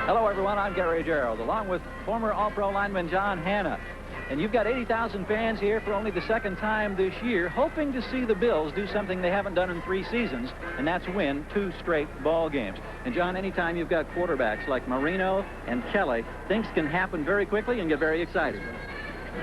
Hello, everyone. I'm Gary Gerald, along with former All-Pro lineman John Hanna. And you've got 80,000 fans here for only the second time this year, hoping to see the Bills do something they haven't done in 3 seasons, and that's win 2 straight ball games. And, John, anytime you've got quarterbacks like Marino and Kelly, things can happen very quickly and get very exciting.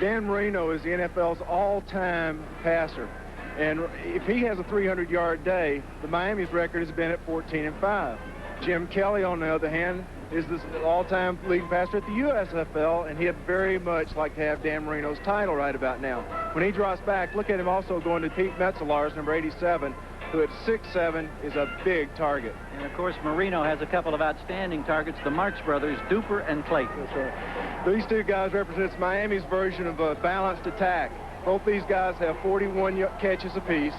Dan Marino is the NFL's all-time passer. And if he has a 300-yard day, the Miami's record has been at 14-5. Jim Kelly, on the other hand, is the all-time leading passer at the USFL, and he'd very much like to have Dan Marino's title right about now. When he drops back, look at him also going to Pete Metzelar's number 87, who at 6'7" is a big target. And, of course, Marino has a couple of outstanding targets, the Marx brothers, Duper and Clayton. That's right. These two guys represents Miami's version of a balanced attack. Both these guys have 41 catches apiece.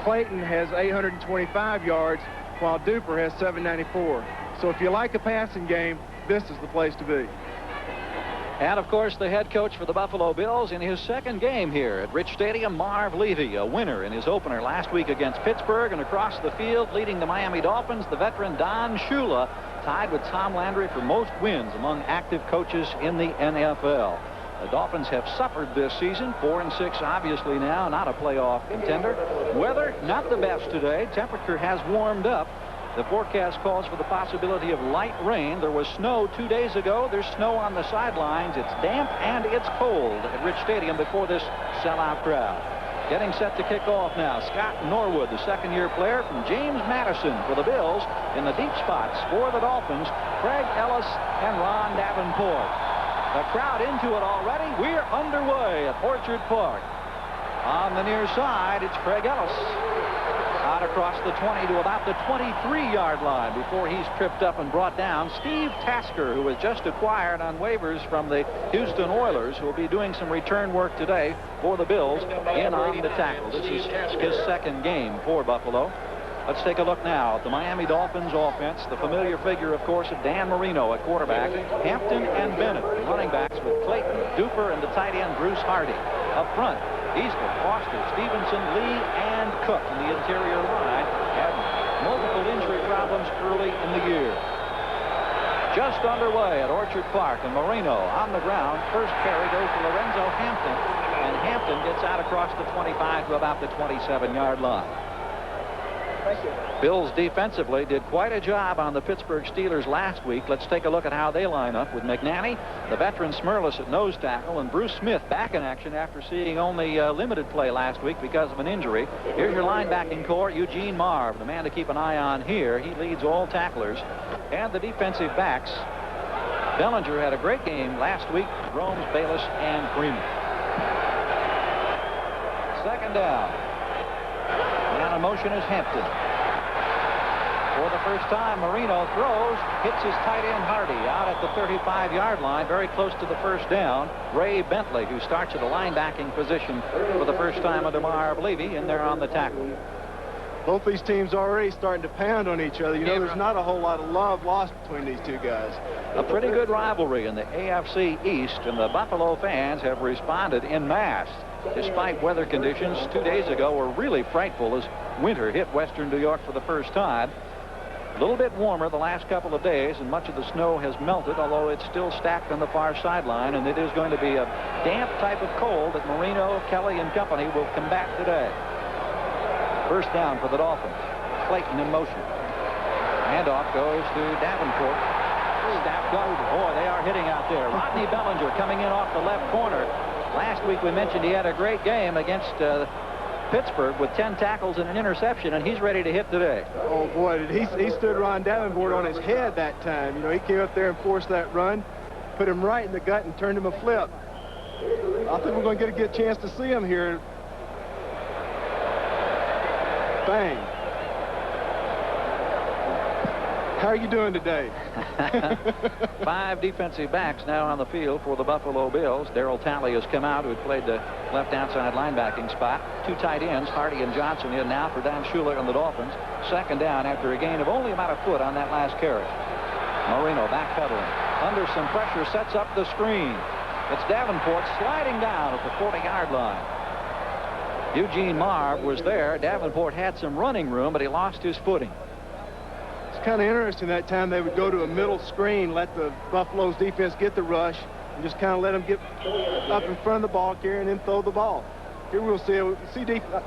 Clayton has 825 yards, while Duper has 794. So if you like a passing game, this is the place to be. And, of course, the head coach for the Buffalo Bills in his second game here at Rich Stadium, Marv Levy, a winner in his opener last week against Pittsburgh, and across the field leading the Miami Dolphins, the veteran Don Shula, tied with Tom Landry for most wins among active coaches in the NFL. The Dolphins have suffered this season, 4-6 obviously now, not a playoff contender. Weather, not the best today. Temperature has warmed up. The forecast calls for the possibility of light rain. There was snow 2 days ago. There's snow on the sidelines. It's damp and it's cold at Rich Stadium before this sellout crowd. Getting set to kick off now, Scott Norwood, the second-year player from James Madison for the Bills. In the deep spots for the Dolphins, Craig Ellis and Ron Davenport. The crowd into it already. We're underway at Orchard Park. On the near side, it's Craig Ellis. Out across the 20 to about the 23-yard line before he's tripped up and brought down. Steve Tasker, who was just acquired on waivers from the Houston Oilers, who will be doing some return work today for the Bills, in on the tackle. This is his second game for Buffalo. Let's take a look now at the Miami Dolphins offense. The familiar figure, of course, of Dan Marino at quarterback. Hampton and Bennett, running backs with Clayton, Duper, and the tight end Bruce Hardy. Up front, Eastman, Foster, Stevenson, Lee, and Cook in the interior line had multiple injury problems early in the year. Just underway at Orchard Park, and Marino on the ground. First carry goes to Lorenzo Hampton, and Hampton gets out across the 25 to about the 27-yard line. Thank you. Bills defensively did quite a job on the Pittsburgh Steelers last week. Let's take a look at how they line up with McNanny, the veteran Smurless at nose tackle, and Bruce Smith back in action after seeing only limited play last week because of an injury. Here's your linebacking core, Eugene Marv, the man to keep an eye on here. He leads all tacklers. And the defensive backs, Bellinger had a great game last week. Gromes, Bayless, and Freeman. Second down. Now in motion is Hampton. For the first time, Marino throws, hits his tight end Hardy out at the 35-yard line, very close to the first down. Ray Bentley, who starts at a linebacking position for the first time under Marv Levy, in there on the tackle. Both these teams already starting to pound on each other. You know, there's not a whole lot of love lost between these two guys. A pretty good rivalry in the AFC East, and the Buffalo fans have responded en masse. Despite weather conditions 2 days ago were really frightful as winter hit western New York for the first time. A little bit warmer the last couple of days, and much of the snow has melted, although it's still stacked on the far sideline, and it is going to be a damp type of cold that Marino, Kelly, and company will combat today. First down for the Dolphins. Clayton in motion. Handoff goes to Davenport. Snap goes. Boy, they are hitting out there. Rodney Bellinger coming in off the left corner. Last week we mentioned he had a great game against Pittsburgh with 10 tackles and an interception, and he's ready to hit today. Oh, boy, he stood Ron Davenport on his head that time. You know, he came up there and forced that run, put him right in the gut and turned him a flip. I think we're going to get a good chance to see him here. Bang. How are you doing today? 5 defensive backs now on the field for the Buffalo Bills. Darryl Talley has come out, who had played the left outside linebacking spot. 2 tight ends, Hardy and Johnson, in now for Don Shula and the Dolphins. Second down after a gain of only about a foot on that last carry. Marino backpedaling. Under some pressure, sets up the screen. It's Davenport sliding down at the 40-yard line. Eugene Marv was there. Davenport had some running room, but he lost his footing. kind of interesting that time. They would go to a middle screen, let the Buffalo's defense get the rush, and just kind of let them get up in front of the ball carrier and then throw the ball. Here we'll see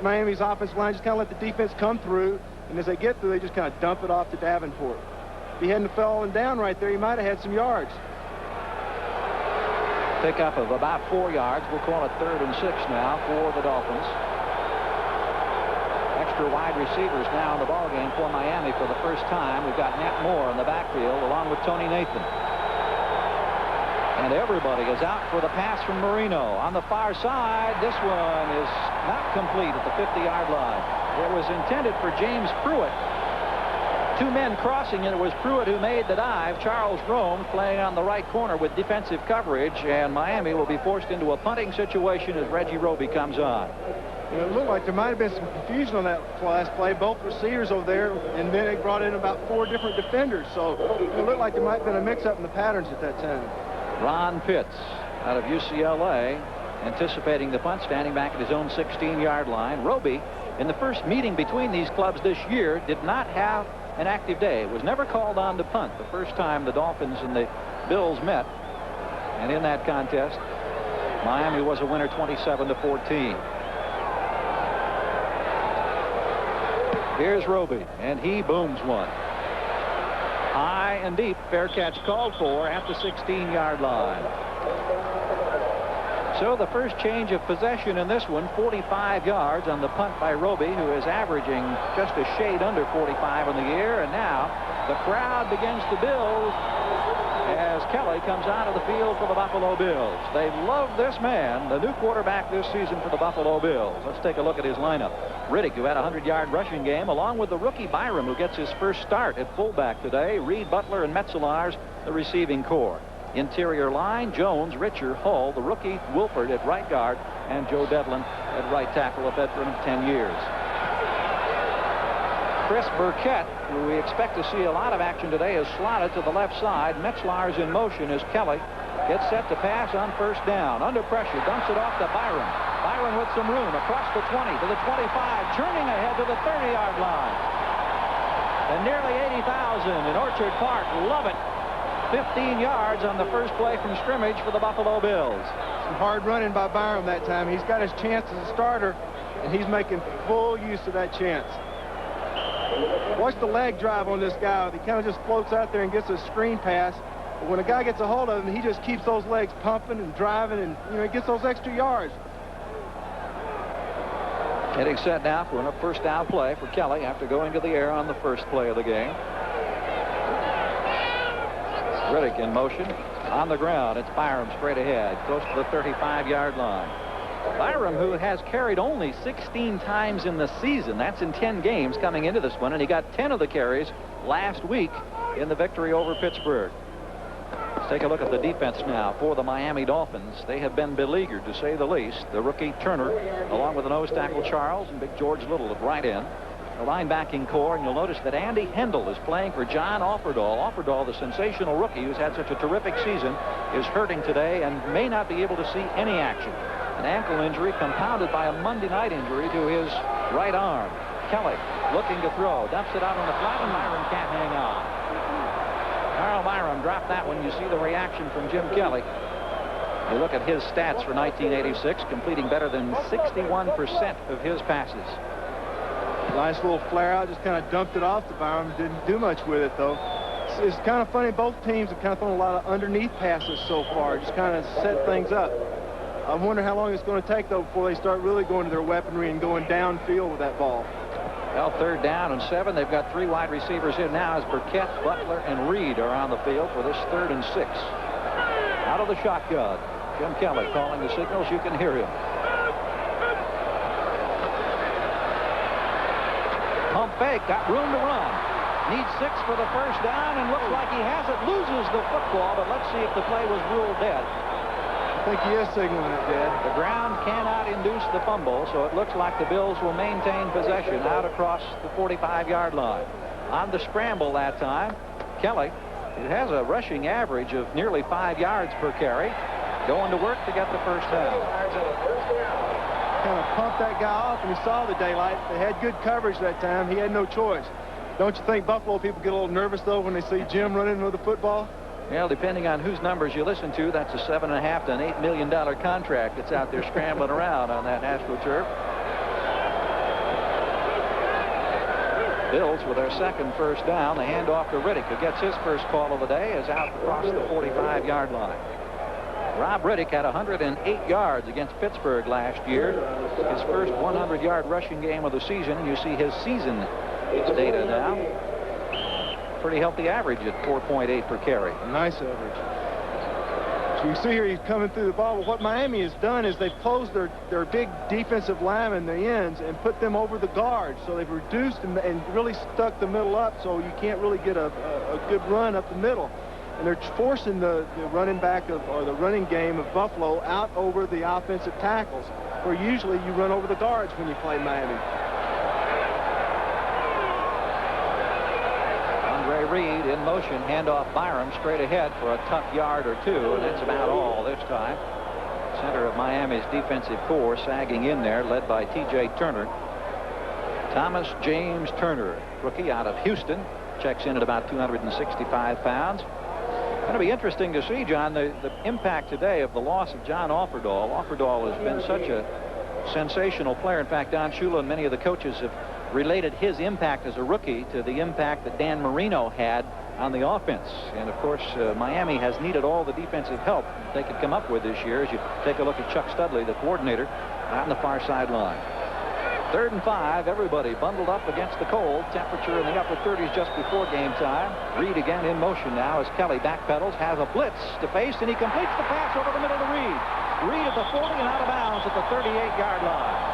Miami's offensive line just kind of let the defense come through, and as they get through, they just kind of dump it off to Davenport. If he hadn't fallen down right there, he might have had some yards. Pickup of about 4 yards. We'll call it 3rd and 6 now for the Dolphins. Extra wide receivers now in the ballgame for Miami for the first time. We've got Nat Moore in the backfield along with Tony Nathan. And everybody is out for the pass from Marino. On the far side, this one is not complete at the 50-yard line. It was intended for James Pruitt. 2 men crossing it. It was Pruitt who made the dive. Charles Rome playing on the right corner with defensive coverage, and Miami will be forced into a punting situation as Reggie Roby comes on. It looked like there might have been some confusion on that last play. Both receivers over there, and then they brought in about 4 different defenders. So it looked like there might have been a mix-up in the patterns at that time. Ron Pitts out of UCLA anticipating the punt, standing back at his own 16-yard line. Roby, in the first meeting between these clubs this year, did not have an active day. Was never called on to punt the first time the Dolphins and the Bills met. And in that contest, Miami was a winner 27-14. Here's Roby, and he booms one. High and deep, fair catch called for at the 16-yard line. So the first change of possession in this one, 45 yards on the punt by Roby, who is averaging just a shade under 45 in the year. And now the crowd begins to build as Kelly comes out of the field for the Buffalo Bills. They love this man, the new quarterback this season for the Buffalo Bills. Let's take a look at his lineup. Riddick, who had a 100-yard rushing game, along with the rookie Byram, who gets his first start at fullback today. Reed, Butler, and Metzelars, the receiving core. Interior line, Jones, Richer, Hull, the rookie Wilford at right guard, and Joe Devlin at right tackle, a veteran of 10 years. Chris Burkett, who we expect to see a lot of action today, is slotted to the left side. Metzelars in motion as Kelly gets set to pass on first down. Under pressure, dumps it off to Byron. Byron with some room across the 20 to the 25, churning ahead to the 30-yard line. And nearly 80,000 in Orchard Park love it. 15 yards on the first play from scrimmage for the Buffalo Bills. Some hard running by Byron that time. He's got his chance as a starter, and he's making full use of that chance. Watch the leg drive on this guy. He kind of just floats out there and gets a screen pass. But when a guy gets a hold of him, he just keeps those legs pumping and driving, and he gets those extra yards. Getting set now for a first down play for Kelly after going to the air on the first play of the game. Riddick in motion. On the ground, it's Byram straight ahead, close to the 35-yard line. Byram, who has carried only 16 times in the season. That's in 10 games coming into this one, and he got 10 of the carries last week in the victory over Pittsburgh. Let's take a look at the defense now for the Miami Dolphins. They have been beleaguered, to say the least. The rookie Turner, along with the nose tackle Charles and big George Little at right end. The linebacking core, and you'll notice that Andy Hendel is playing for John Offerdahl. Offerdahl, the sensational rookie who's had such a terrific season, is hurting today and may not be able to see any action. An ankle injury compounded by a Monday night injury to his right arm. Kelly looking to throw, dumps it out on the flat, and Byram can't hang on. Carl Byram dropped that one. You see the reaction from Jim Kelly. You look at his stats for 1986, completing better than 61% of his passes. Nice little flare out, just kind of dumped it off to Byram. Didn't do much with it, though. It's kind of funny, both teams have kind of thrown a lot of underneath passes so far, just kind of set things up. I wonder how long it's going to take, though, before they start really going to their weaponry and going downfield with that ball. Well, 3rd down and 7. They've got 3 wide receivers in now as Burkett, Butler, and Reed are on the field for this 3rd and 6. Out of the shotgun, Jim Kelly calling the signals. You can hear him. Pump fake, got room to run. Needs 6 for the first down, and looks like he has it. Loses the football, but let's see if the play was ruled dead. I think he is signaling it dead. The ground cannot induce the fumble, so it looks like the Bills will maintain possession out across the 45-yard line. On the scramble that time, Kelly, who has a rushing average of nearly 5 yards per carry, going to work to get the first down. Kind of pumped that guy off, and he saw the daylight. They had good coverage that time. He had no choice. Don't you think Buffalo people get a little nervous, though, when they see Jim running with the football? Well, depending on whose numbers you listen to, that's a $7.5 to an $8 million contract that's out there scrambling around on that AstroTurf. Bills with their second first down. The handoff to Riddick, who gets his first call of the day, is out across the 45-yard line. Rob Riddick had 108 yards against Pittsburgh last year. His first 100-yard rushing game of the season. And you see his season data now. Pretty healthy average at 4.8 per carry. Nice average. So you see here he's coming through the ball. But what Miami has done is they've closed their big defensive linemen, the ends, and put them over the guards. So they've reduced them and really stuck the middle up so you can't really get a good run up the middle. And they're forcing the running back or the running game of Buffalo out over the offensive tackles, where usually you run over the guards when you play Miami. Reed in motion, handoff Byram straight ahead for a tough yard or two, and that's about all this time. Center of Miami's defensive core sagging in there, led by T.J. Turner. Thomas James Turner, rookie out of Houston, checks in at about 265 pounds. Going to be interesting to see, John, the impact today of the loss of John Offerdahl. Offerdahl has been such a sensational player. In fact, Don Shula and many of the coaches have related his impact as a rookie to the impact that Dan Marino had on the offense. And of course, Miami has needed all the defensive help they could come up with this year, as you take a look at Chuck Studley, the coordinator, out on the far sideline. 3rd and 5, everybody bundled up against the cold. Temperature in the upper 30s just before game time. Reed again in motion now as Kelly backpedals, has a blitz to face, and he completes the pass over the middle to Reed. Reed at the 40 and out of bounds at the 38-yard line.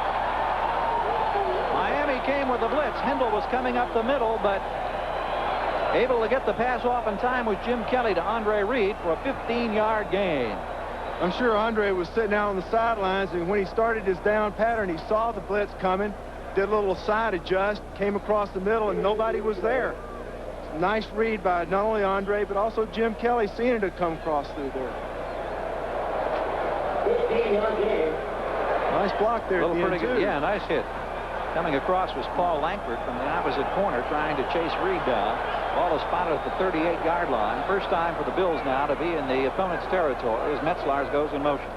Miami came with the blitz. Hindle was coming up the middle, but able to get the pass off in time was Jim Kelly to Andre Reed for a 15-yard gain. I'm sure Andre was sitting out on the sidelines, and when he started his down pattern, he saw the blitz coming, did a little side adjust, came across the middle, and nobody was there. Nice read by not only Andre, but also Jim Kelly, seeing it come across through there. 15-yard gain. Nice block there at the end, too. Yeah, nice hit. Coming across was Paul Langford from the opposite corner, trying to chase Reed down. Ball is spotted at the 38-yard line. First time for the Bills now to be in the opponent's territory as Metzlars goes in motion.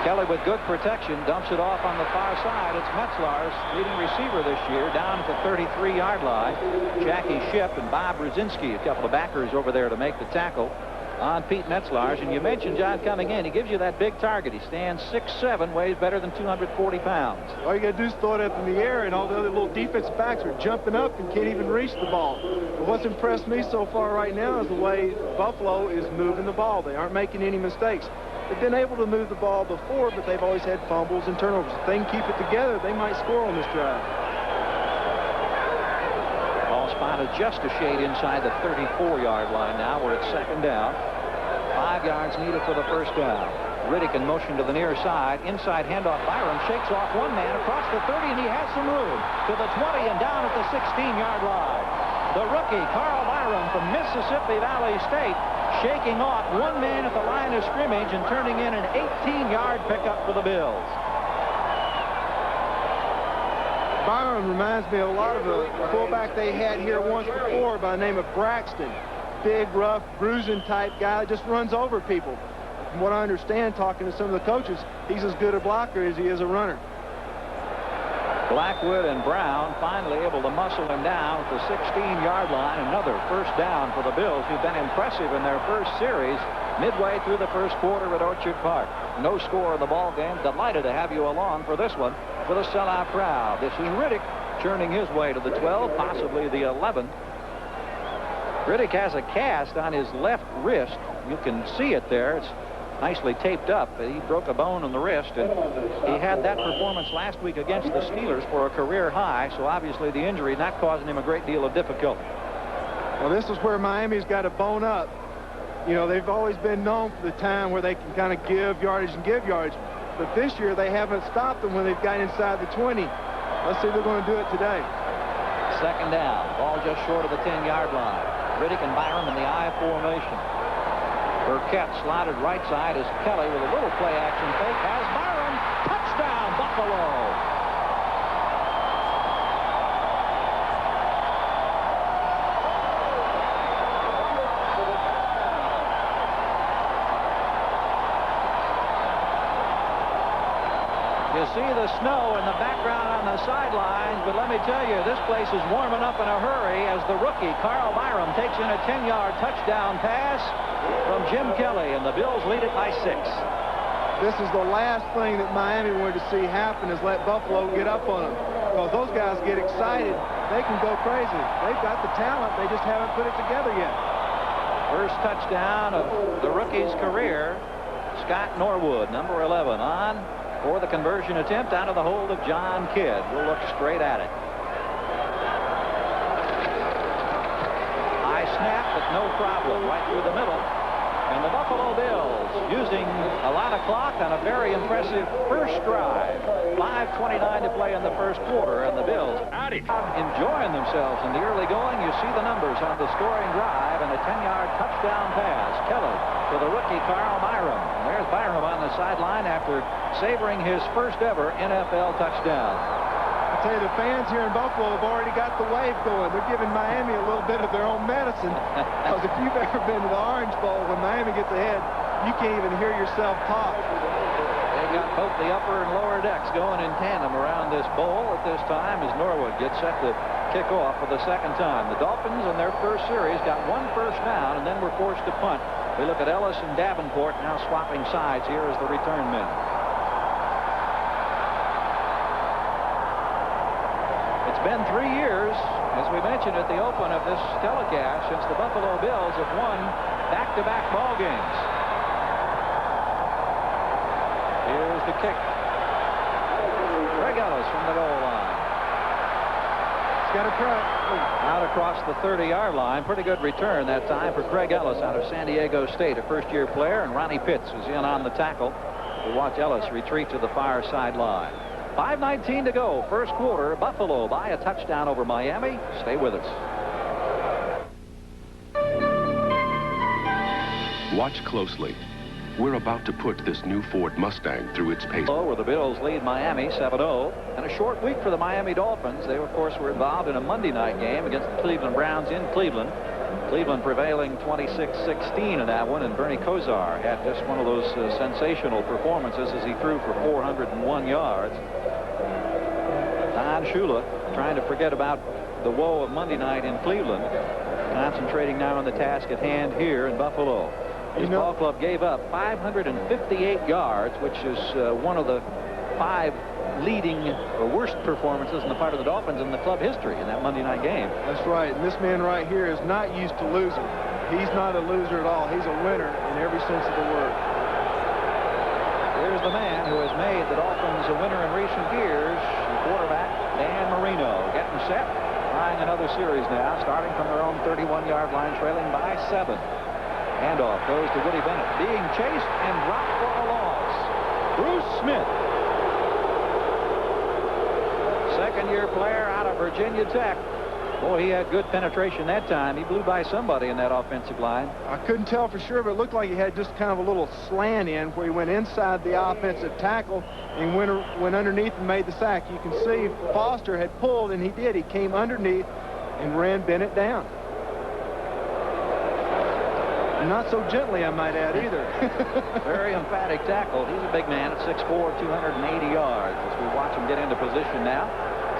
Kelly with good protection dumps it off on the far side. It's Metzlars, leading receiver this year, down at the 33-yard line. Jackie Shipp and Bob Brzezinski, a couple of backers over there to make the tackle on Pete Metzlars. And you mentioned John coming in. He gives you that big target. He stands 6'7", weighs better than 240 pounds. All you got to do is throw it up in the air, and all the other little defensive backs are jumping up and can't even reach the ball. But what's impressed me so far right now is the way Buffalo is moving the ball. They aren't making any mistakes. They've been able to move the ball before, but they've always had fumbles and turnovers. If they can keep it together, they might score on this drive. Ball spotted just a shade inside the 34-yard line now. We're at 2nd down. 5 yards needed for the first down. Riddick in motion to the near side. Inside handoff. Byram shakes off one man across the 30, and he has some room to the 20 and down at the 16-yard line. The rookie, Carl Byram from Mississippi Valley State, shaking off one man at the line of scrimmage and turning in an 18-yard pickup for the Bills. Byram reminds me a lot of a fullback they had here once before by the name of Braxton. Big, rough, bruising type guy that just runs over people. From what I understand, talking to some of the coaches, he's as good a blocker as he is a runner. Blackwood and Brown finally able to muscle him down at the 16-yard line. Another first down for the Bills, who've been impressive in their first series midway through the first quarter at Orchard Park. No score in the ball game. Delighted to have you along for this one with a sellout crowd. This is Riddick churning his way to the 12, possibly the 11. Riddick has a cast on his left wrist. You can see it there. It's nicely taped up. He broke a bone in the wrist, and he had that performance last week against the Steelers for a career high, so obviously the injury not causing him a great deal of difficulty. Well, this is where Miami's got to bone up. You know, they've always been known for the time where they can kind of give yardage and give yardage, but this year they haven't stopped them when they've got inside the 20. Let's see if they're going to do it today. 2nd down. Ball just short of the 10-yard line. Riddick and Byram in the I formation. Burkett slotted right side as Kelly with a little play action fake has Byram. Touchdown, Buffalo. see the snow in the background on the sidelines, but let me tell you, this place is warming up in a hurry as the rookie, Carl Byram, takes in a 10-yard touchdown pass from Jim Kelly, and the Bills lead it by 6. This is the last thing that Miami wanted to see happen, is let Buffalo get up on them. Because those guys get excited, they can go crazy. They've got the talent, they just haven't put it together yet. First touchdown of the rookie's career. Scott Norwood, number 11, on for the conversion attempt out of the hold of John Kidd. We'll look straight at it. High snap, but no problem. Right through the middle. And the Buffalo Bills using a lot of clock on a very impressive first drive. 5:29 to play in the first quarter, and the Bills enjoying themselves in the early going. You see the numbers on the scoring drive and a 10-yard touchdown pass. Kelly to the rookie Carl Byram. And there's Byram on the sideline after savoring his first ever NFL touchdown. I tell you, the fans here in Buffalo have already got the wave going. They're giving Miami a little bit of their own medicine. Because if you've ever been to the Orange Bowl, when Miami gets ahead, you can't even hear yourself talk. They got both the upper and lower decks going in tandem around this bowl at this time as Norwood gets set to kick off for the second time. The Dolphins in their first series got one first down and then were forced to punt. We look at Ellis and Davenport now swapping sides here as the return men. It's been 3 years, as we mentioned at the open of this telecast, since the Buffalo Bills have won back-to-back ball games. Here's the kick. Greg Ellis from the goal line. He's got a cut. Out across the 30-yard line. Pretty good return that time for Craig Ellis out of San Diego State, a first-year player, and Ronnie Pitts is in on the tackle. We watch Ellis retreat to the far sideline. 5:19 to go, first quarter. Buffalo by a touchdown over Miami. Stay with us. Watch closely. We're about to put this new Ford Mustang through its paces. Where the Bills lead Miami 7-0. And a short week for the Miami Dolphins. They, of course, were involved in a Monday night game against the Cleveland Browns in Cleveland. Cleveland prevailing 26-16 in that one, and Bernie Kosar had just one of those sensational performances as he threw for 401 yards. Don Shula trying to forget about the woe of Monday night in Cleveland, concentrating now on the task at hand here in Buffalo. His ball club gave up 558 yards, which is one of the 5 leading or worst performances on the part of the Dolphins in the club history in that Monday night game. That's right. And this man right here is not used to losing. He's not a loser at all. He's a winner in every sense of the word. Here's the man who has made the Dolphins a winner in recent years, quarterback Dan Marino, getting set, trying another series now, starting from their own 31-yard line, trailing by 7. Handoff goes to Woody Bennett, being chased and dropped for a loss. Bruce Smith, second-year player out of Virginia Tech. Boy, he had good penetration that time. He blew by somebody in that offensive line. I couldn't tell for sure, but it looked like he had just kind of a little slant in where he went inside the offensive tackle and went underneath and made the sack. You can see Foster had pulled, and he did. He came underneath and ran Bennett down. Not so gently, I might add, either. Very emphatic tackle. He's a big man at 6'4", 280 yards. As we watch him get into position now.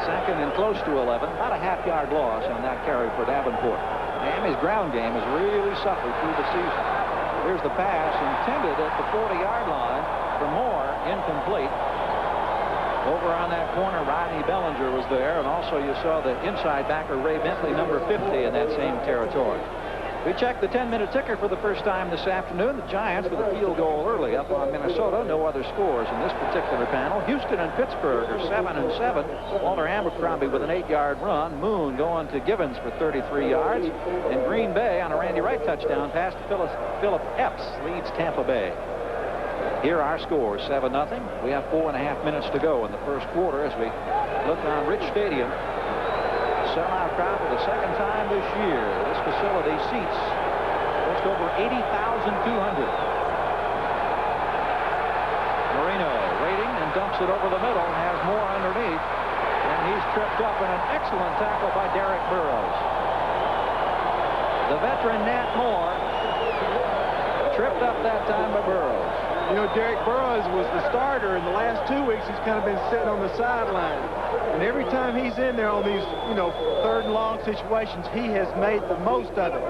Second and close to 11. About a half-yard loss on that carry for Davenport. Miami's ground game has really suffered through the season. Here's the pass intended at the 40-yard line for Moore, incomplete. Over on that corner, Rodney Bellinger was there, and also you saw the inside backer Ray Bentley, number 50, in that same territory. We checked the 10-minute ticker for the first time this afternoon. The Giants with a field goal early up on Minnesota. No other scores in this particular panel. Houston and Pittsburgh are 7-7. Walter Abercrombie with an 8-yard run. Moon going to Givens for 33 yards. And Green Bay on a Randy Wright touchdown pass to Philip Epps leads Tampa Bay. Here are our scores, 7-0. We have 4.5 minutes to go in the first quarter as we look on Rich Stadium. Sellout crowd for the second time this year. This facility seats just over 80,200. Marino waiting and dumps it over the middle and has more underneath. And he's tripped up in an excellent tackle by Derek Burrows. The veteran Nat Moore tripped up that time by Burrows. You know, Derek Burrows was the starter. In the last 2 weeks, he's kind of been sitting on the sideline. And every time he's in there on these, you know, 3rd and long situations, he has made the most of it.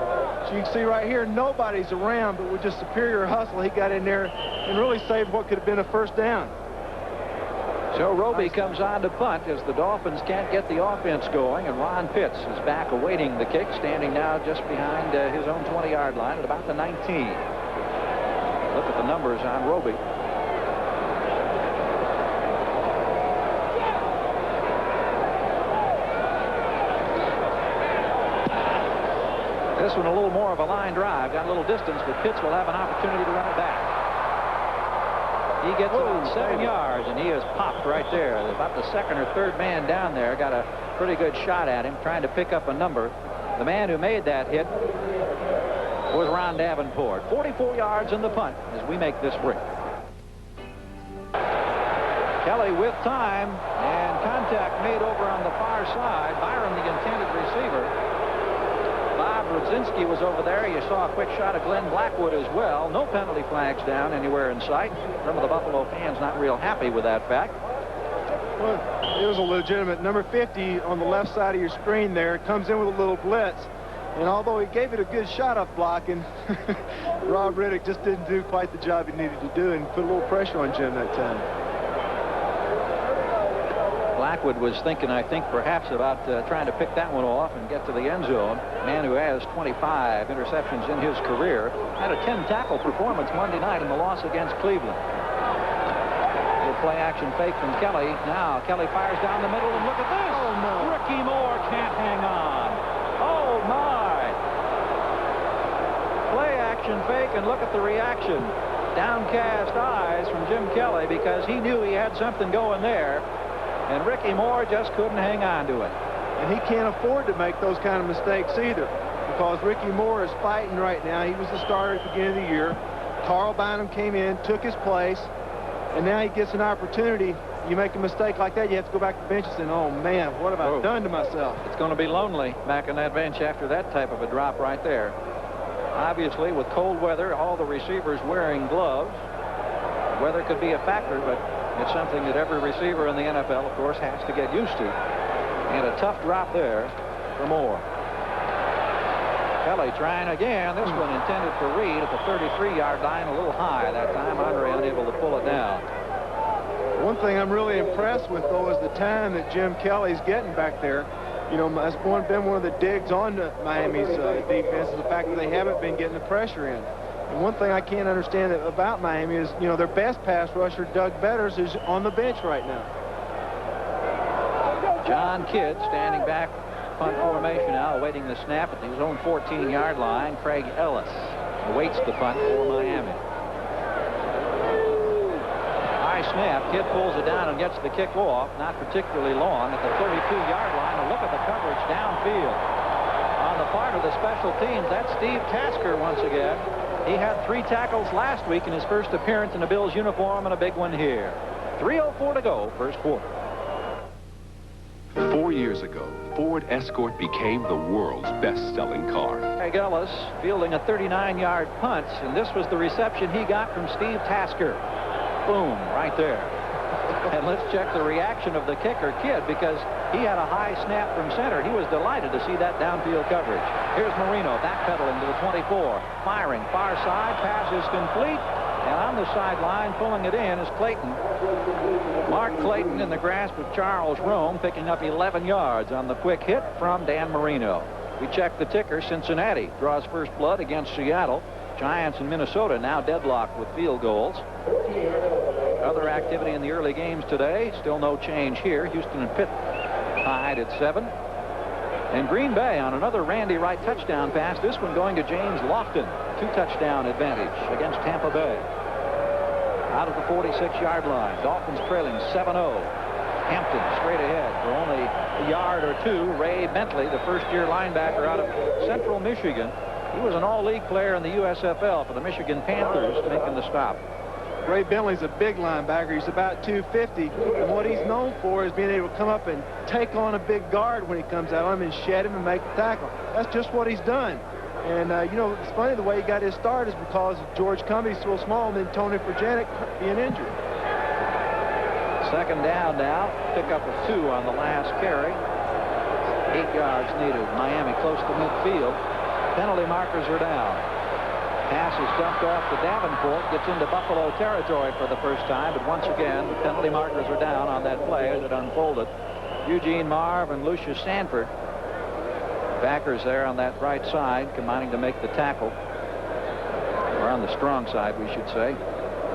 So you can see right here, nobody's around, but with just superior hustle, he got in there and really saved what could have been a first down. So Roby comes on to punt as the Dolphins can't get the offense going, and Ron Pitts is back awaiting the kick, standing now just behind his own 20-yard line at about the 19. Look at the numbers on Roby. This one a little more of a line drive, got a little distance, but Pitts will have an opportunity to run it back. He gets about 7 yards, and he is popped right there. About the 2nd or 3rd man down there got a pretty good shot at him, trying to pick up a number. The man who made that hit was Ron Davenport. 44 yards in the punt as we make this break. Kelly with time, and contact made over on the far side. Byron, the intended receiver. Bob Rudzinski was over there. You saw a quick shot of Glenn Blackwood as well. No penalty flags down anywhere in sight. Some of the Buffalo fans not real happy with that fact. Well, it was a legitimate number 50 on the left side of your screen there. Comes in with a little blitz. And although he gave it a good shot of blocking, Rob Riddick just didn't do quite the job he needed to do and put a little pressure on Jim that time. Blackwood was thinking, I think, perhaps about trying to pick that one off and get to the end zone. Man who has 25 interceptions in his career. Had a 10-tackle performance Monday night in the loss against Cleveland. Little play action fake from Kelly. Now Kelly fires down the middle, and look at this. Oh, no. Ricky Moore can't hang on. Oh, my. Play action fake, and look at the reaction. Downcast eyes from Jim Kelly because he knew he had something going there. And Ricky Moore just couldn't hang on to it. And he can't afford to make those kind of mistakes either, because Ricky Moore is fighting right now. He was the starter at the beginning of the year. Carl Bynum came in, took his place, and now he gets an opportunity. You make a mistake like that, you have to go back to the bench and say, oh, man, what have I done to myself? It's going to be lonely back on that bench after that type of a drop right there. Obviously, with cold weather, all the receivers wearing gloves. Weather could be a factor, but it's something that every receiver in the NFL, of course, has to get used to. And a tough drop there for Moore. Kelly trying again. This one intended for Reed at the 33-yard line, a little high that time. Andre unable to pull it down. One thing I'm really impressed with, though, is the time that Jim Kelly's getting back there. You know, that's been one of the digs on Miami's defense, is the fact that they haven't been getting the pressure in. And one thing I can't understand about Miami is, you know, their best pass rusher, Doug Betters, is on the bench right now. John Kidd standing back, punt formation now, awaiting the snap at his own 14-yard line. Craig Ellis awaits the punt for Miami. High snap. Kidd pulls it down and gets the kick off. Not particularly long at the 32-yard line. And look at the coverage downfield. On the part of the special teams, that's Steve Tasker once again. He had 3 tackles last week in his first appearance in a Bills uniform, and a big one here. 3:04 to go, first quarter. 4 years ago, Ford Escort became the world's best-selling car. Craig Ellis fielding a 39-yard punt, and this was the reception he got from Steve Tasker. Boom, right there. And let's check the reaction of the kicker, Kidd, because he had a high snap from center. He was delighted to see that downfield coverage. Here's Marino backpedaling to the 24. Firing far side. Pass is complete. And on the sideline pulling it in is Clayton. Mark Clayton in the grasp of Charles Rome, picking up 11 yards on the quick hit from Dan Marino. We check the ticker. Cincinnati draws first blood against Seattle. Giants and Minnesota now deadlocked with field goals. Other activity in the early games today. Still no change here. Houston and Pitt tied at 7. And Green Bay on another Randy Wright touchdown pass. This one going to James Lofton. 2-touchdown advantage against Tampa Bay. Out of the 46-yard line. Dolphins trailing 7-0. Hampton straight ahead for only a yard or two. Ray Bentley, the first-year linebacker out of Central Michigan. He was an all-league player in the USFL for the Michigan Panthers, making the stop. Ray Bentley's a big linebacker. He's about 250, and what he's known for is being able to come up and take on a big guard when he comes out on him and shed him and make the tackle. That's just what he's done. And, you know, it's funny the way he got his start is because George Cummings so small and then Tony Furjanic being injured. Second down now. Pickup of 2 on the last carry. 8 yards needed. Miami close to midfield. Penalty markers are down. Pass is dumped off to Davenport. Gets into Buffalo territory for the first time. But once again, the penalty markers are down on that play as it unfolded. Eugene Marv and Lucius Sanford, backers there on that right side, combining to make the tackle. Or on the strong side, we should say.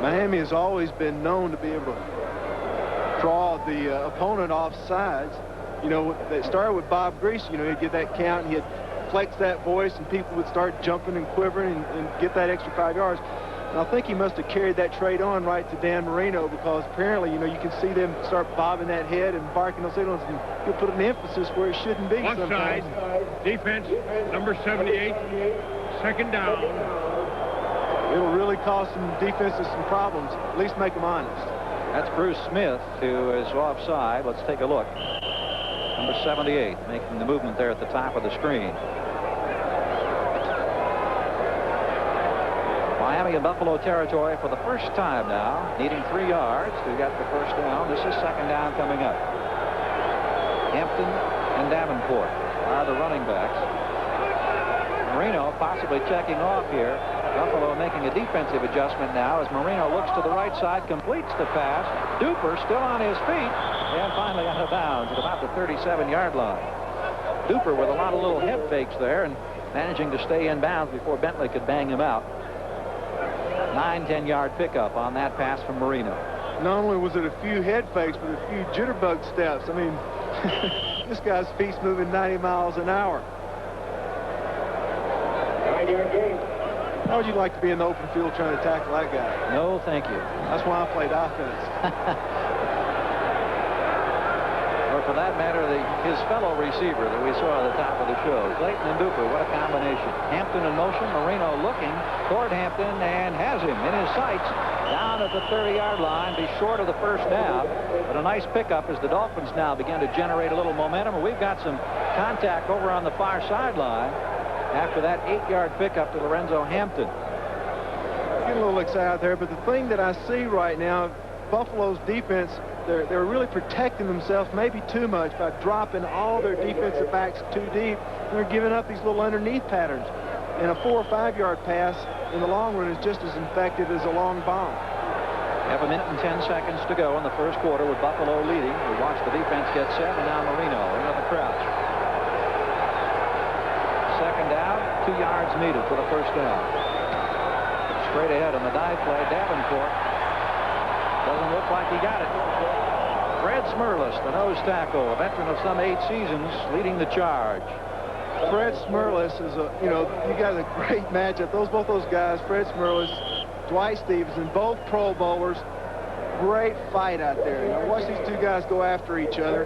Miami has always been known to be able to draw the opponent off sides. You know, they started with Bob Grease. You know, he'd get that count and he'd flex that voice and people would start jumping and quivering and get that extra 5 yards. And I think he must have carried that trait on right to Dan Marino, because apparently, you know, you can see them start bobbing that head and barking those signals, and he'll put an emphasis where it shouldn't be. Offside, defense, number 78, second down. It'll really cause some defenses some problems, at least make them honest. That's Bruce Smith, who is offside. Let's take a look. Number 78, making the movement there at the top of the screen. Miami in Buffalo territory for the first time now, needing 3 yards to get the first down. This is second down coming up. Hampton and Davenport are the running backs. Marino possibly checking off here. Buffalo making a defensive adjustment now as Marino looks to the right side, completes the pass. Duper still on his feet and finally out of bounds at about the 37-yard line. Duper with a lot of little head fakes there and managing to stay in bounds before Bentley could bang him out. 9-10-yard pickup on that pass from Marino. Not only was it a few head fakes, but a few jitterbug steps. I mean, this guy's feet's moving 90 miles an hour. How would you like to be in the open field trying to tackle that guy? No, thank you. That's why I played offense. Or for that matter, his fellow receiver that we saw at the top of the show, Clayton and Duper. What a combination. Hampton in motion, Marino looking toward Hampton and has him in his sights down at the 30-yard line, be short of the first down. But a nice pickup as the Dolphins now begin to generate a little momentum. We've got some contact over on the far sideline after that 8-yard pickup to Lorenzo Hampton. Getting a little excited there, but the thing that I see right now, Buffalo's defense, they're really protecting themselves maybe too much by dropping all their defensive backs too deep. And they're giving up these little underneath patterns. And a 4- or 5-yard pass in the long run is just as effective as a long bomb. Have a minute and 10 seconds to go in the first quarter with Buffalo leading. We watch the defense get set, and now Marino into the crouch. Second down, 2 yards needed for the first down. Straight ahead on the dive play, Davenport. Doesn't look like he got it. Fred Smerlis, the nose tackle, a veteran of some 8 seasons, leading the charge. Fred Smerlis is you got a great matchup. Both those guys, Fred Smerlis, Dwight Stevenson, both Pro Bowlers. Great fight out there. You know, watch these two guys go after each other.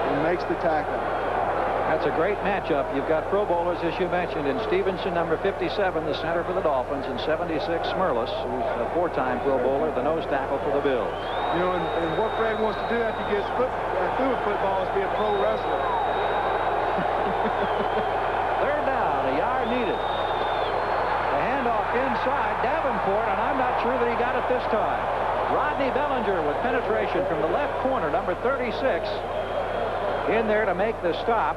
And makes the tackle. That's a great matchup. You've got Pro Bowlers, as you mentioned, in Stevenson, number 57, the center for the Dolphins, and 76, Smerlis, who's a 4-time Pro Bowler, the nose tackle for the Bills. You know, and what Fred wants to do after he gets through with football is be a pro wrestler. Third down, a yard needed. The handoff inside, Davenport, and I'm not sure that he got it this time. Rodney Bellinger with penetration from the left corner, number 36, in there to make the stop.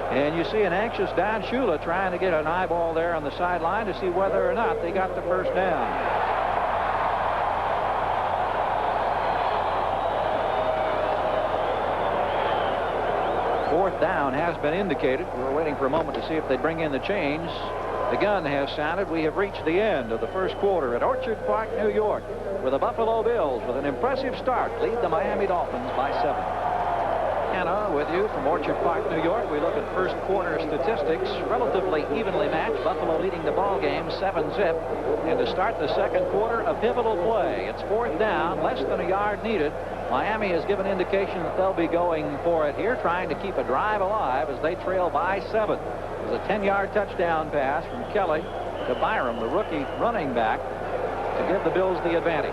And you see an anxious Don Shula trying to get an eyeball there on the sideline to see whether or not they got the first down. Fourth down has been indicated. We're waiting for a moment to see if they bring in the chains. The gun has sounded. We have reached the end of the first quarter at Orchard Park, New York, where the Buffalo Bills, with an impressive start, lead the Miami Dolphins by 7. Anna with you from Orchard Park, New York. We look at first quarter statistics. Relatively evenly matched. Buffalo leading the ball game 7-zip. And to start the second quarter, a pivotal play. It's fourth down, less than a yard needed. Miami has given indication that they'll be going for it here, trying to keep a drive alive as they trail by 7. There's a 10-yard touchdown pass from Kelly to Byram, the rookie running back, to give the Bills the advantage.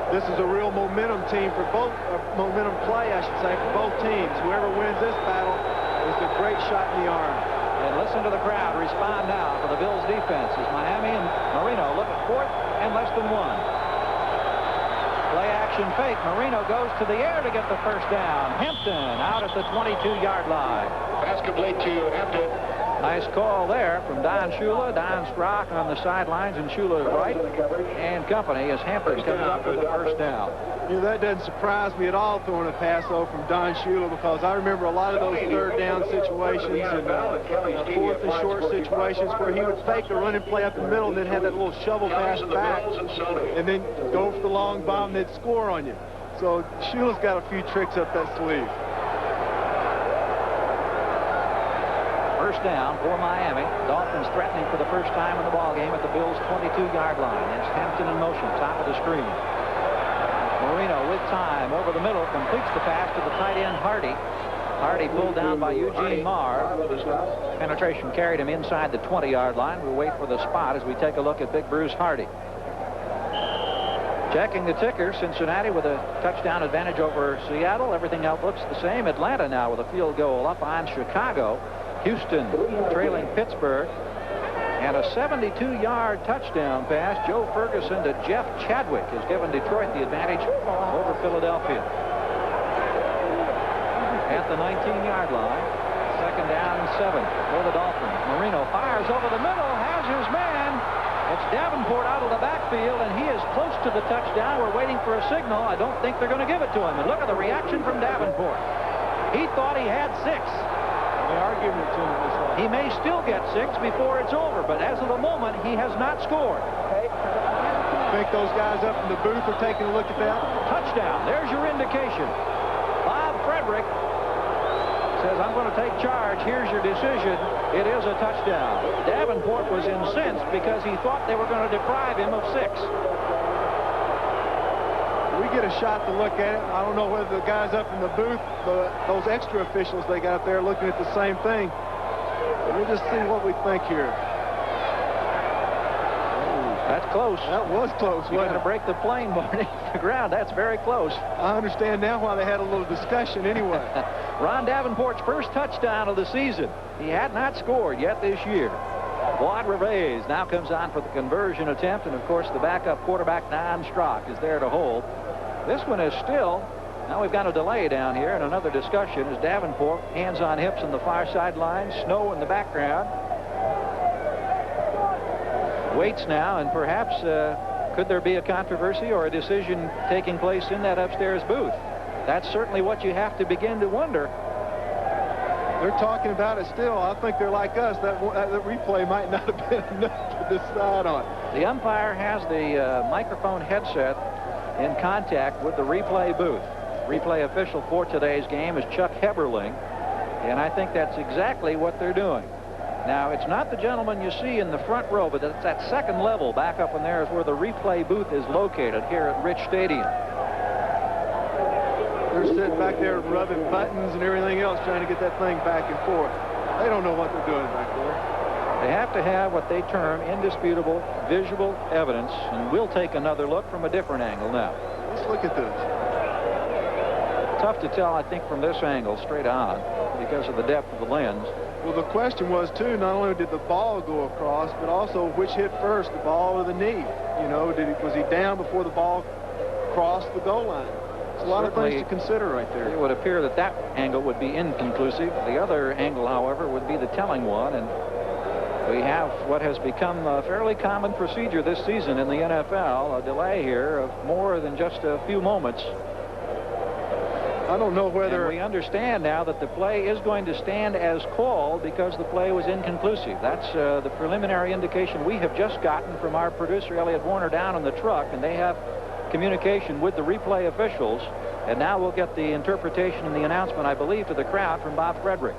This is a real momentum team for both, momentum play, I should say, for both teams. Whoever wins this battle is a great shot in the arm. listen to the crowd respond now for the Bills defense as Miami and Marino look at fourth and less than one. Play action fake. Marino goes to the air to get the first down. Hampton out at the 22-yard line. Pass complete to Hampton. Nice call there from Don Shula. Don Strock on the sidelines, and Shula is right. And company as Hampton comes up with the first down. You know, that doesn't surprise me at all throwing a pass, though, from Don Shula, because I remember a lot of those third down situations and fourth and short situations where he would fake a running play up the middle and then have that little shovel pass back and then go for the long bomb and they'd score on you. So Shula's got a few tricks up that sleeve. First down for Miami. Dolphins threatening for the first time in the ballgame at the Bills' 22-yard line. It's Hampton in motion, top of the screen. Marino with time over the middle completes the pass to the tight end Hardy. Hardy pulled down by Eugene Marr. Penetration carried him inside the 20-yard line. We'll wait for the spot as we take a look at Big Bruce Hardy. Checking the ticker, Cincinnati with a touchdown advantage over Seattle. Everything else looks the same. Atlanta now with a field goal up on Chicago. Houston trailing Pittsburgh. And a 72-yard touchdown pass, Joe Ferguson to Jeff Chadwick, has given Detroit the advantage over Philadelphia. At the 19-yard line, second down and 7 for the Dolphins. Marino fires over the middle, has his man. It's Davenport out of the backfield, and he is close to the touchdown. We're waiting for a signal. I don't think they're going to give it to him. And look at the reaction from Davenport. He thought he had 6. They are giving it to him this way. He may still get 6 before it's over, but as of the moment, he has not scored. I think those guys up in the booth are taking a look at that. Touchdown. There's your indication. Bob Frederick says, I'm going to take charge. Here's your decision. It is a touchdown. Davenport was incensed because he thought they were going to deprive him of 6. We get a shot to look at it. I don't know whether the guys up in the booth, those extra officials they got up there looking at the same thing. We'll just see what we think here. That's close. That was close. You're going to break the plane beneath the ground. That's very close. I understand now why they had a little discussion anyway. Ron Davenport's first touchdown of the season. He had not scored yet this year. Wad Reves now comes on for the conversion attempt, and of course the backup quarterback Don Strock is there to hold. This one is still, now we've got a delay down here and another discussion as Davenport, hands on hips on the far sideline, snow in the background. Waits now, and perhaps could there be a controversy or a decision taking place in that upstairs booth? That's certainly what you have to begin to wonder. They're talking about it still. I think they're like us. That replay might not have been enough to decide on. The umpire has the microphone headset in contact with the replay booth. Replay official for today's game is Chuck Heberling, and I think that's exactly what they're doing. Now, it's not the gentleman you see in the front row, but it's that second level back up in there is where the replay booth is located here at Rich Stadium. They're sitting back there rubbing buttons and everything else trying to get that thing back and forth. They don't know what they're doing back there. They have to have what they term indisputable visual evidence, and we'll take another look from a different angle now. Let's look at this. Tough to tell, I think, from this angle straight on because of the depth of the lens. Well, the question was, too, not only did the ball go across, but also which hit first, the ball or the knee? You know, was he down before the ball crossed the goal line? It's a lot of things to consider right there. It would appear that that angle would be inconclusive. The other angle, however, would be the telling one, and we have what has become a fairly common procedure this season in the NFL, a delay here of more than just a few moments. I don't know whether... And we understand now that the play is going to stand as called because the play was inconclusive. That's the preliminary indication we have just gotten from our producer, Elliot Warner, down in the truck, and they have communication with the replay officials. And now we'll get the interpretation and the announcement, I believe, to the crowd from Bob Frederick.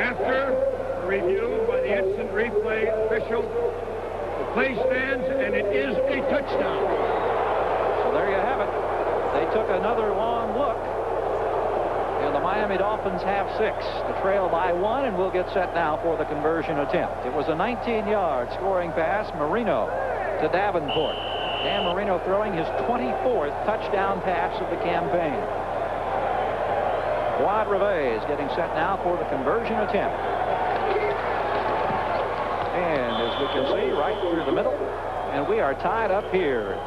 After review by the instant replay official, the play stands, and it is a touchdown. So there you have it. They took another long look, and the Miami Dolphins have 6 to trail by 1, and we'll get set now for the conversion attempt. It was a 19-yard scoring pass, Marino to Davenport. Dan Marino throwing his 24th touchdown pass of the campaign. Wad Reves getting set now for the conversion attempt. can see, right through the middle. And we are tied up here.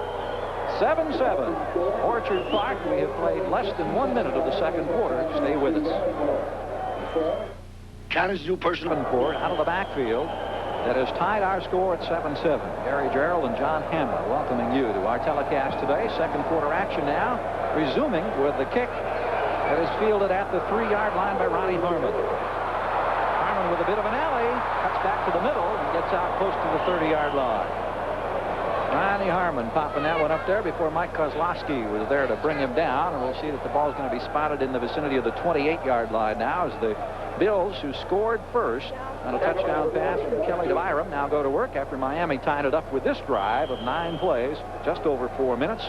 7-7. Orchard Park. We have played less than 1 minute of the second quarter. Stay with us. Challenge new person. Court out of the backfield that has tied our score at 7-7. Gary Gerald and John Hammer welcoming you to our telecast today. Second quarter action now, resuming with the kick that is fielded at the 3-yard line by Ronnie Harmon. Harmon with a bit of an alley, cuts back to the middle and gets out close to the 30-yard line. Ronnie Harmon popping that one up there before Mike Kozlowski was there to bring him down. And we'll see that the ball is going to be spotted in the vicinity of the 28-yard line now as the Bills, who scored first on a touchdown pass from Kelly to Byram, now go to work after Miami tied it up with this drive of 9 plays, just over 4 minutes,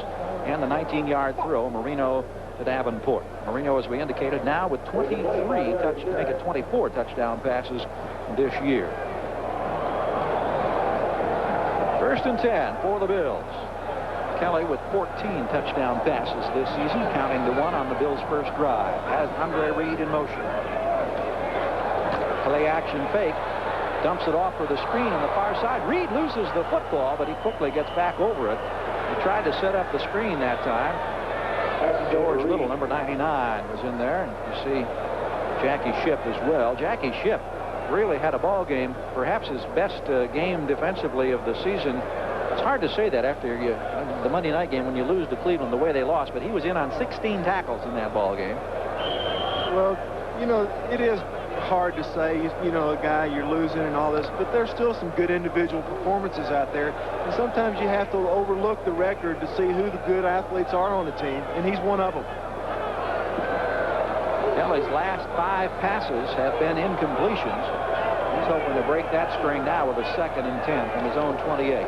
and the 19-yard throw, Marino to Davenport. Marino, as we indicated, now with 24 touchdown passes this year. First and 10 for the Bills. Kelly with 14 touchdown passes this season, counting the one on the Bills' first drive. Has Andre Reed in motion. Play action fake. Dumps it off for the screen on the far side. Reed loses the football, but he quickly gets back over it. He tried to set up the screen that time. George Little, number 99, was in there. And you see Jackie Shipp as well. Jackie Shipp really had a ball game, perhaps his best game defensively of the season. It's hard to say that after the Monday night game when you lose to Cleveland the way they lost, but he was in on 16 tackles in that ball game. Well, you know, it is hard to say, you know, a guy you're losing and all this, but there's still some good individual performances out there, and sometimes you have to overlook the record to see who the good athletes are on the team, and he's one of them. Kelly's last 5 passes have been incompletions. He's hoping to break that string now with a 2nd and 10 from his own 28.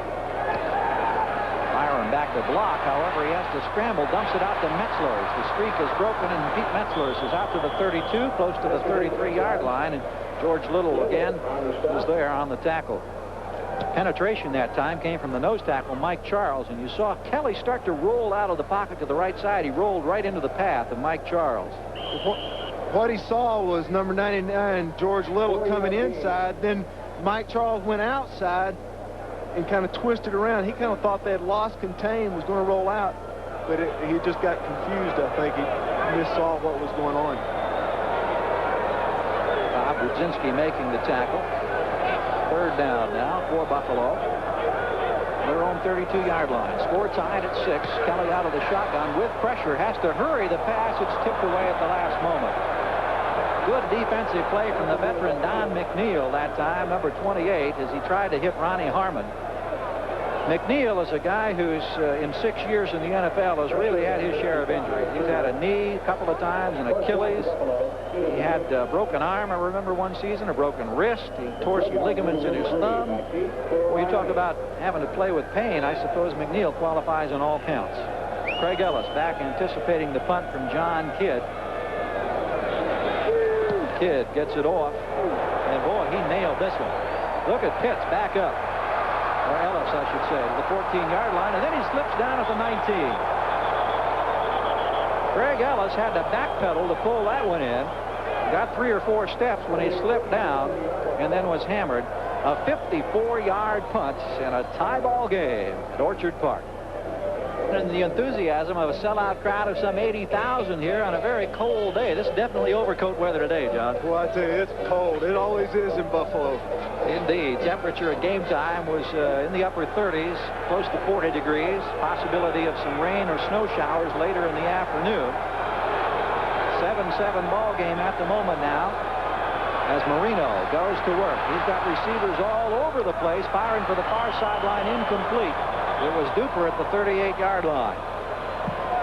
Byron back to block. However, he has to scramble, dumps it out to Metzlers. The streak is broken, and Pete Metzlers is out to the 32, close to the 33-yard line, and George Little again was there on the tackle. Penetration that time came from the nose tackle, Mike Charles, and you saw Kelly start to roll out of the pocket to the right side. He rolled right into the path of Mike Charles. What he saw was number 99, George Little, coming inside. Then Mike Charles went outside and kind of twisted around. He kind of thought that lost contain was going to roll out, but he just got confused. I think he missaw what was going on. Bob Brzezinski making the tackle. 3rd down now for Buffalo. Their own 32-yard line. Score tied at 6. Kelly out of the shotgun with pressure. Has to hurry the pass. It's tipped away at the last moment. Good defensive play from the veteran Don McNeil that time, number 28, as he tried to hit Ronnie Harmon. McNeil is a guy who's in 6 years in the NFL has really had his share of injuries. He's had a knee a couple of times, an Achilles. He had a broken arm, I remember, one season, a broken wrist. He tore some ligaments in his thumb. Well, you talk about having to play with pain. I suppose McNeil qualifies on all counts. Craig Ellis back anticipating the punt from John Kidd. Kidd gets it off, and boy, he nailed this one. Look at Pitts back up. Or Ellis, I should say, to the 14-yard line, and then he slips down at the 19. Craig Ellis had to backpedal to pull that one in. Got 3 or 4 steps when he slipped down and then was hammered. A 54-yard punt in a tie ball game at Orchard Park. And the enthusiasm of a sellout crowd of some 80,000 here on a very cold day. This is definitely overcoat weather today, John. Well, I tell you, it's cold. It always is in Buffalo. Indeed. Temperature at game time was in the upper 30s, close to 40 degrees. Possibility of some rain or snow showers later in the afternoon. 7-7 ball game at the moment now as Marino goes to work. He's got receivers all over the place, firing for the far sideline, incomplete. It was Duper at the 38-yard line.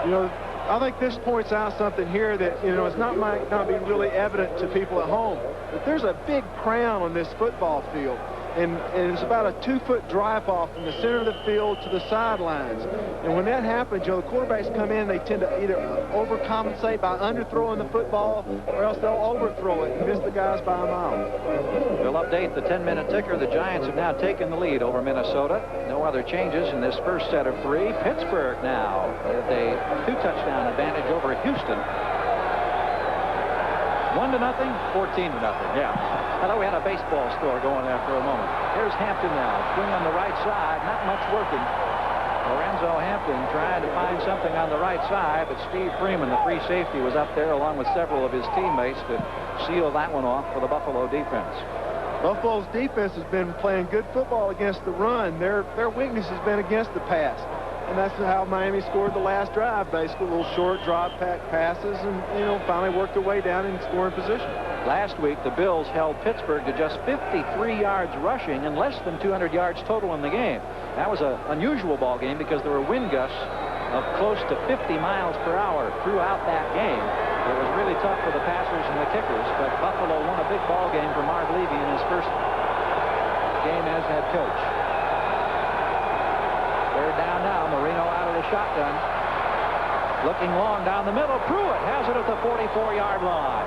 You know, I think this points out something here that, you know, it's might not be really evident to people at home, but there's a big crown on this football field. And it's about a 2-foot drop-off from the center of the field to the sidelines. And when that happens, you know, the quarterbacks come in, they tend to either overcompensate by underthrowing the football, or else they'll overthrow it and miss the guys by a mile. We'll update the 10-minute ticker. The Giants have now taken the lead over Minnesota. No other changes in this first set of 3. Pittsburgh now with a 2-touchdown advantage over Houston. 1-0, 14-0. Yeah. I thought we had a baseball score going there for a moment. Here Here's Hampton now. Swing on the right side. Not much working. Lorenzo Hampton trying to find something on the right side, but Steve Freeman, the free safety, was up there along with several of his teammates to seal that one off for the Buffalo defense. Buffalo's defense has been playing good football against the run. Their weakness has been against the pass. And that's how Miami scored the last drive, basically little short drop passes and, finally worked their way down in scoring position. Last week, the Bills held Pittsburgh to just 53 yards rushing and less than 200 yards total in the game. That was an unusual ball game because there were wind gusts of close to 50 miles per hour throughout that game. It was really tough for the passers and the kickers, but Buffalo won a big ball game for Marv Levy in his first game as head coach. Third down now. Marino out of the shotgun. Looking long down the middle. Pruitt has it at the 44-yard line.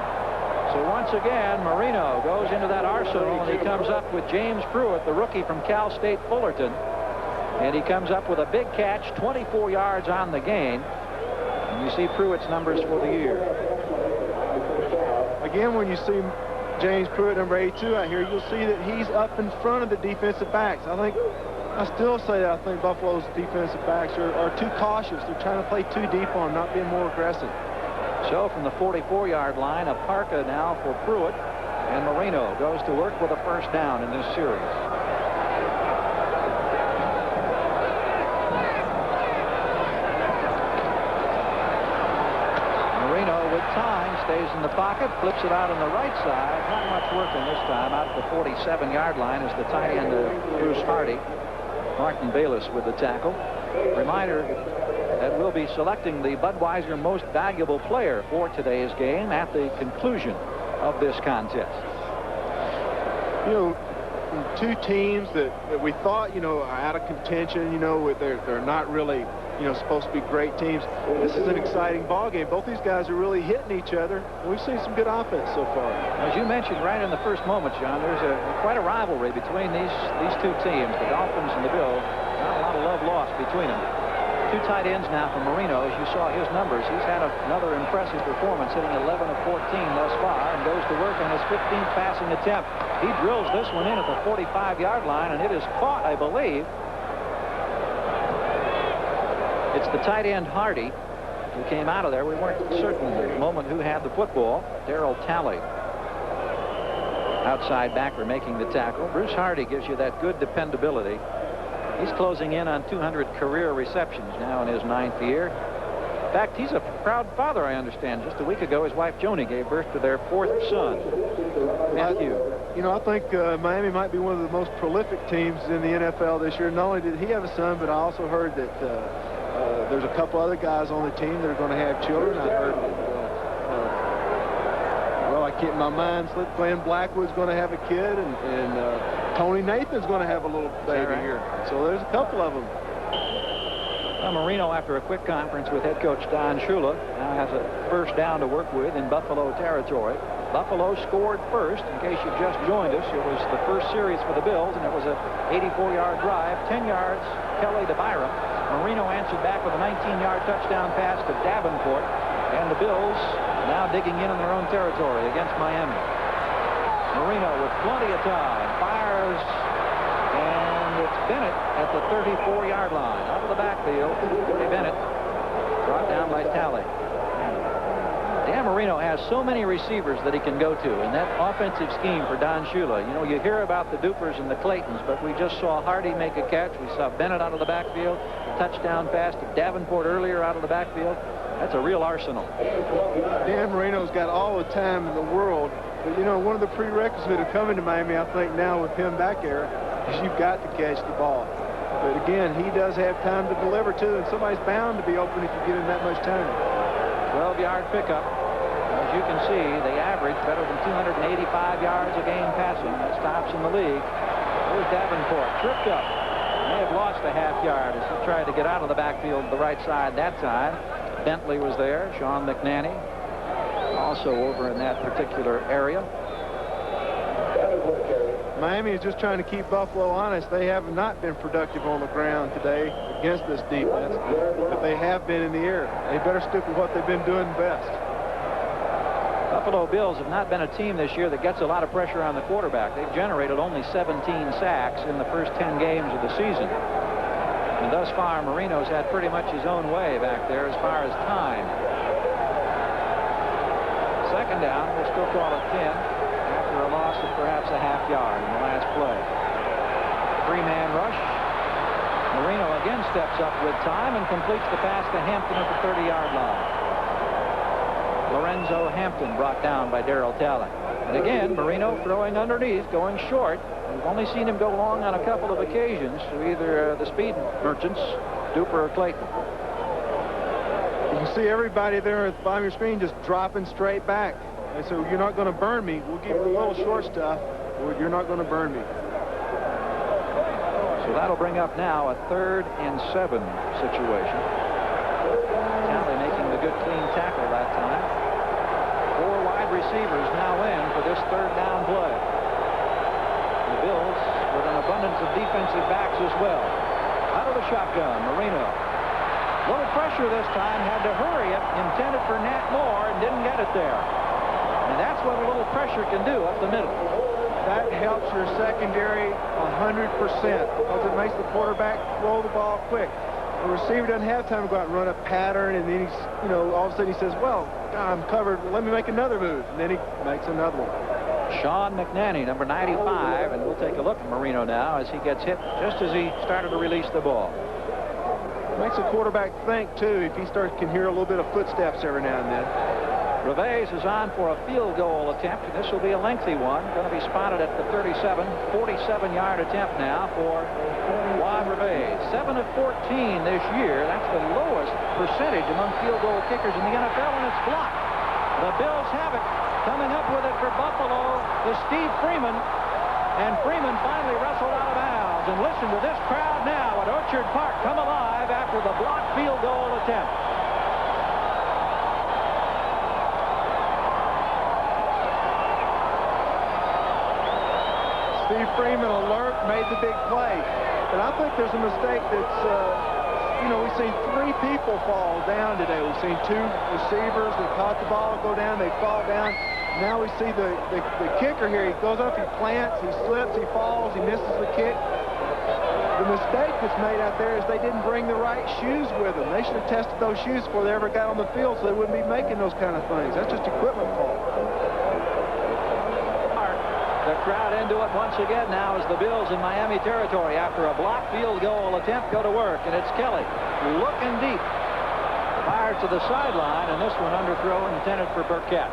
So once again, Marino goes into that arsenal, and he comes up with James Pruitt, the rookie from Cal State Fullerton. And he comes up with a big catch, 24 yards on the gain. And you see Pruitt's numbers for the year. Again, when you see James Pruitt, number 82, out here, you'll see that he's up in front of the defensive backs. I still say that I think Buffalo's defensive backs are too cautious. They're trying to play too deep on, not being more aggressive. So from the 44-yard line, a Parka now for Pruitt, and Marino goes to work with a first down in this series. Marino with time stays in the pocket, flips it out on the right side. Not much working this time. Out at the 47-yard line is the tight end Bruce Hardy. Martin Bayless with the tackle. Reminder that we'll be selecting the Budweiser Most Valuable Player for today's game at the conclusion of this contest. Two teams that we thought, are out of contention, they're not really, supposed to be great teams. This is an exciting ball game. Both these guys are really hitting each other. We've seen some good offense so far. As you mentioned right in the first moment, John, there's quite a rivalry between these two teams, the Dolphins and the Bills. Not a lot of love lost between them. Two tight ends now from Marino. As you saw his numbers, he's had another impressive performance, hitting 11 of 14 thus far, and goes to work on his 15th passing attempt. He drills this one in at the 45-yard line, and it is caught, I believe. It's the tight end Hardy who came out of there. We weren't certain at the moment who had the football. Darryl Talley, outside backer, making the tackle. Bruce Hardy gives you that good dependability. He's closing in on 200 career receptions now in his 9th year. In fact, he's a proud father, I understand. Just a week ago, his wife Joni gave birth to their 4th son, Matthew. I think Miami might be one of the most prolific teams in the NFL this year. Not only did he have a son, but I also heard that there's a couple other guys on the team that are going to have children. I heard my mind slipped. Glenn Blackwood's going to have a kid, and Tony Nathan's going to have a little baby here. So there's a couple of them. Well, Marino, after a quick conference with head coach Don Shula, now has a first down to work with in Buffalo territory. Buffalo scored first. In case you've just joined us, it was the first series for the Bills, and it was a 84-yard drive, 10 yards, Kelly to Byram. Marino answered back with a 19-yard touchdown pass to Davenport, and the Bills now digging in their own territory against Miami. Marino with plenty of time fires, and it's Bennett at the 34-yard line. Out of the backfield, Woody Bennett brought down by Talley. Dan Marino has so many receivers that he can go to in that offensive scheme for Don Shula. You hear about the Dupers and the Claytons, but we just saw Hardy make a catch. We saw Bennett out of the backfield, a touchdown pass to Davenport earlier out of the backfield. That's a real arsenal. Dan Marino's got all the time in the world. But, one of the prerequisites of coming to Miami, I think, now with him back there, is you've got to catch the ball. But, again, he does have time to deliver, too, and somebody's bound to be open if you give him that much time. 12-yard pickup. As you can see, they average better than 285 yards a game passing. That's tops in the league. Here's Davenport, tripped up. May have lost a half yard as he tried to get out of the backfield to the right side that time. Bentley was there, Sean McNanny also over in that particular area. Miami is just trying to keep Buffalo honest. They have not been productive on the ground today against this defense, but they have been in the air. They better stick with what they've been doing best. Buffalo Bills have not been a team this year that gets a lot of pressure on the quarterback. They've generated only 17 sacks in the first 10 games of the season. And thus far, Marino's had pretty much his own way back there as far as time. Second down, we'll still call it 10 after a loss of perhaps a half yard in the last play. Three-man rush. Marino again steps up with time and completes the pass to Hampton at the 30-yard line. Lorenzo Hampton brought down by Darryl Talley. And again, Marino throwing underneath, going short. We've only seen him go long on a couple of occasions to either the speed merchants, Duper or Clayton. You can see everybody there at the bottom of your screen just dropping straight back. They say, well, you're not going to burn me. We'll give you the little short stuff, or you're not going to burn me. So that'll bring up now a 3rd and 7 situation. Talley making the good clean tackle that time. 4 wide receivers now in for this 3rd down play. The Bills with an abundance of defensive backs as well. Out of the shotgun, Marino. Little pressure this time, had to hurry it, intended for Nat Moore and didn't get it there. And that's what a little pressure can do up the middle. That helps your secondary 100% because it makes the quarterback throw the ball quick. The receiver doesn't have time to go out and run a pattern, and then he's, all of a sudden he says, well, I'm covered, let me make another move. And then he makes another one. Sean McNanny, number 95, and we'll take a look at Marino now as he gets hit just as he started to release the ball. Makes a quarterback think, too, if he can hear a little bit of footsteps every now and then. Reves is on for a field goal attempt, and this will be a lengthy one. Going to be spotted at the 47-yard attempt now for Juan Reves. 7 of 14 this year. That's the lowest percentage among field goal kickers in the NFL, and it's blocked. The Bills have it. Coming up with it for Buffalo is Steve Freeman, and Freeman finally wrestled out of bounds. And listen to this crowd now at Orchard Park come alive after the blocked field goal attempt. Steve Freeman alert, made the big play. But I think there's a mistake that's, we've seen 3 people fall down today. We've seen 2 receivers that caught the ball go down, they fall down. Now we see the kicker here. He goes up, he plants, he slips, he falls, he misses the kick. The mistake that's made out there is they didn't bring the right shoes with them. They should have tested those shoes before they ever got on the field so they wouldn't be making those kind of things. That's just equipment fault. The crowd into it once again now as the Bills in Miami territory after a blocked field goal attempt go to work, and it's Kelly looking deep. Fires to the sideline, and this one underthrown intended for Burkett.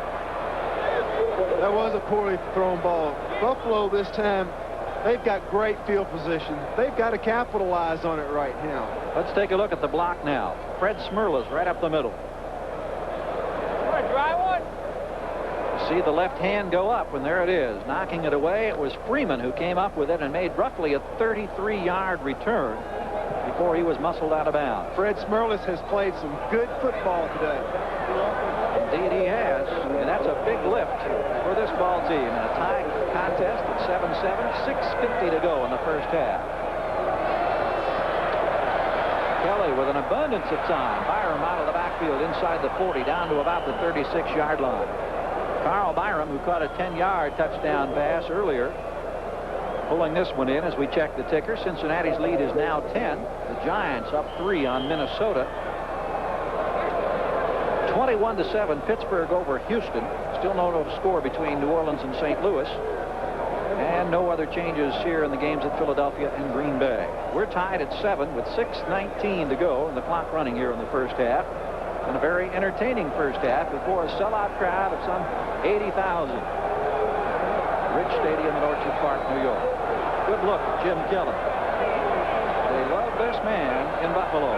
That was a poorly thrown ball. Buffalo this time, they've got great field position. They've got to capitalize on it right now. Let's take a look at the block now. Fred Smirla's right up the middle. Dry one. See the left hand go up, and there it is, knocking it away. It was Freeman who came up with it and made roughly a 33-yard return before he was muscled out of bounds. Fred Smirlis has played some good football today. Indeed he has, and that's a big lift for this ball team in a tie contest at 7-7, 6:50 to go in the first half. Kelly with an abundance of time. Byram out of the backfield inside the 40 down to about the 36-yard line. Carl Byram, who caught a 10-yard touchdown pass earlier, pulling this one in as we check the ticker. Cincinnati's lead is now 10. The Giants up 3 on Minnesota. 21-7, Pittsburgh over Houston. Still no score between New Orleans and St. Louis. And no other changes here in the games at Philadelphia and Green Bay. We're tied at 7 with 6:19 to go and the clock running here in the first half. And a very entertaining first half before a sellout crowd of some 80,000. Rich Stadium at Orchard Park, New York. Good look at Jim Kelly. They love this man in Buffalo.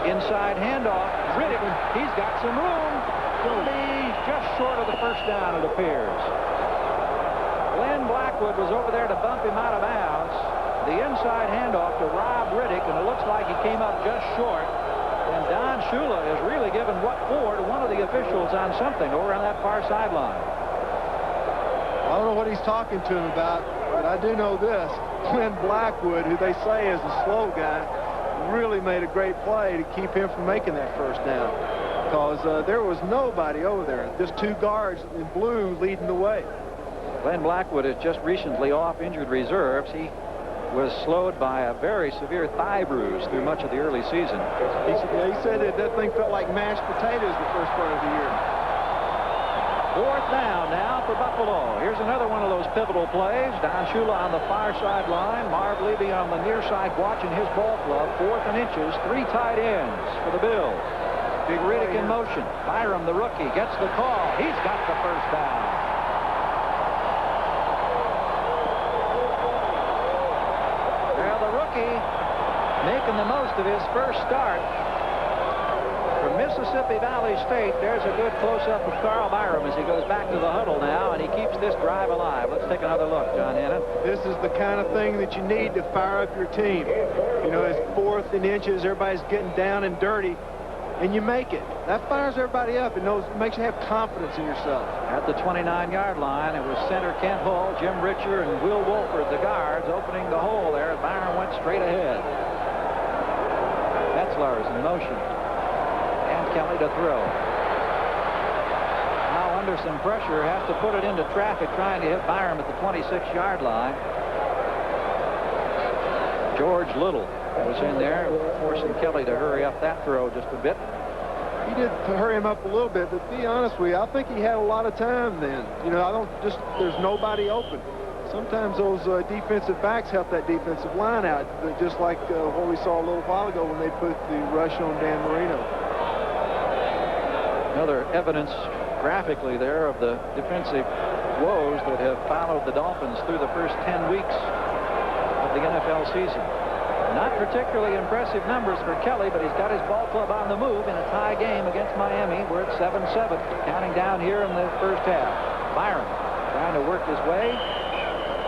Inside handoff. Riddick, he's got some room. He's just short of the first down, it appears. Glenn Blackwood was over there to bump him out of bounds. The inside handoff to Rob Riddick, and it looks like he came up just short. And Don Shula is really giving what for to one of the officials on something over on that far sideline. I don't know what he's talking to him about, but I do know this. Glenn Blackwood, who they say is a slow guy, really made a great play to keep him from making that first down. because there was nobody over there. Just two guards in blue leading the way. Glenn Blackwood is just recently off injured reserves. He was slowed by a very severe thigh bruise through much of the early season. He said that thing felt like mashed potatoes the first part of the year. Fourth down now for Buffalo. Here's another one of those pivotal plays. Don Shula on the far sideline. Marv Levy on the near side watching his ball club. 4th and inches. 3 tight ends for the Bills. Big Riddick in motion. Byram, the rookie, gets the call. He's got the first down. Well, the rookie making the most of his first start. From Mississippi Valley State, there's a good close-up of Carl Byram as he goes back to the huddle now, and he keeps this drive alive. Let's take another look, John Hannon. This is the kind of thing that you need to fire up your team. You know, it's 4th and inches, everybody's getting down and dirty, and you make it. That fires everybody up. It makes you have confidence in yourself. At the 29-yard line, it was center Kent Hull, Jim Richer, and Will Wolford, the guards, opening the hole there. Byram went straight ahead. Metzler's in motion. Kelly to throw. Now under some pressure, has to put it into traffic trying to hit Byram at the 26-yard line. George Little was in there, forcing Kelly to hurry up that throw just a bit. He did hurry him up a little bit, but to be honest with you, I think he had a lot of time then. You know, there's nobody open. Sometimes those defensive backs help that defensive line out, just like what we saw a little while ago when they put the rush on Dan Marino. Another evidence graphically there of the defensive woes that have followed the Dolphins through the first 10 weeks of the NFL season. Not particularly impressive numbers for Kelly, but he's got his ball club on the move in a tie game against Miami. We're at 7-7, counting down here in the first half. Byram trying to work his way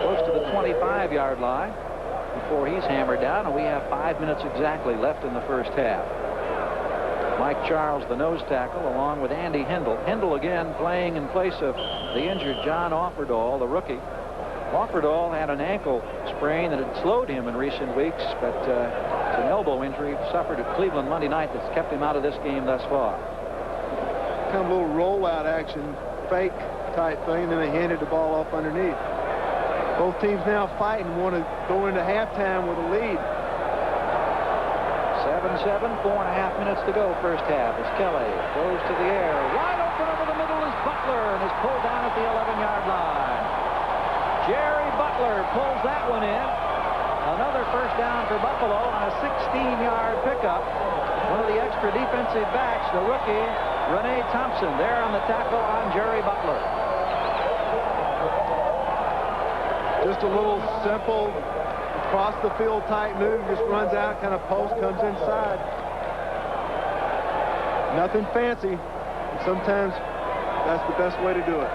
close to the 25-yard line before he's hammered down, and we have 5 minutes exactly left in the first half. Mike Charles, the nose tackle, along with Andy Hendel. Hendel again playing in place of the injured John Offerdahl, the rookie. Offerdahl had an ankle sprain that had slowed him in recent weeks, but it's an elbow injury suffered at Cleveland Monday night that's kept him out of this game thus far. Kind of a little rollout action, fake type thing, and then they handed the ball off underneath. Both teams now fighting, want to go into halftime with a lead. 7-7, 4.5 minutes to go first half as Kelly goes to the air. Wide open over the middle is Butler and is pulled down at the 11-yard line. Jerry Butler pulls that one in. Another first down for Buffalo on a 16-yard pickup. One of the extra defensive backs, the rookie, Renee Thompson, there on the tackle on Jerry Butler. Just a little simple across the field type move, just runs out, kind of post, comes inside. Nothing fancy. And sometimes that's the best way to do it.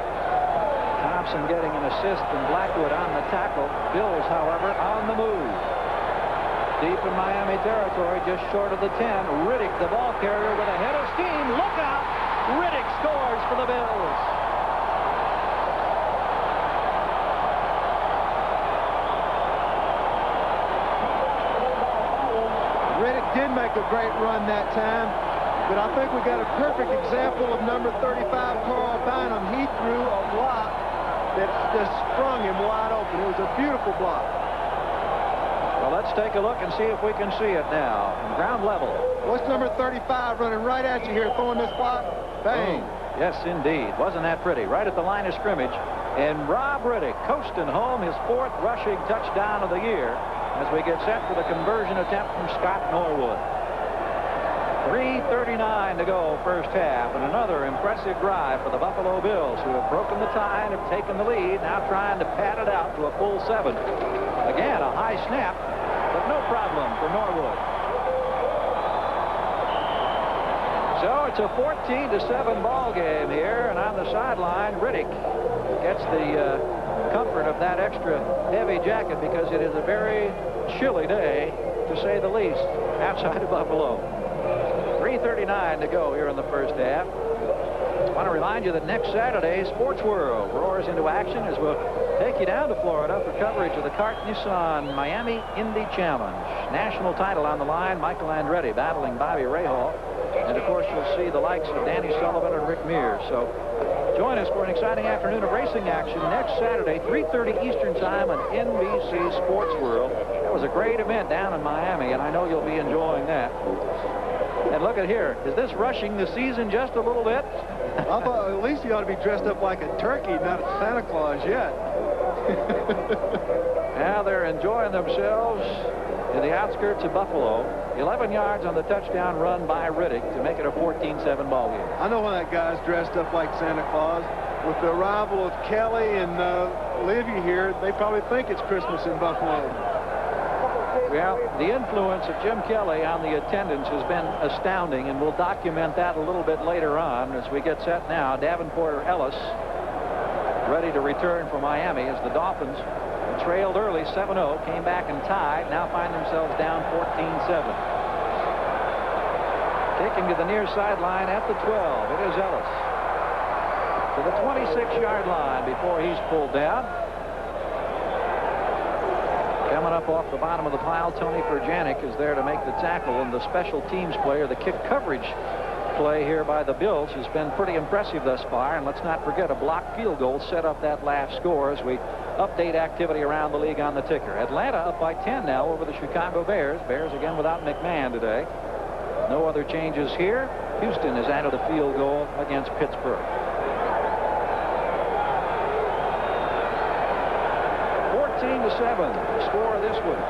Thompson getting an assist and Blackwood on the tackle. Bills, however, on the move. Deep in Miami territory, just short of the 10. Riddick, the ball carrier, with a head of steam. Look out! Riddick scores for the Bills. Did make a great run that time, but I think we got a perfect example of number 35, Carl Bynum. He threw a block that just sprung him wide open. It was a beautiful block. Well, let's take a look and see if we can see it now. Ground level. What's number 35 running right at you here, throwing this block? Bang. Oh, yes, indeed. Wasn't that pretty? Right at the line of scrimmage. And Rob Riddick coasting home his 4th rushing touchdown of the year as we get set for the conversion attempt from Scott Norwood. 3:39 to go first half, and another impressive drive for the Buffalo Bills, who have broken the tie and have taken the lead, now trying to pad it out to a full 7. Again, a high snap, but no problem for Norwood. So it's a 14-7 ball game here, and on the sideline, Riddick gets the comfort of that extra heavy jacket because it is a very chilly day, to say the least, outside of Buffalo. 3:39 to go here in the first half. I want to remind you that next Saturday, Sports World roars into action as we'll take you down to Florida for coverage of the CART Nissan Miami Indy Challenge. National title on the line. Michael Andretti battling Bobby Rahal. And, of course, you'll see the likes of Danny Sullivan and Rick Mears. So join us for an exciting afternoon of racing action next Saturday, 3:30 Eastern Time on NBC Sports World. That was a great event down in Miami, and I know you'll be enjoying that. And look at here. Is this rushing the season just a little bit? I thought at least he ought to be dressed up like a turkey, not a Santa Claus yet. Now they're enjoying themselves in the outskirts of Buffalo. 11 yards on the touchdown run by Riddick to make it a 14-7 ball game. I know when that guy's dressed up like Santa Claus. With the arrival of Kelly and Livy here, they probably think it's Christmas in Buffalo. Well, the influence of Jim Kelly on the attendance has been astounding, and we'll document that a little bit later on as we get set now. Davenport Ellis ready to return for Miami as the Dolphins trailed early 7-0, came back and tied, now find themselves down 14-7. Taking to the near sideline at the 12, it is Ellis. To the 26-yard line before he's pulled down. Coming up off the bottom of the pile, Tony Perjanik is there to make the tackle, and the special teams player, the kick coverage play here by the Bills has been pretty impressive thus far. And let's not forget a blocked field goal set up that last score as we update activity around the league on the ticker. Atlanta up by 10 now over the Chicago Bears. Bears again without McMahon today. No other changes here. Houston has added a field goal against Pittsburgh. 14-7 score this week.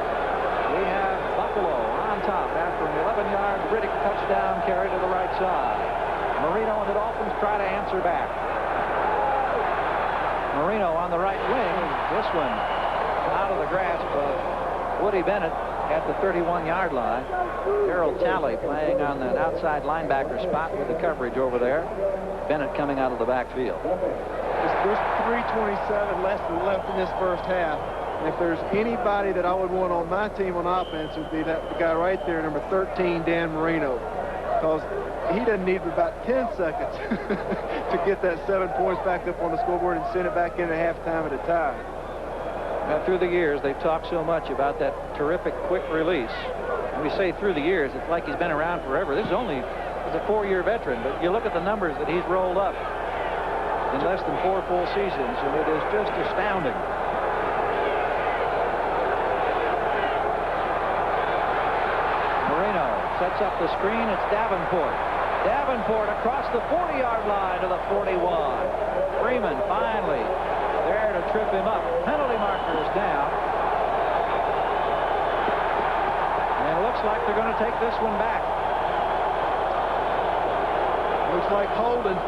We have Buffalo on top after an 11-yard Riddick touchdown carry to the right side. Marino and the Dolphins try to answer back. Marino on the right wing. This one out of the grasp of Woody Bennett at the 31-yard line. Harold Talley playing on that outside linebacker spot with the coverage over there. Bennett coming out of the backfield. There's 3:27 left in this first half. And if there's anybody that I would want on my team on offense, it would be that guy right there, number 13, Dan Marino. Because he doesn't need about 10 seconds to get that 7 points back up on the scoreboard and send it back in at halftime at a tie. Now, through the years, they've talked so much about that terrific quick release. And we say through the years, it's like he's been around forever. This is only he's a 4-year veteran, but you look at the numbers that he's rolled up in less than 4 full seasons, and it is just astounding. Marino sets up the screen. It's Davenport. Davenport across the 40-yard line to the 41. Freeman finally there to trip him up. Penalty marker is down. And it looks like they're going to take this one back. Looks like holding.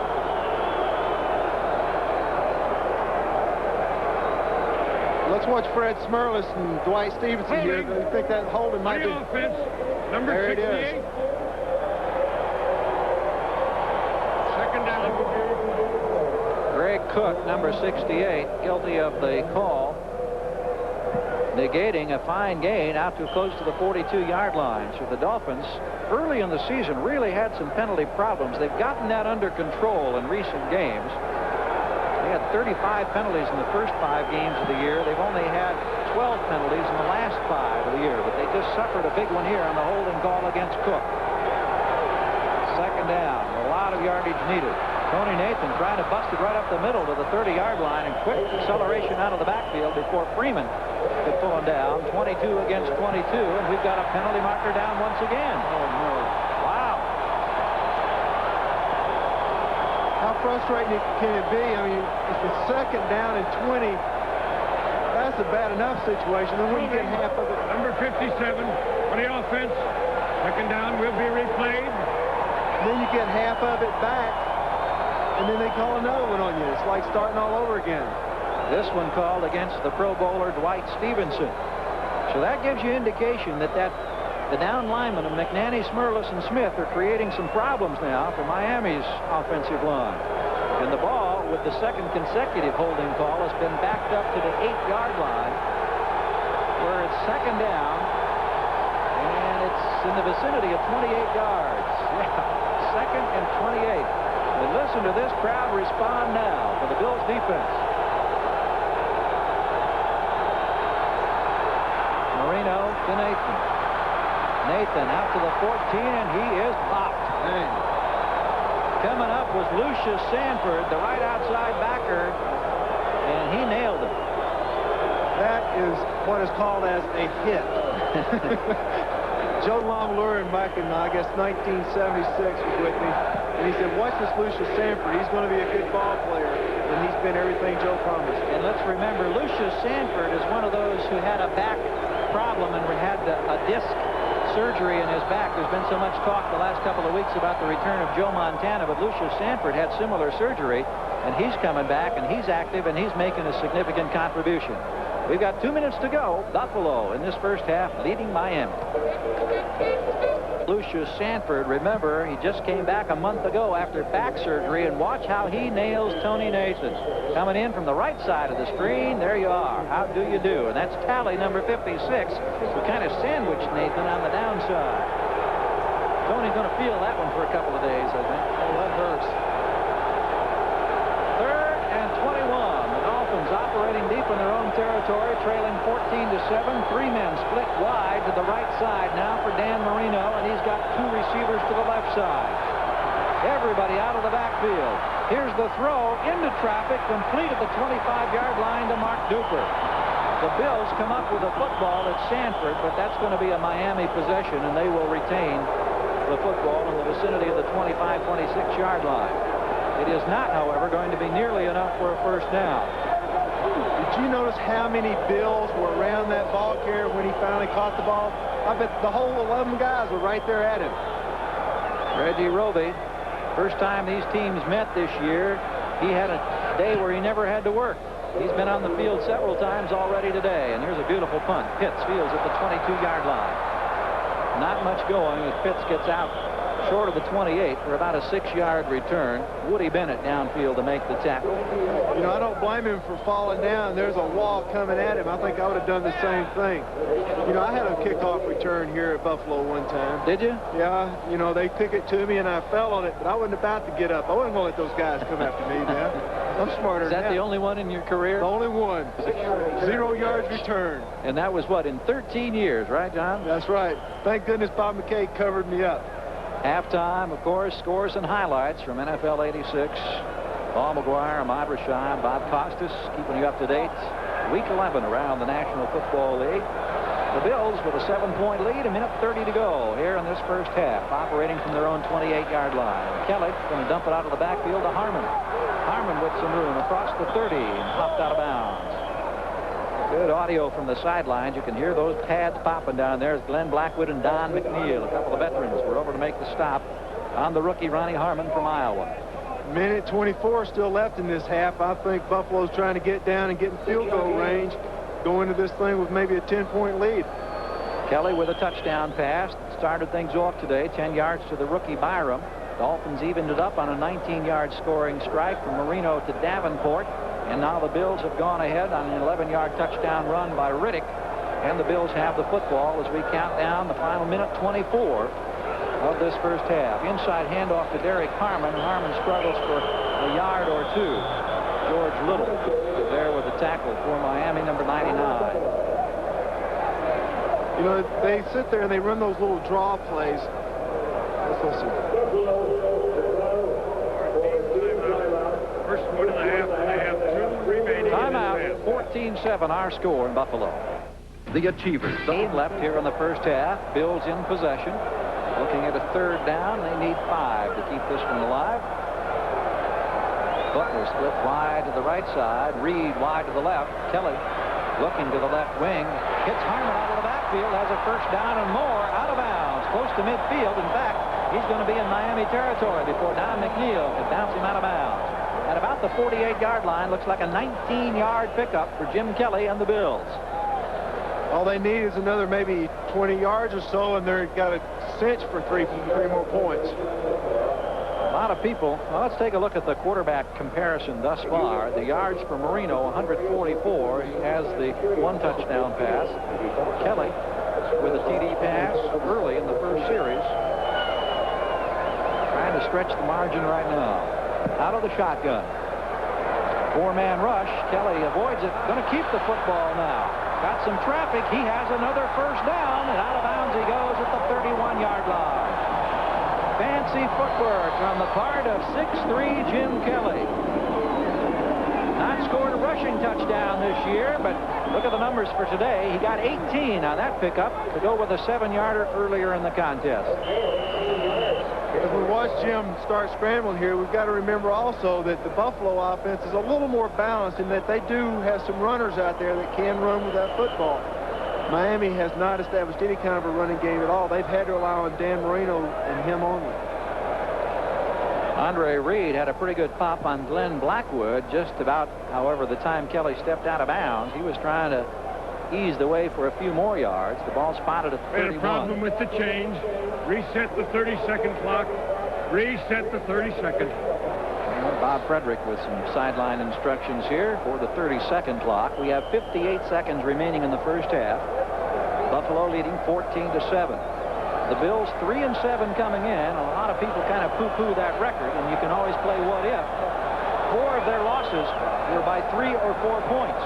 Let's watch Fred Smerlis and Dwight Stevenson here. I think that holding might be. Offense, number there 68. It is. Second down. Greg Cook, number 68, guilty of the call, negating a fine gain out to close to the 42-yard line. So the Dolphins, early in the season, really had some penalty problems. They've gotten that under control in recent games. They had 35 penalties in the first 5 games of the year. They've only had 12 penalties in the last 5 of the year, but they just suffered a big one here on the holding call against Cook. Second down, a lot of yardage needed. Tony Nathan trying to bust it right up the middle to the 30-yard line, and quick acceleration out of the backfield before Freeman could pull him down. 22 against 22, and we've got a penalty marker down once again. Oh, no. Wow. How frustrating can it be? I mean, if it's second down and 20, that's a bad enough situation. Then when you get half of it. Number 57 for the offense. Second down will be replayed. Then you get half of it back, and then they call another one on you. It's like starting all over again. This one called against the Pro Bowler Dwight Stevenson. So that gives you indication that the down linemen of McNanny, Smerlis, and Smith are creating some problems now for Miami's offensive line. And the ball, with the second consecutive holding call, has been backed up to the 8-yard line, where it's second down, and it's in the vicinity of 28 yards. Yeah, second and 28. And listen to this crowd respond now for the Bills defense. Marino to Nathan. Nathan out to the 14, and he is blocked. Dang. Coming up was Lucius Sanford, the right outside backer, and he nailed him. That is what is called as a hit. Joe Long lured him back in, I guess, 1976 was with me. And he said, watch this Lucius Sanford. He's going to be a good ball player. And he's been everything Joe promised. And let's remember, Lucius Sanford is one of those who had a back problem and had a disc surgery in his back. There's been so much talk the last couple of weeks about the return of Joe Montana, but Lucius Sanford had similar surgery, and he's coming back, and he's active, and he's making a significant contribution. We've got 2 minutes to go. Buffalo in this first half leading Miami. Lucius Sanford, remember, he just came back a month ago after back surgery, and watch how he nails Tony Nathan. Coming in from the right side of the screen, there you are. How do you do? And that's tally number 56, who kind of sandwiched Nathan on the downside. Tony's going to feel that one for a couple of days, I think. Oh, that hurts. 3rd and 21. The Dolphins operating deep in their own territory, trailing 14-7. 3 men split wide to the right side now for Dan Marino, and he's got 2 receivers to the left side. Everybody out of the backfield. Here's the throw into traffic, complete at the 25-yard line to Mark Duper. The Bills come up with a football at Sanford, but that's going to be a Miami possession, and they will retain the football in the vicinity of the 25, 26-yard line. It is not, however, going to be nearly enough for a first down. Did you notice how many Bills were around that ball carrier when he finally caught the ball? I bet the whole 11 guys were right there at him. Reggie Roby, first time these teams met this year, he had a day where he never had to work. He's been on the field several times already today, and here's a beautiful punt. Pitts fields at the 22-yard line. Not much going as Pitts gets out short of the 28 for about a 6-yard return. Woody Bennett downfield to make the tackle. You know, I don't blame him for falling down. There's a wall coming at him. I think I would have done the same thing. You know, I had a kickoff return here at Buffalo one time. Did you? Yeah, you know, they took it to me and I fell on it, but I wasn't about to get up. I wasn't going to let those guys come after me, man. I'm smarter Is than that the only one in your career? The only one. 0 yards return. And that was what, in 13 years, right, John? That's right. Thank goodness Bob McKay covered me up. Halftime, of course, scores and highlights from NFL 86. Paul McGuire, Ahmad Rashad, Bob Costas keeping you up to date. Week 11 around the National Football League. The Bills with a 7-point lead, 1:30 to go here in this first half, operating from their own 28-yard line. Kelly going to dump it out of the backfield to Harmon. Harmon with some room across the 30 and popped out of bounds. Good audio from the sidelines. You can hear those pads popping down there as Glenn Blackwood and Don McNeil, a couple of veterans, were over to make the stop on the rookie Ronnie Harmon from Iowa. 1:24 still left in this half. I think Buffalo's trying to get down and get in field goal range, go into this thing with maybe a 10-point lead. Kelly with a touchdown pass. Started things off today, 10 yards to the rookie Byram. Dolphins evened it up on a 19-yard scoring strike from Marino to Davenport. And now the Bills have gone ahead on an 11-yard touchdown run by Riddick. And the Bills have the football as we count down the final minute 24 of this first half. Inside handoff to Derek Harmon. Harmon struggles for a yard or two. George Little there with the tackle for Miami, number 99. You know, they sit there and they run those little draw plays. Let's listen. First 1.5, they have 2 remaining. Timeout, 14-7 our score in Buffalo. The Achievers. Game left here in the first half. Bills in possession. Looking at a 3rd down. They need 5 to keep this one alive. Butler split wide to the right side. Reed wide to the left. Kelly looking to the left wing. Hits Harmon out of the backfield. Has a first down and more. Out of bounds. Close to midfield. In fact, he's going to be in Miami territory before Don McNeil can bounce him out of bounds. At about the 48-yard line, looks like a 19-yard pickup for Jim Kelly and the Bills. All they need is another maybe 20 yards or so, and they've got a cinch for three more points. A lot of people. Well, let's take a look at the quarterback comparison thus far. The yards for Marino, 144. He has the 1 touchdown pass. Kelly with a TD pass early in the first series. Trying to stretch the margin right now. Out of the shotgun. 4-man rush. Kelly avoids it. Going to keep the football now. Got some traffic. He has another first down, and out of bounds he goes at the 31-yard line. fancy footwork on the part of 6'3" Jim Kelly. Not scored a rushing touchdown this year, but look at the numbers for today. He got 18 on that pickup to go with a 7-yarder earlier in the contest. As we watch Jim start scrambling here, we've got to remember also that the Buffalo offense is a little more balanced in that they do have some runners out there that can run with that football. Miami has not established any kind of a running game at all. They've had to rely on Dan Marino and him only. Andre Reed had a pretty good pop on Glenn Blackwood just about, however, the time Kelly stepped out of bounds. He was trying to ease the way for a few more yards. The ball spotted at 31. And a problem with the change. Reset the 30-second clock. Reset the 30 seconds. Bob Frederick with some sideline instructions here for the 30-second clock. We have 58 seconds remaining in the first half. Buffalo leading 14-7. The Bills 3-7 coming in. A lot of people kind of poo-poo that record, and you can always play what if. 4 of their losses were by 3 or 4 points.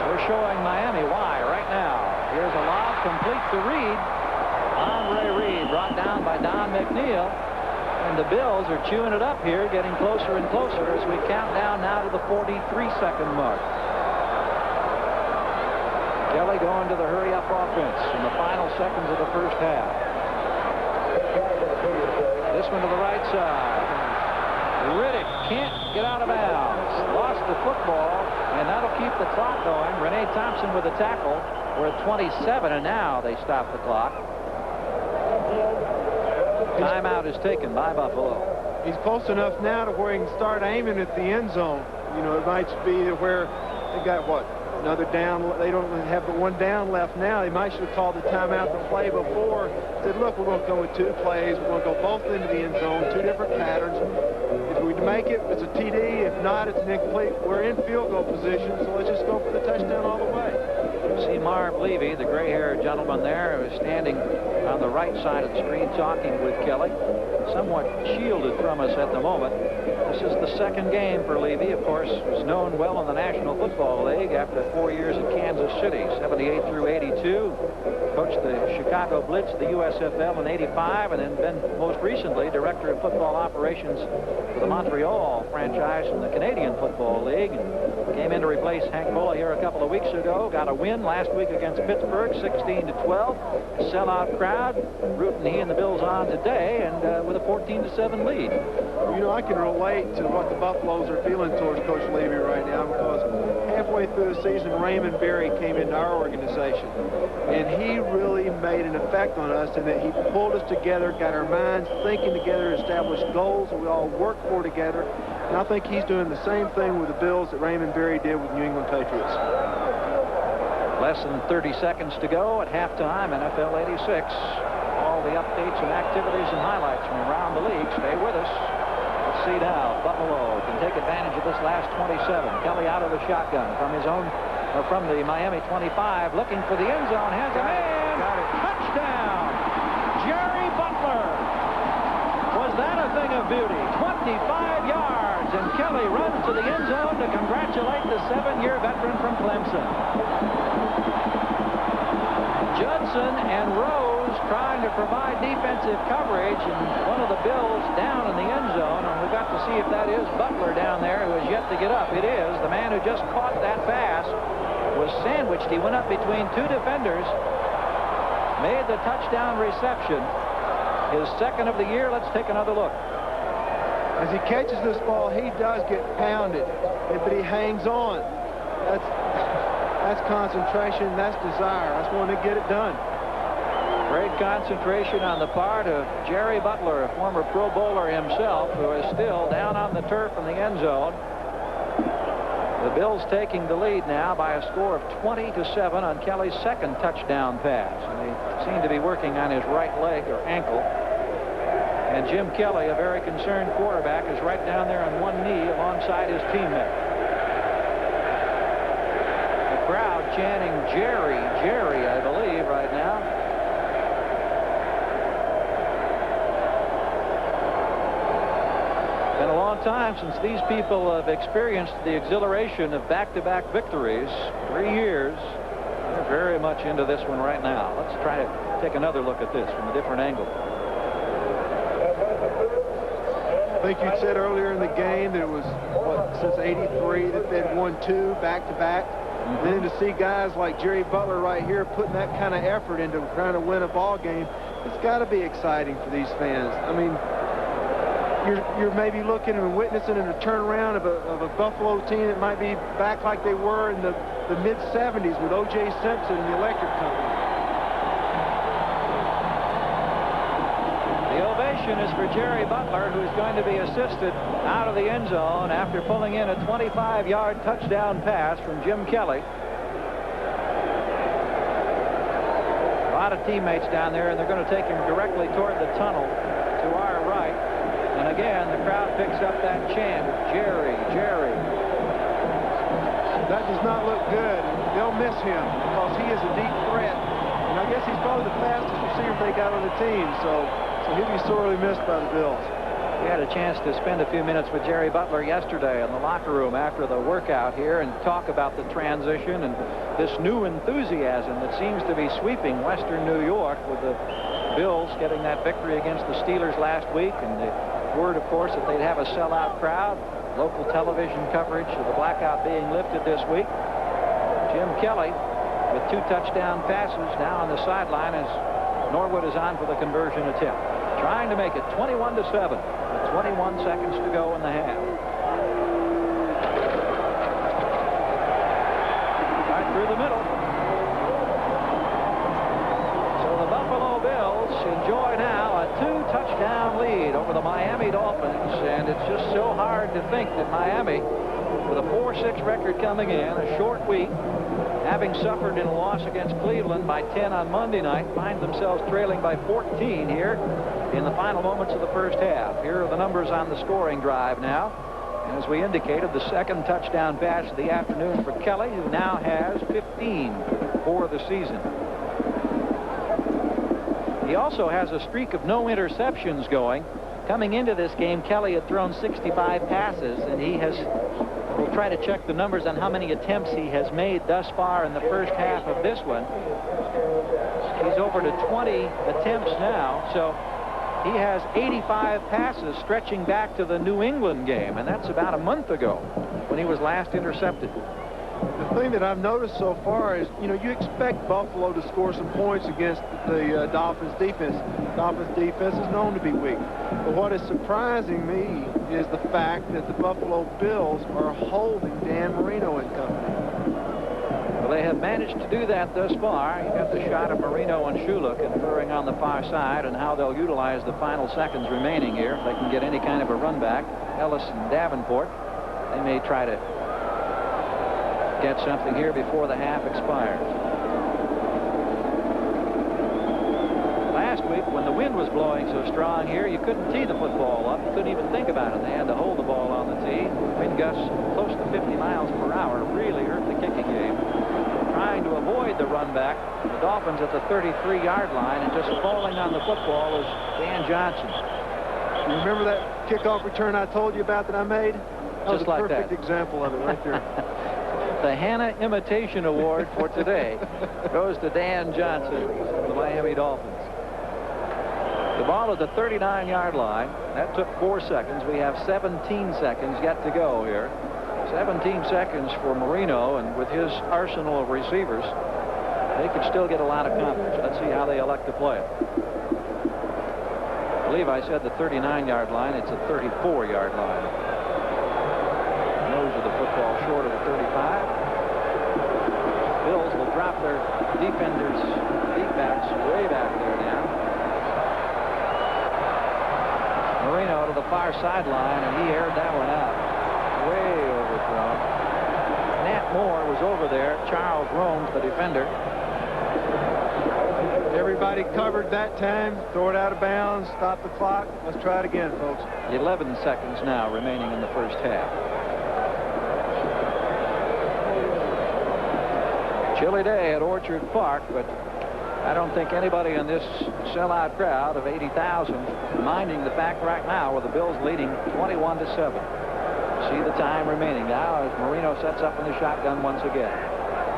We're showing Miami why right now. Here's a lob complete to Reed. Andre Reed brought down by Don McNeil. And the Bills are chewing it up here, getting closer and closer as we count down now to the 43-second mark. Kelly going to the hurry-up offense in the final seconds of the first half. This one to the right side. Riddick can't get out of bounds. Lost the football, and that'll keep the clock going. Renee Thompson with a tackle. We're at 27, and now they stop the clock. Timeout is taken by Buffalo. He's close enough now to where he can start aiming at the end zone. You know, it might be where they got, what, another down. They don't have the one down left now. They might should have called the timeout the play before. Said, look, we're going to go with 2 plays. We're going to go both into the end zone, 2 different patterns. If we make it, it's a TD. If not, it's an incomplete. We're in field goal position, so let's just go for the touchdown all the way. See Marv Levy, the gray-haired gentleman there, who is standing on the right side of the screen talking with Kelly, somewhat shielded from us at the moment. This is the second game for Levy. Of course, was known well in the National Football League after 4 years in Kansas City, 78 through 82. Coached the Chicago Blitz, the USFL in 85, and then been most recently director of football operations for the Montreal franchise in the Canadian Football League. And came in to replace Hank Bulla here a couple of weeks ago. Got a win last week against Pittsburgh, 16-12. Sellout crowd rooting he and the Bills on today, and with a 14-7 lead. You know, I can relate to what the Buffaloes are feeling towards Coach Levy right now, because halfway through the season, Raymond Berry came into our organization, and he really made an effect on us in that he pulled us together, got our minds thinking together, established goals that we all worked for together. And I think he's doing the same thing with the Bills that Raymond Berry did with New England Patriots. Less than 30 seconds to go at halftime, NFL 86. All the updates and activities and highlights from around the league. Stay with us. Let's see now. Buffalo can take advantage of this last 27. Kelly out of the shotgun from his own, or from the Miami 25, looking for the end zone. Has a man. Touchdown. Jerry Butler. Was that a thing of beauty? 25 yards, and Kelly runs to the end zone to congratulate the 7-year veteran from Clemson. Judson and Rose trying to provide defensive coverage, and one of the Bills down in the end zone, and we've got to see if that is Butler down there, who has yet to get up. It is. The man who just caught that pass was sandwiched. He went up between 2 defenders, made the touchdown reception. His second of the year. Let's take another look. As he catches this ball, he does get pounded, but he hangs on. That's concentration. That's desire. That's wanting to get it done. Great concentration on the part of Jerry Butler, a former Pro Bowler himself, who is still down on the turf in the end zone. The Bills taking the lead now by a score of 20-7 on Kelly's second touchdown pass. And they seem to be working on his right leg or ankle. And Jim Kelly, a very concerned quarterback, is right down there on one knee alongside his teammate. The crowd chanting Jerry, Jerry, I believe, right now. Been a long time since these people have experienced the exhilaration of back-to-back victories. 3 years. They're very much into this one right now. Let's try to take another look at this from a different angle. think you said earlier in the game that it was, since '83 that they'd won 2 back-to-back. And then to see guys like Jerry Butler right here putting that kind of effort into trying to win a ball game, it's got to be exciting for these fans. I mean, you're maybe looking and witnessing a turnaround of a Buffalo team that might be back like they were in the mid-'70s with O.J. Simpson and the Electric Company. The ovation is for Jerry Butler, who's going to be assisted out of the end zone after pulling in a 25-yard touchdown pass from Jim Kelly. A lot of teammates down there, and they're going to take him directly toward the tunnel to our right. And again, the crowd picks up that chant, Jerry, Jerry. That does not look good. They'll miss him because he is a deep threat. And I guess he's probably the fastest receiver they got on the team. So he'll be sorely missed by the Bills. We had a chance to spend a few minutes with Jerry Butler yesterday in the locker room after the workout here and talk about the transition and this new enthusiasm that seems to be sweeping Western New York with the Bills getting that victory against the Steelers last week, and the word, of course, that they'd have a sellout crowd. Local television coverage of the blackout being lifted this week. Jim Kelly with 2 touchdown passes now on the sideline as Norwood is on for the conversion attempt. Trying to make it 21-7 with 21 seconds to go in the half. Right through the middle. So the Buffalo Bills enjoy now a 2-touchdown lead over the Miami Dolphins, and it's just so hard to think that Miami, with a 4-6 record coming in, a short week, having suffered in a loss against Cleveland by 10 on Monday night, find themselves trailing by 14 here in the final moments of the first half. Here are the numbers on the scoring drive now. As we indicated, the 2nd touchdown pass of the afternoon for Kelly, who now has 15 for the season. He also has a streak of no interceptions going. Coming into this game, Kelly had thrown 65 passes, and he has... We'll try to check the numbers on how many attempts he has made thus far in the first half of this one. He's over to 20 attempts now, so he has 85 passes stretching back to the New England game, and that's about a month ago when he was last intercepted. The thing that I've noticed so far is, you expect Buffalo to score some points against the Dolphins defense. Dolphins defense is known to be weak. But what is surprising me is the fact that the Buffalo Bills are holding Dan Marino and company. Well, they have managed to do that thus far. You got the shot of Marino and Shula conferring on the far side and how they'll utilize the final seconds remaining here. If they can get any kind of a run back, Ellis and Davenport, they may try to get something here before the half expires. Last week, when the wind was blowing so strong here, you couldn't tee the football up. You couldn't even think about it. They had to hold the ball on the tee. Wind gusts close to 50 miles per hour really hurt the kicking game. Trying to avoid the run back, the Dolphins at the 33-yard line, and just falling on the football is Dan Johnson. You remember that kickoff return I told you about that I made? That was a perfect example of it right there. The Hannah Imitation Award for today goes to Dan Johnson of the Miami Dolphins. The ball at the 39-yard line. That took 4 seconds. We have 17 seconds yet to go here. 17 seconds for Marino, and with his arsenal of receivers, they could still get a lot of confidence. Let's see how they elect to play it. I believe I said the 39-yard line. It's a 34-yard line. Nose of the football short of the 35. Bills will drop their defenders, deep backs, way back there now. Marino to the far sideline, and he aired that one out. Way overthrown. Nat Moore was over there. Charles Romes, the defender. Everybody covered that time. Throw it out of bounds. Stop the clock. Let's try it again, folks. 11 seconds now remaining in the first half. Chilly day at Orchard Park, but I don't think anybody in this sellout crowd of 80,000 minding the fact right now where the Bills leading 21-7. See the time remaining now as Marino sets up in the shotgun once again.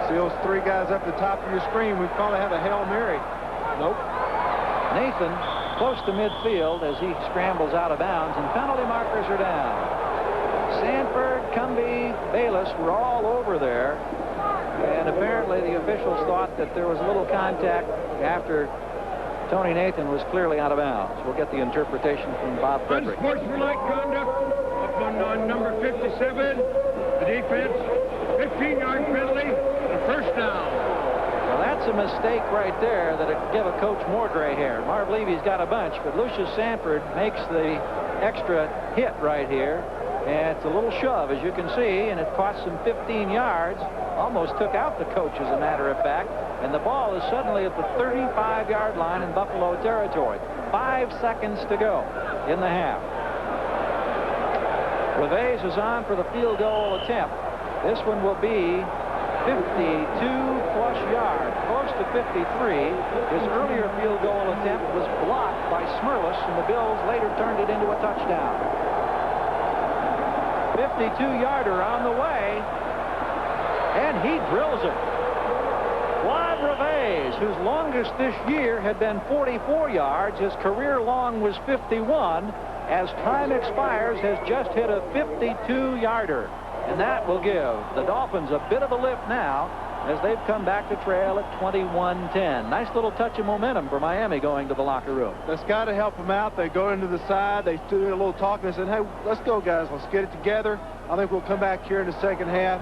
See those 3 guys up the top of your screen. We probably have a Hail Mary. Nope. Nathan close to midfield as he scrambles out of bounds, and penalty markers are down. Sanford, Cumbie, Bayless were all over there, and apparently the officials thought that there was a little contact after Tony Nathan was clearly out of bounds. We'll get the interpretation from Bob Frederick. Unsportsmanlike conduct upon number 57, the defense, 15-yard penalty, and first down. Well, that's a mistake right there that would give a coach more gray hair. Marv Levy's got a bunch, but Lucius Sanford makes the extra hit right here. And it's a little shove, as you can see, and it cost him 15 yards. Almost took out the coach, as a matter of fact. And the ball is suddenly at the 35-yard line in Buffalo territory. 5 seconds to go in the half. Revés is on for the field goal attempt. This one will be 52-plus yards, close to 53. His earlier field goal attempt was blocked by Smirlis, and the Bills later turned it into a touchdown. 52-yarder on the way, and he drills it. Juan Revés, whose longest this year had been 44 yards, his career long was 51, as time expires, has just hit a 52-yarder. And that will give the Dolphins a bit of a lift now as they've come back to trail at 21-10. Nice little touch of momentum for Miami going to the locker room. That's got to help them out. They go into the side. They do a little talking and said, hey, let's go, guys. Let's get it together. I think we'll come back here in the second half,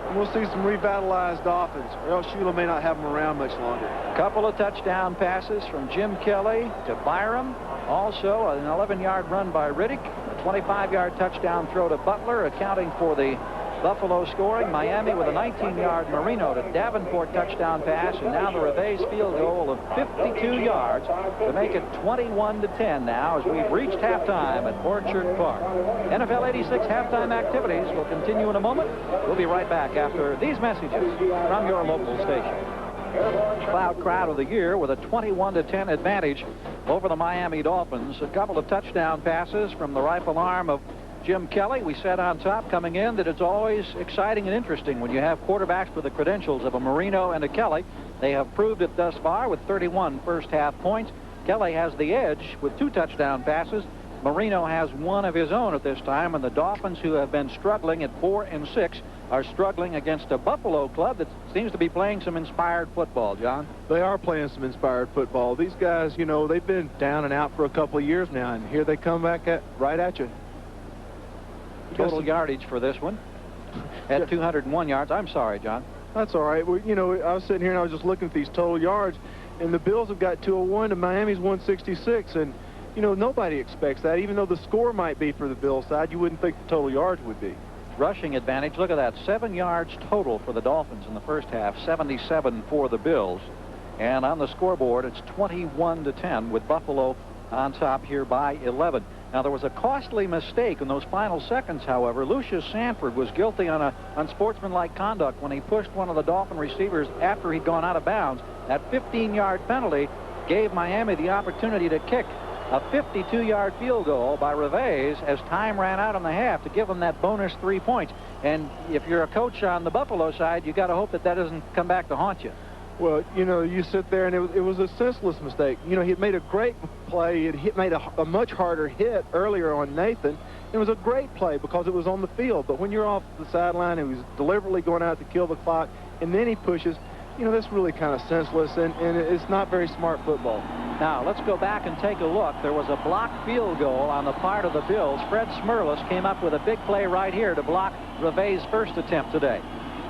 and we'll see some revitalized Dolphins, or else Shula may not have them around much longer. A couple of touchdown passes from Jim Kelly to Byram. Also, an 11-yard run by Riddick. A 25-yard touchdown throw to Butler, accounting for the Buffalo scoring. Miami with a 19-yard Marino to Davenport touchdown pass, and now the Revés field goal of 52 yards to make it 21-10 now as we've reached halftime at Orchard Park. NFL 86 halftime activities will continue in a moment. We'll be right back after these messages from your local station. Cloud Crowd of the Year with a 21-10 advantage over the Miami Dolphins. A couple of touchdown passes from the rifle arm of Jim Kelly. We said on top coming in that it's always exciting and interesting when you have quarterbacks with the credentials of a Marino and a Kelly. They have proved it thus far with 31 first-half points. Kelly has the edge with 2 touchdown passes. Marino has one of his own at this time, and the Dolphins, who have been struggling at 4-6, are struggling against a Buffalo club that seems to be playing some inspired football, John. They are playing some inspired football. These guys, you know, they've been down and out for a couple of years now, and here they come back right at you. Total yardage for this one at 201 yards. I'm sorry, John. That's all right. Well, you know, I was sitting here and I was just looking at these total yards, and the Bills have got 201 and Miami's 166, and you know, nobody expects that. Even though the score might be for the Bills side, you wouldn't think the total yards would be. Rushing advantage, look at that, 7 yards total for the Dolphins in the first half, 77 for the Bills. And on the scoreboard, it's 21-10 with Buffalo on top here by 11. Now, there was a costly mistake in those final seconds, however. Lucius Sanford was guilty on unsportsmanlike conduct when he pushed one of the Dolphin receivers after he'd gone out of bounds. That 15-yard penalty gave Miami the opportunity to kick a 52-yard field goal by Revés as time ran out in the half to give them that bonus 3 points. And if you're a coach on the Buffalo side, you got to hope that that doesn't come back to haunt you. Well, you know, you sit there, and it was a senseless mistake. You know, he had made a great play. He made a much harder hit earlier on Nathan. It was a great play because it was on the field. But when you're off the sideline, he was deliberately going out to kill the clock, and then he pushes. You know, that's really kind of senseless, and it's not very smart football. Now, let's go back and take a look. There was a blocked field goal on the part of the Bills. Fred Smirlis came up with a big play right here to block Revés' first attempt today.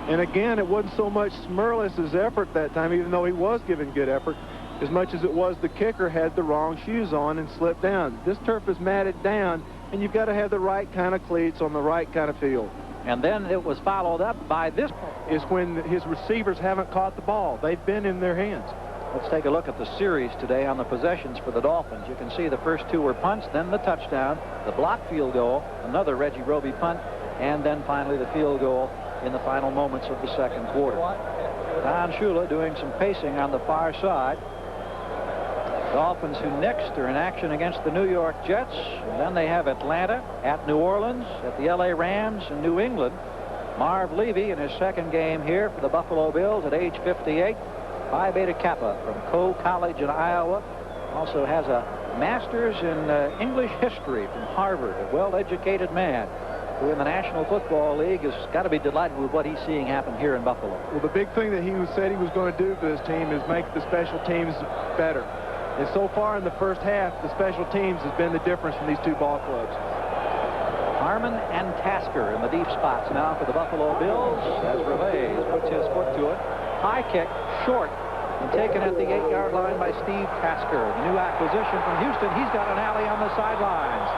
And again, it wasn't so much Smirlis' effort that time, even though he was giving good effort, as much as it was the kicker had the wrong shoes on and slipped down. This turf is matted down, and you've got to have the right kind of cleats on the right kind of field. And then it was followed up by this. Is when his receivers haven't caught the ball. They've been in their hands. Let's take a look at the series today on the possessions for the Dolphins. You can see the first 2 were punts, then the touchdown, the blocked field goal, another Reggie Roby punt, and then finally the field goal in the final moments of the second quarter. Don Shula doing some pacing on the far side. Dolphins, who next are in action against the New York Jets, and then they have Atlanta, at New Orleans, at the LA Rams, and New England. Marv Levy in his second game here for the Buffalo Bills at age 58. Phi Beta Kappa from Coe College in Iowa. Also has a master's in English history from Harvard, a well-educated man who in the National Football League has got to be delighted with what he's seeing happen here in Buffalo. Well, the big thing that he said he was going to do for this team is make the special teams better. And so far in the first half, the special teams has been the difference from these two ball clubs. Harmon and Tasker in the deep spots now for the Buffalo Bills as Revés puts his foot to it. High kick, short, and taken at the 8-yard line by Steve Tasker. The new acquisition from Houston. He's got an alley on the sidelines.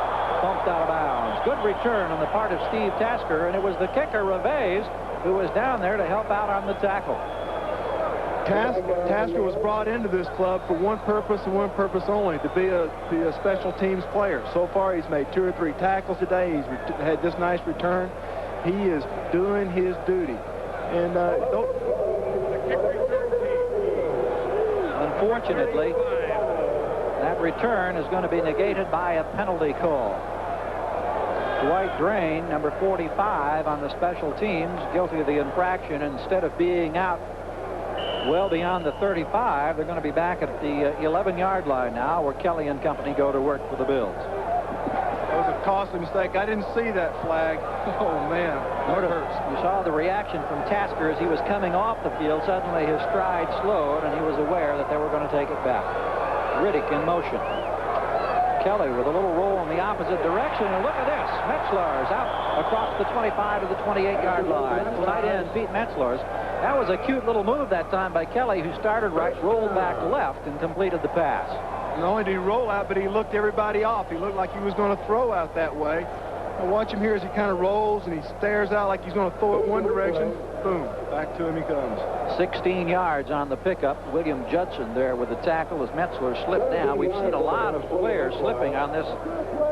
Bumped out of bounds. Good return on the part of Steve Tasker, and it was the kicker, Revés, who was down there to help out on the tackle. Tasker was brought into this club for one purpose and one purpose only, to be a special teams player. So far, he's made 2 or 3 tackles today. He's had this nice return. He is doing his duty. And unfortunately, that return is going to be negated by a penalty call. Dwight Drain, number 45 on the special teams, guilty of the infraction. Instead of being out well beyond the 35, they're going to be back at the 11-yard line now, where Kelly and company go to work for the Bills. That was a costly mistake. I didn't see that flag. Oh, man. That hurts. You saw the reaction from Tasker as he was coming off the field. Suddenly his stride slowed, and he was aware that they were going to take it back. Riddick in motion. Kelly with a little roll in the opposite direction, and look at this. Metzler's out across the 25 to the 28-yard line. Tight end Pete Metzler's. That was a cute little move that time by Kelly, who started right, rolled back left, and completed the pass. Not only did he roll out, but he looked everybody off. He looked like he was going to throw out that way. I watch him here as he kind of rolls, and he stares out like he's going to throw it one direction. Boom, back to him he comes. 16 yards on the pickup. William Judson there with the tackle as Metzler slipped down. We've seen a lot of players slipping on this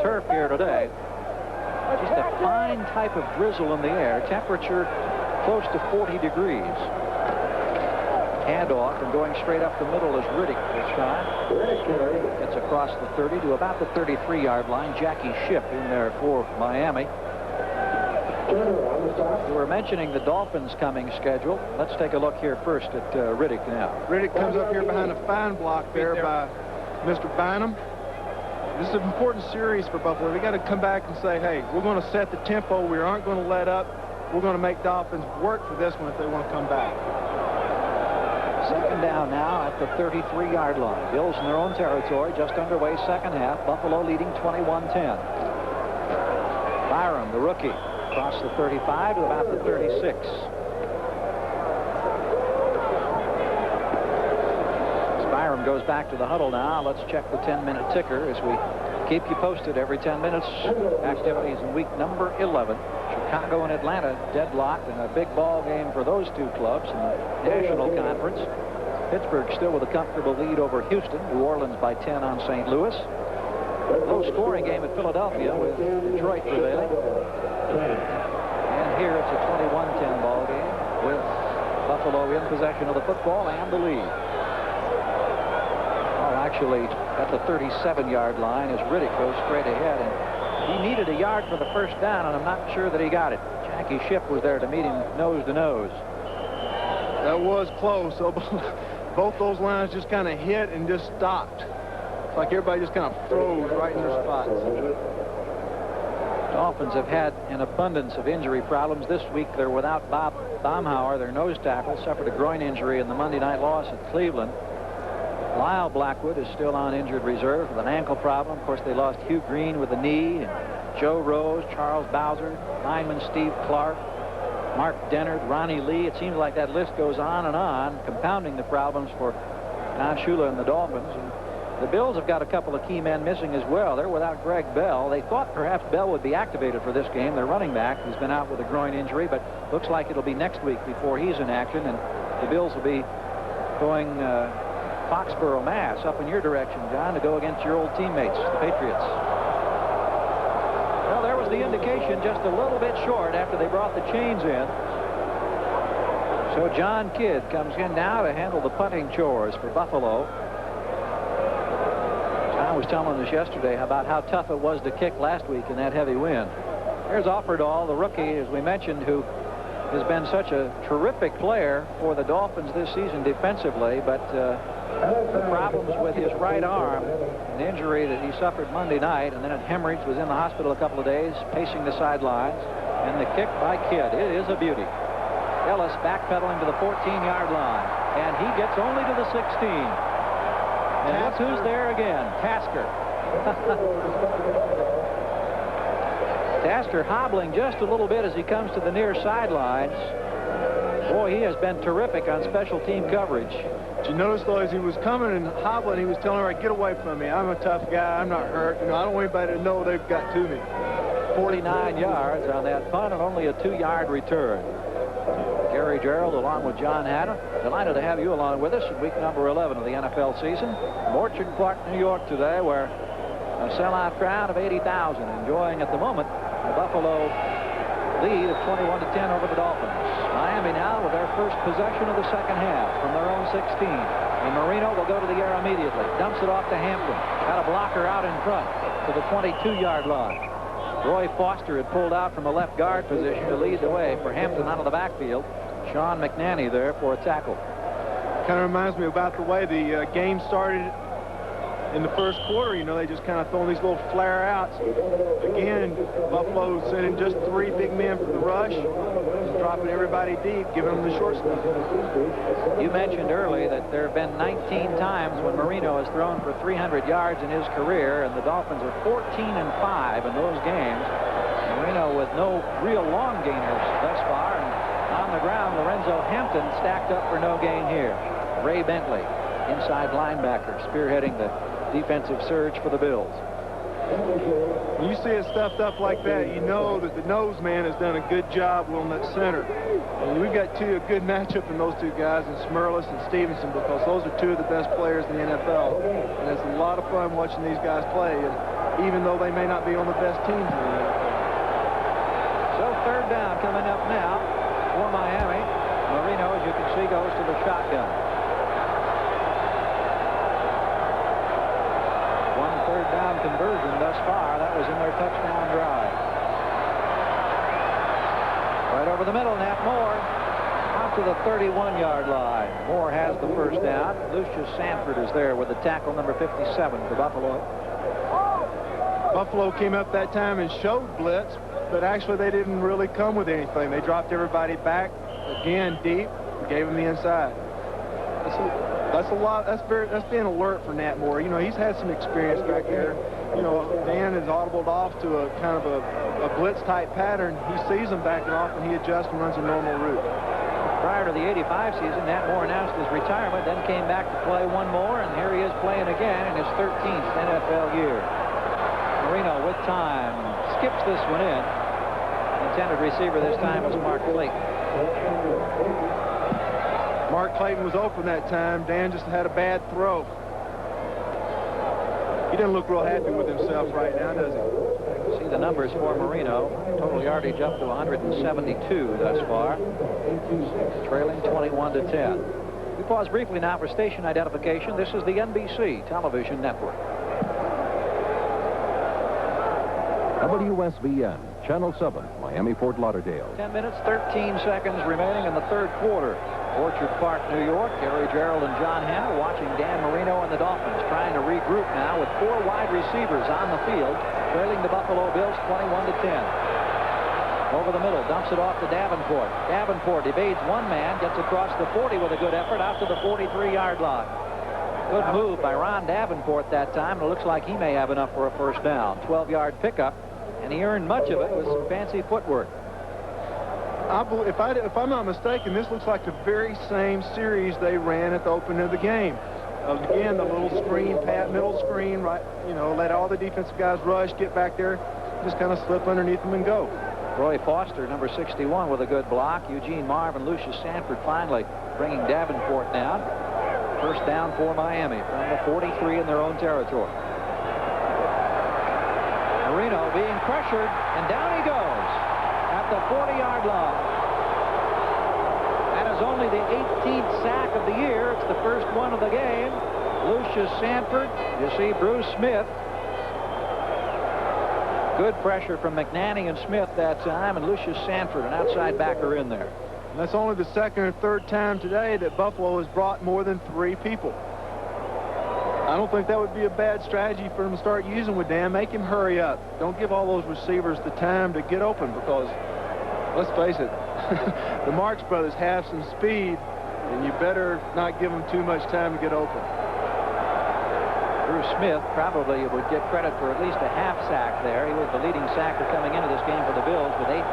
turf here today. Just a fine type of drizzle in the air. Temperature close to 40 degrees. Handoff, and going straight up the middle is Riddick this time. Gets across the 30 to about the 33-yard line. Jackie Shipp in there for Miami. We were mentioning the Dolphins coming schedule. Let's take a look here first at Riddick now. Riddick comes up here behind a fine block there by Mr. Bynum. This is an important series for Buffalo. They got to come back and say, hey, we're going to set the tempo. We aren't going to let up. We're going to make Dolphins work for this one if they want to come back. Second down now at the 33-yard line. Bills in their own territory, just underway second half. Buffalo leading 21-10. Byram, the rookie, across the 35 to about the 36. As Byram goes back to the huddle now, let's check the 10-minute ticker as we keep you posted every 10 minutes. Activities in week number 11. Chicago and Atlanta deadlocked in a big ball game for those two clubs in the National Conference. Pittsburgh still with a comfortable lead over Houston. New Orleans by 10 on St. Louis. Low scoring game at Philadelphia with Detroit prevailing. And here it's a 21-10 ball game with Buffalo in possession of the football and the lead. Well, actually at the 37-yard line as Riddick goes straight ahead, and he needed a yard for the first down, and I'm not sure that he got it. Jackie Shipp was there to meet him nose to nose. That was close. So both those lines just kind of hit and just stopped. It's like everybody just kind of froze right in their spots. Dolphins have had an abundance of injury problems. This week they're without Bob Baumhauer, their nose tackle, suffered a groin injury in the Monday night loss at Cleveland. Lyle Blackwood is still on injured reserve with an ankle problem. Of course, they lost Hugh Green with a knee, and Joe Rose, Charles Bowser, lineman Steve Clark, Mark Dennard, Ronnie Lee. It seems like that list goes on, compounding the problems for Don Shula and the Dolphins. And the Bills have got a couple of key men missing as well. They're without Greg Bell. They thought perhaps Bell would be activated for this game. Their running back, who's been out with a groin injury, but looks like it'll be next week before he's in action. And the Bills will be going Foxborough, Mass, up in your direction, John, to go against your old teammates, the Patriots. Well, there was the indication, just a little bit short after they brought the chains in. So John Kidd comes in now to handle the punting chores for Buffalo. John was telling us yesterday about how tough it was to kick last week in that heavy wind. Here's Offerdahl, the rookie, as we mentioned, who has been such a terrific player for the Dolphins this season defensively, but problems with his right arm, an injury that he suffered Monday night, and then it hemorrhaged, was in the hospital a couple of days, pacing the sidelines. And the kick by Kidd, it is a beauty. Ellis backpedaling to the 14-yard line, and he gets only to the 16. And look who's there again, Tasker. Tasker hobbling just a little bit as he comes to the near sidelines. Boy, he has been terrific on special team coverage. Did you notice, though, as he was coming and hobbling, he was telling her, get away from me. I'm a tough guy. I'm not hurt. You know, I don't want anybody to know they've got to me. 49 yards on that punt and only a 2-yard return. Gary Gerald along with John Haddon. Delighted to have you along with us in week number 11 of the NFL season. From Orchard Park, New York today, where a sellout crowd of 80,000 enjoying at the moment the Buffalo lead of 21-10 over the Dolphins. Miami now with their first possession of the second half from their own 16. And Marino will go to the air immediately. Dumps it off to Hampton. Got a blocker out in front to the 22-yard line. Roy Foster had pulled out from a left guard position to lead the way for Hampton out of the backfield. Sean McNanny there for a tackle. Kind of reminds me about the way the game started in the first quarter. You know, they just kind of throwing these little flare outs. Again, Buffalo sending just 3 big men for the rush, dropping everybody deep, giving them the short stuff. You mentioned early that there have been 19 times when Marino has thrown for 300 yards in his career, and the Dolphins are 14-5 in those games. Marino with no real long gainers thus far, and on the ground, Lorenzo Hampton stacked up for no gain here. Ray Bentley, inside linebacker, spearheading the defensive surge for the Bills. When you see it stuffed up like that, you know that the nose man has done a good job on that center. And we've got a good matchup in those two guys, in Smurlus and Stevenson, because those are 2 of the best players in the NFL. And it's a lot of fun watching these guys play, and even though they may not be on the best teams in the NFL. So third down coming up now for Miami. Marino, as you can see, goes to the shotgun. Third down conversion thus far. That was in their touchdown drive. Right over the middle, Nat Moore out to the 31-yard line. Moore has the first down. Lucius Sanford is there with the tackle, number 57 for Buffalo. Buffalo came up that time and showed blitz, but actually they didn't really come with anything. They dropped everybody back again deep and gave them the inside. That's a lot. That's being alert for Nat Moore. You know, he's had some experience back there. You know, Dan is audibled off to a kind of a blitz type pattern. He sees them backing off and he adjusts and runs a normal route. Prior to the 85 season, Nat Moore announced his retirement, then came back to play one more, and here he is playing again in his 13th NFL year. Marino with time skips this one in. Intended receiver this time was Mark Clayton. Mark Clayton was open that time. Dan just had a bad throw. He doesn't look real happy with himself right now, does he? See the numbers for Marino. Total yardage up to 172 thus far. Trailing 21-10. We pause briefly now for station identification. This is the NBC television network. WSBN, Channel 7, Miami, Fort Lauderdale. 10 minutes, 13 seconds remaining in the third quarter. Orchard Park, New York. Gary Gerald and John Hanna watching Dan Marino and the Dolphins trying to regroup now with 4 wide receivers on the field, trailing the Buffalo Bills 21-10. Over the middle, dumps it off to Davenport. Davenport evades one man, gets across the 40 with a good effort out to the 43-yard line. Good move by Ron Davenport that time, and it looks like he may have enough for a first down. 12-yard pickup, and he earned much of it with some fancy footwork. If I'm not mistaken, this looks like the very same series they ran at the opening of the game. Again, the little screen, middle screen, right? You know, let all the defensive guys rush, get back there, just kind of slip underneath them and go. Roy Foster, number 61, with a good block. Eugene Marv and Lucius Sanford finally bringing Davenport down. First down for Miami from the 43 in their own territory. Marino being pressured, and down he goes at the 40-yard line. That is only the 18th sack of the year. It's the first one of the game. Lucius Sanford. You see Bruce Smith. Good pressure from McNanny and Smith that time, and Lucius Sanford, an outside backer, in there. And that's only the second or third time today that Buffalo has brought more than 3 people. I don't think that would be a bad strategy for him to start using with Dan. Make him hurry up. Don't give all those receivers the time to get open because, let's face it, the Marks brothers have some speed, and you better not give them too much time to get open. Bruce Smith probably would get credit for at least a half sack there. He was the leading sacker coming into this game for the Bills with 8.5.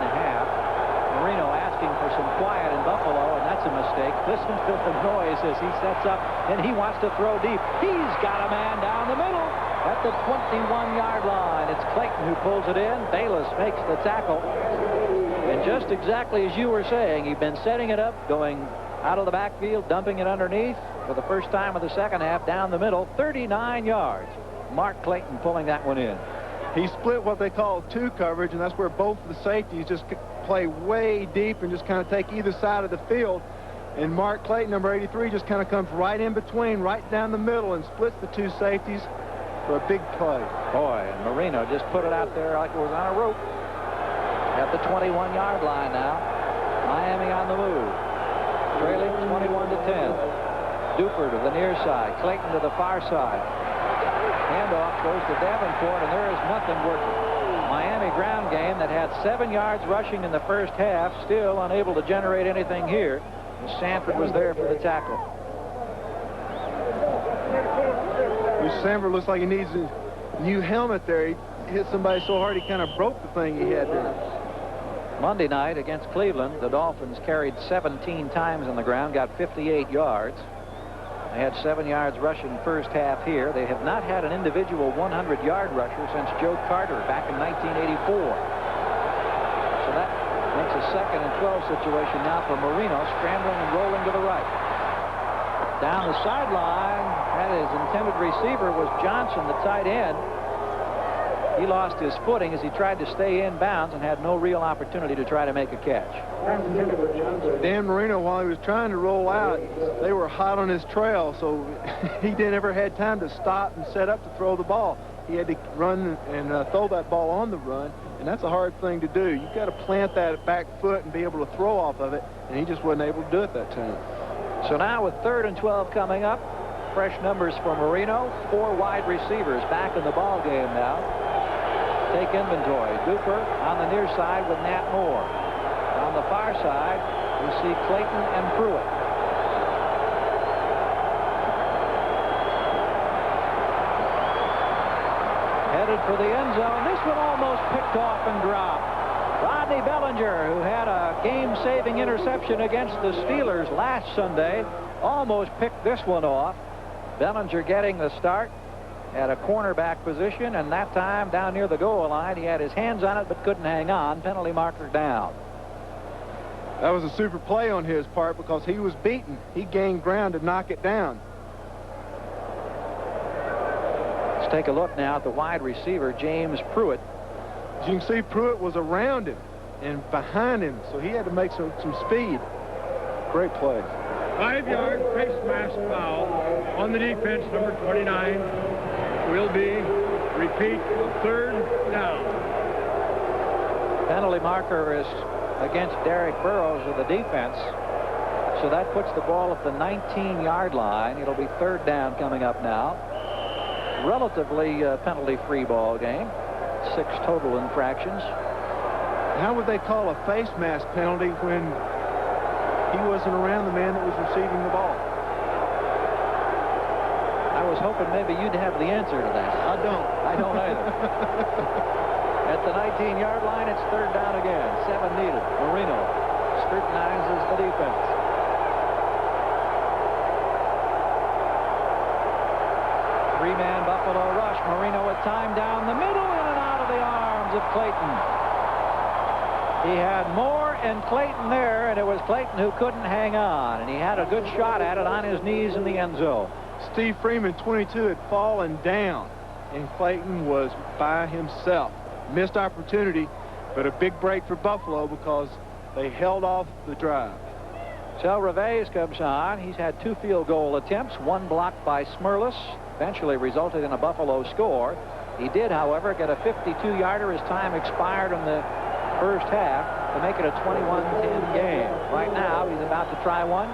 Marino asking for some quiet in Buffalo, and that's a mistake. Listen to the noise as he sets up, and he wants to throw deep. He's got a man down the middle at the 21-yard line. It's Clayton who pulls it in. Bayless makes the tackle. And just exactly as you were saying, he'd been setting it up, going out of the backfield, dumping it underneath for the first time of the second half, down the middle, 39 yards. Mark Clayton pulling that one in. He split what they call two coverage, and that's where both of the safeties just play way deep and just kind of take either side of the field. And Mark Clayton, number 83, just kind of comes right in between, right down the middle, and splits the two safeties for a big play. Boy, and Marino just put it out there like it was on a rope. At the 21-yard line now. Miami on the move. Trailing 21-10. Duper to the near side. Clayton to the far side. Handoff goes to Davenport, and there is nothing working. Miami ground game that had 7 yards rushing in the first half, still unable to generate anything here. And Sanford was there for the tackle. Sanford looks like he needs a new helmet there. He hit somebody so hard he kind of broke the thing he had there. Monday night against Cleveland, the Dolphins carried 17 times on the ground, got 58 yards. They had 7 yards rushing first half here. They have not had an individual 100-yard rusher since Joe Carter back in 1984. So that makes a 2nd and 12 situation now for Marino, scrambling and rolling to the right. Down the sideline, and his intended receiver was Johnson, the tight end. He lost his footing as he tried to stay in bounds and had no real opportunity to try to make a catch. Dan Marino, while he was trying to roll out, they were hot on his trail, so he never had time to stop and set up to throw the ball. He had to run and throw that ball on the run, and that's a hard thing to do. You've got to plant that back foot and be able to throw off of it, and he just wasn't able to do it that time. So now with 3rd and 12 coming up, fresh numbers for Marino. 4 wide receivers back in the ball game now. Take inventory. Duper on the near side with Nat Moore. On the far side, we see Clayton and Pruitt. Headed for the end zone. This one almost picked off and dropped. Rodney Bellinger, who had a game-saving interception against the Steelers last Sunday, almost picked this one off. Bellinger getting the start at a cornerback position, and that time down near the goal line, he had his hands on it but couldn't hang on. Penalty marker down. That was a super play on his part because he was beaten. He gained ground to knock it down. Let's take a look now at the wide receiver, James Pruitt. As you can see, Pruitt was around him and behind him, so he had to make some speed. Great play. 5-yard face mask foul on the defense, number 29. Will be repeat of 3rd down. Penalty marker is against Derek Burrows of the defense. So that puts the ball at the 19-yard line. It'll be 3rd down coming up now. Relatively penalty-free ball game. 6 total infractions. How would they call a face mask penalty when he wasn't around the man that was receiving the ball? I was hoping maybe you'd have the answer to that. I don't. I don't either. At the 19-yard line, it's 3rd down again. 7 needed. Marino scrutinizes the defense. Three-man Buffalo rush. Marino with time down the middle, in and out of the arms of Clayton. He had Moore and Clayton there, and it was Clayton who couldn't hang on, and he had a good shot at it on his knees in the end zone. Steve Freeman, 22, had fallen down, and Clayton was by himself. Missed opportunity, but a big break for Buffalo because they held off the drive. So Reves comes on. He's had 2 field goal attempts, 1 blocked by Smirlis, eventually resulted in a Buffalo score. He did, however, get a 52-yarder as time expired in the first half to make it a 21-10 game. Right now, he's about to try one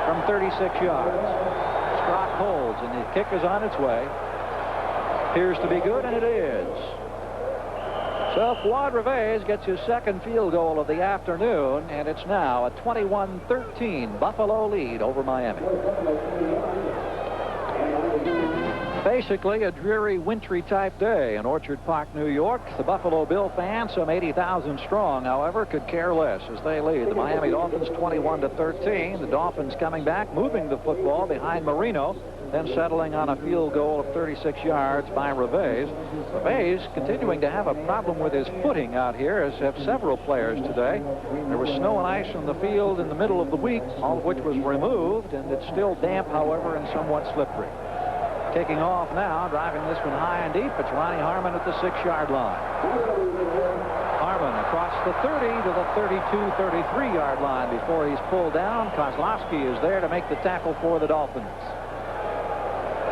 from 36 yards. Strock holds, and kick is on its way. Appears to be good, and it is. So Fuad Reveiz gets his second field goal of the afternoon, and it's now a 21-13 Buffalo lead over Miami. Basically a dreary, wintry type day in Orchard Park, New York. The Buffalo Bill fans, some 80,000 strong, however, could care less as they lead the Miami Dolphins 21-13. The Dolphins coming back, moving the football behind Marino, then settling on a field goal of 36 yards by Reveiz. Reveiz continuing to have a problem with his footing out here, as have several players today. There was snow and ice on the field in the middle of the week, all of which was removed, and it's still damp, however, and somewhat slippery. Kicking off now, driving this one high and deep. It's Ronnie Harmon at the 6-yard line. Harmon across the 30 to the 32-33-yard line before he's pulled down. Kozlowski is there to make the tackle for the Dolphins.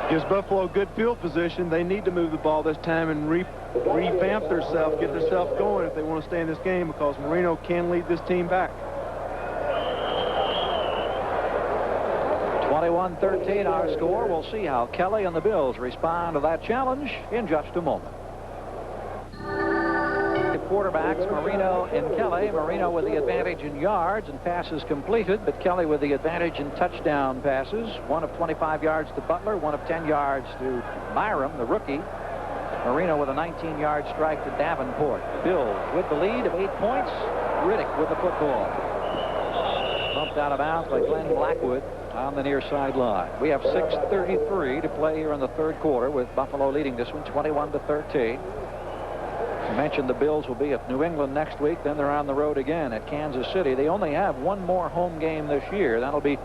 Gives Buffalo good field position. They need to move the ball this time and revamp themselves, get themselves going if they want to stay in this game, because Marino can lead this team back. 21-13 our score. We'll see how Kelly and the Bills respond to that challenge in just a moment. The quarterbacks, Marino and Kelly. Marino with the advantage in yards and passes completed, but Kelly with the advantage in touchdown passes. One of 25 yards to Butler, one of 10 yards to Byram, the rookie. Marino with a 19-yard strike to Davenport. Bills with the lead of 8 points. Riddick with the football. Bumped out of bounds by Glenn Blackwood on the near sideline. We have 6:33 to play here in the third quarter, with Buffalo leading this one 21-13. I mentioned the Bills will be at New England next week. Then they're on the road again at Kansas City. They only have one more home game this year. That'll be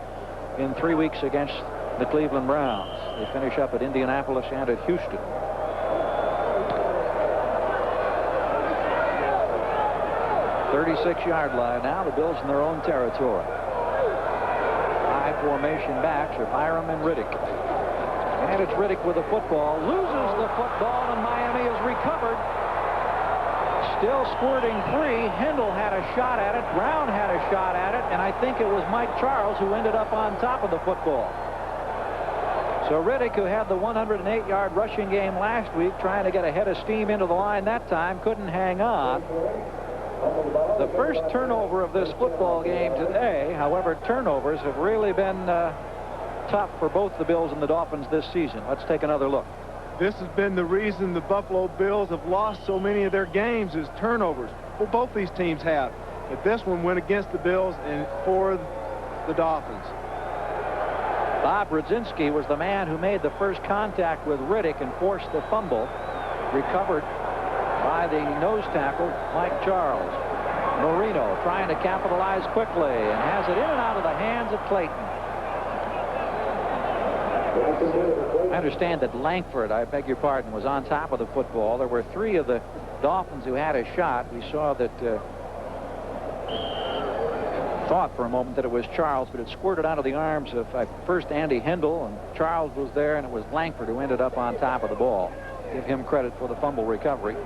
in 3 weeks against the Cleveland Browns. They finish up at Indianapolis and at Houston. 36-yard line now. The Bills in their own territory. High formation backs are Byram and Riddick. And it's Riddick with the football. Loses the football, and Miami is recovered. Still squirting free. Hindle had a shot at it. Brown had a shot at it. And I think it was Mike Charles who ended up on top of the football. So Riddick, who had the 108-yard rushing game last week, trying to get a head of steam into the line that time, couldn't hang on. The first turnover of this football game today. However, turnovers have really been tough for both the Bills and the Dolphins this season. Let's take another look. This has been the reason the Buffalo Bills have lost so many of their games, is turnovers. Well, both these teams have. But this one went against the Bills and for the Dolphins. Bob Brzezinski was the man who made the first contact with Riddick and forced the fumble. Recovered by the nose tackle, Mike Charles. Marino trying to capitalize quickly and has it in and out of the hands of Clayton. I understand that Langford, I beg your pardon, was on top of the football. There were 3 of the Dolphins who had a shot. We saw that, thought for a moment that it was Charles, but it squirted out of the arms of first Andy Hindle, and Charles was there, and it was Langford who ended up on top of the ball. Give him credit for the fumble recovery.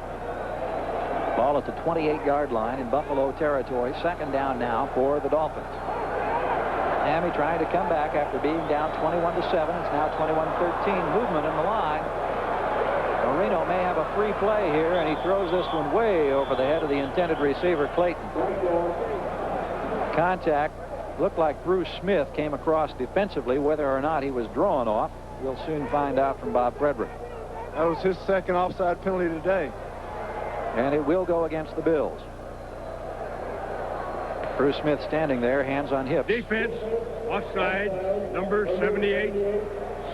Ball at the 28-yard line in Buffalo territory. Second down now for the Dolphins. Miami trying to come back after being down 21-7. It's now 21-13. Movement in the line. Marino may have a free play here, and he throws this one way over the head of the intended receiver, Clayton. Contact. Looked like Bruce Smith came across defensively. Whether or not he was drawn off, we'll soon find out from Bob Frederick. That was his second offside penalty today. And it will go against the Bills. Bruce Smith standing there, hands on hips. Defense, offside, number 78.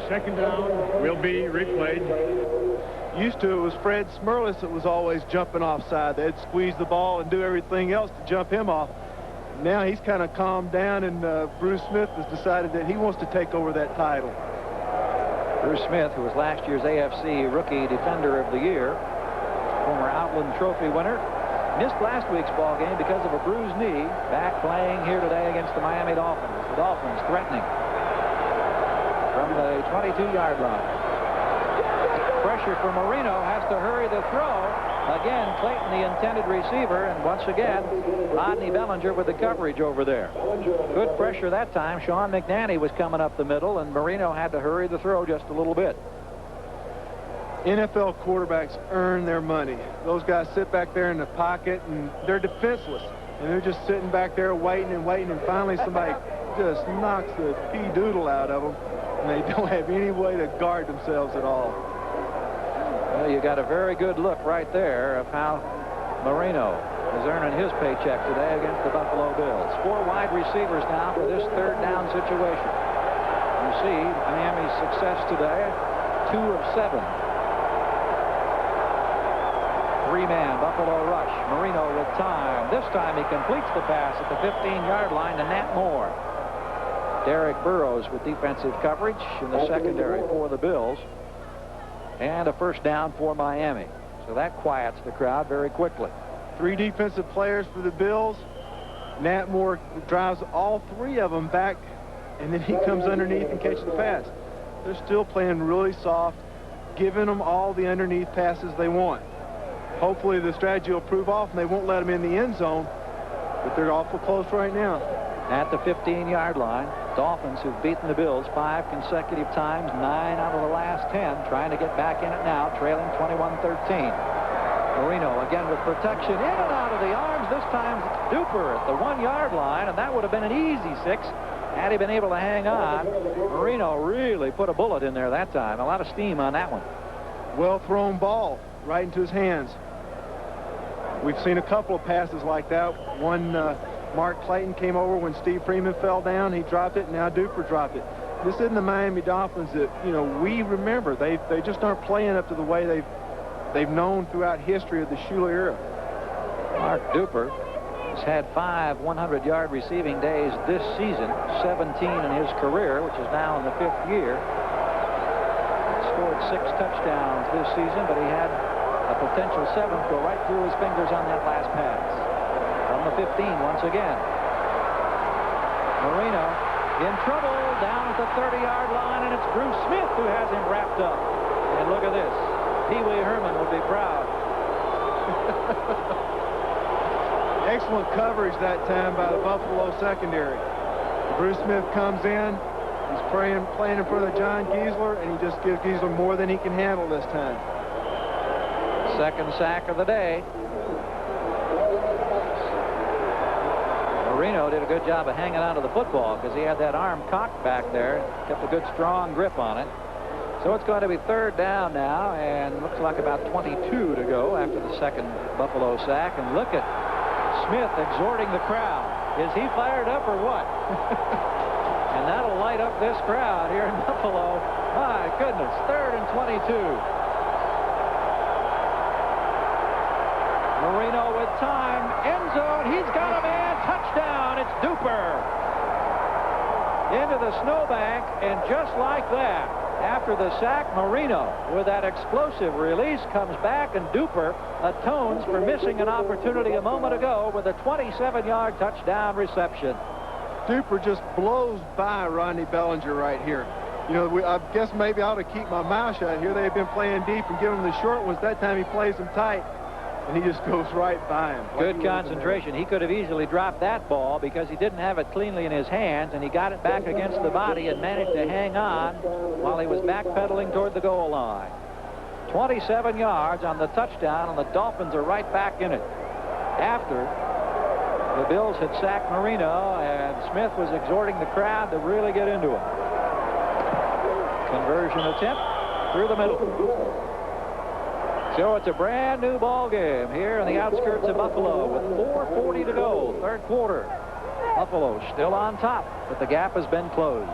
Second down will be replayed. Used to, it was Fred Smerlis that was always jumping offside. They'd squeeze the ball and do everything else to jump him off. Now he's kind of calmed down, and Bruce Smith has decided that he wants to take over that title. Bruce Smith, who was last year's AFC Rookie Defender of the Year, former Outland Trophy winner, missed last week's ball game because of a bruised knee. Back playing here today against the Miami Dolphins. The Dolphins threatening from the 22-yard line. Pressure for Marino, has to hurry the throw. Again, Clayton, the intended receiver, and once again, Rodney Bellinger with the coverage over there. Good pressure that time. Sean McNanny was coming up the middle, and Marino had to hurry the throw just a little bit. NFL quarterbacks earn their money. Those guys sit back there in the pocket, and they're defenseless. And they're just sitting back there waiting and waiting, and finally somebody just knocks the pea-doodle out of them, and they don't have any way to guard themselves at all. Well, you got a very good look right there of how Marino is earning his paycheck today against the Buffalo Bills. 4 wide receivers now for this third down situation. You see Miami's success today, 2 of 7. 3-man Buffalo rush. Marino with time. This time he completes the pass at the 15-yard line to Nat Moore. Derek Burrows with defensive coverage in the secondary for the Bills. And a first down for Miami. So that quiets the crowd very quickly. 3 defensive players for the Bills. Nat Moore drives all 3 of them back, and then he comes underneath and catches the pass. They're still playing really soft, giving them all the underneath passes they want. Hopefully the strategy will prove off and they won't let them in the end zone, but they're awful close right now. At the 15-yard line, Dolphins, who've beaten the Bills 5 consecutive times, 9 out of the last 10, trying to get back in it now, trailing 21-13. Marino again with protection, in and out of the arms. This time Duper at the 1-yard line, and that would have been an easy 6 had he been able to hang on. Marino really put a bullet in there that time. A lot of steam on that one. Well thrown ball right into his hands. We've seen a couple of passes like that. One, Mark Clayton came over when Steve Freeman fell down. He dropped it. Now Duper dropped it. This isn't the Miami Dolphins that, you know, we remember. They just aren't playing up to the way they've known throughout history of the Shula era. Mark Duper has had 5 100-yard receiving days this season, 17 in his career, which is now in the 5th year. He scored 6 touchdowns this season, but he had a potential 7th go right through his fingers on that last pass. From the 15 once again. Marino in trouble down at the 30-yard line, and it's Bruce Smith who has him wrapped up. And look at this. Pee Wee Herman would be proud. Excellent coverage that time by the Buffalo secondary. Bruce Smith comes in. He's playing in front of John Giesler, and he just gives Giesler more than he can handle this time. Second sack of the day. Marino did a good job of hanging onto the football because he had that arm cocked back there, kept a good strong grip on it. So it's going to be 3rd down now, and looks like about 22 to go after the second Buffalo sack. And look at Smith exhorting the crowd. Is he fired up or what? And that'll light up this crowd here in Buffalo. My goodness, 3rd and 22. Marino with time, end zone, he's got a man, touchdown, it's Duper. Into the snowbank, and just like that, after the sack, Marino, with that explosive release, comes back, and Duper atones for missing an opportunity a moment ago with a 27-yard touchdown reception. Duper just blows by Rodney Bellinger right here. You know, I guess maybe I ought to keep my mouth shut here. They've been playing deep and giving him the short ones. That time he plays them tight, and he just goes right by him. Good concentration. He could have easily dropped that ball because he didn't have it cleanly in his hands, and he got it back against the body and managed to hang on while he was backpedaling toward the goal line. 27 yards on the touchdown, and the Dolphins are right back in it. After the Bills had sacked Marino, and Smith was exhorting the crowd to really get into him. Conversion attempt through the middle. So it's a brand new ball game here in the outskirts of Buffalo with 4:40 to go, 3rd quarter. Buffalo still on top, but the gap has been closed.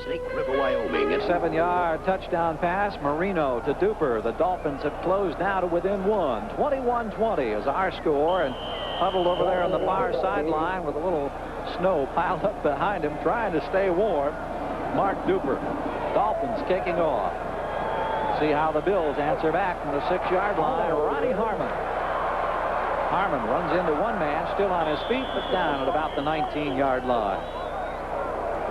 Snake River, Wyoming. 7-yard touchdown pass, Marino to Duper. The Dolphins have closed now to within 1. 21-20 is our score, and huddled over there on the far sideline with a little snow piled up behind him, trying to stay warm, Mark Duper. Dolphins kicking off. See how the Bills answer back from the 6-yard line. Ronnie Harmon. Harmon runs into one man, still on his feet, but down at about the 19-yard line.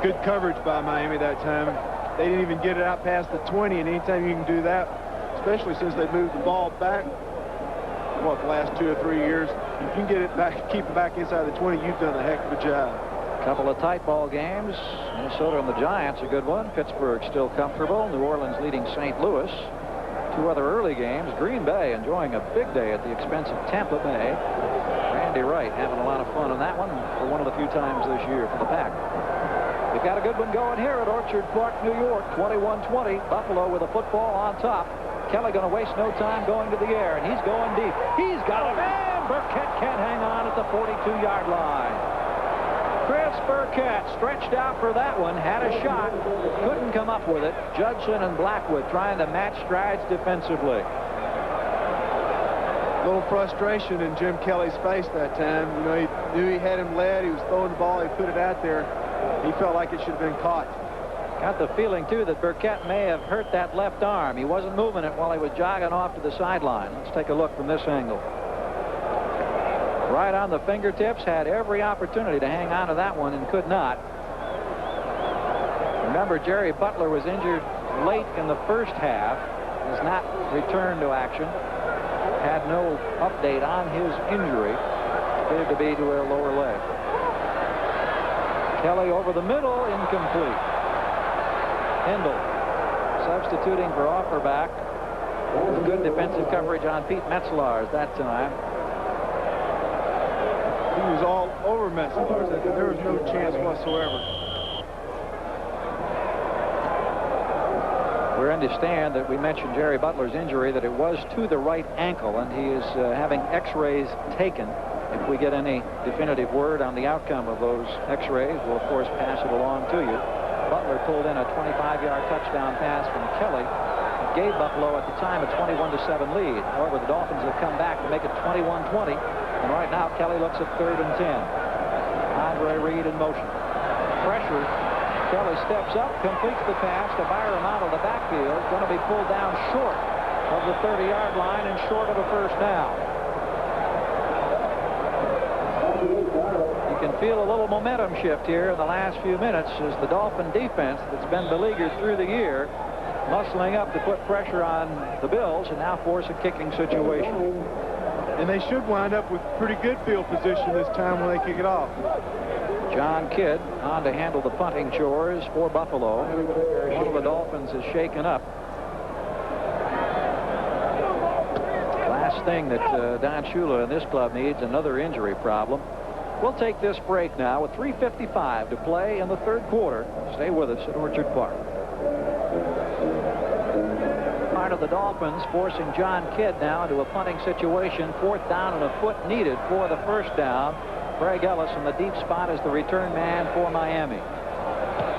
Good coverage by Miami that time. They didn't even get it out past the 20, and anytime you can do that, especially since they moved the ball back, what, the last 2 or 3 years. If you can get it back, keep it back inside the 20, you've done a heck of a job. Couple of tight ball games. Minnesota and the Giants, a good one. Pittsburgh still comfortable. New Orleans leading St. Louis. 2 other early games. Green Bay enjoying a big day at the expense of Tampa Bay. Randy Wright having a lot of fun on that one for one of the few times this year for the Pack. We've got a good one going here at Orchard Park, New York. 21-20. Buffalo with a football on top. Kelly going to waste no time going to the air, and he's going deep. He's got it, and Burkett can't hang on at the 42-yard line. Chris Burkett stretched out for that one, had a shot, couldn't come up with it. Judson and Blackwood trying to match strides defensively. A little frustration in Jim Kelly's face that time. You know, he knew he had him led. He was throwing the ball. He put it out there. He felt like it should have been caught. Got the feeling, too, that Burkett may have hurt that left arm. He wasn't moving it while he was jogging off to the sideline. Let's take a look from this angle. Right on the fingertips, had every opportunity to hang on to that one and could not. Remember, Jerry Butler was injured late in the first half. Has not returned to action. Had no update on his injury. Appeared to be to a lower leg. Kelly over the middle, incomplete. Hendel substituting for Offerback. Good defensive coverage on Pete Metzelaars that time. He was all over Metzelaars. There was no chance whatsoever. We understand that we mentioned Jerry Butler's injury, that it was to the right ankle, and he is having x-rays taken. If we get any definitive word on the outcome of those x-rays, we'll, of course, pass it along to you. Butler pulled in a 25-yard touchdown pass from Kelly. It gave Buffalo at the time a 21-7 lead. However, the Dolphins have come back to make it 21-20. And right now, Kelly looks at 3rd and 10. Andre Reed in motion. Pressure. Kelly steps up, completes the pass to Byram out of the backfield. Going to be pulled down short of the 30-yard line and short of a first down. You can feel a little momentum shift here in the last few minutes as the Dolphin defense that's been beleaguered through the year muscling up to put pressure on the Bills and now force a kicking situation. And they should wind up with pretty good field position this time when they kick it off. John Kidd on to handle the punting chores for Buffalo. One of the Dolphins is shaken up. Last thing that Don Shula and this club needs, another injury problem. We'll take this break now with 3:55 to play in the 3rd quarter. Stay with us at Orchard Park. Part of the Dolphins forcing John Kidd now into a punting situation. 4th down and a foot needed for the first down. Craig Ellis in the deep spot is the return man for Miami.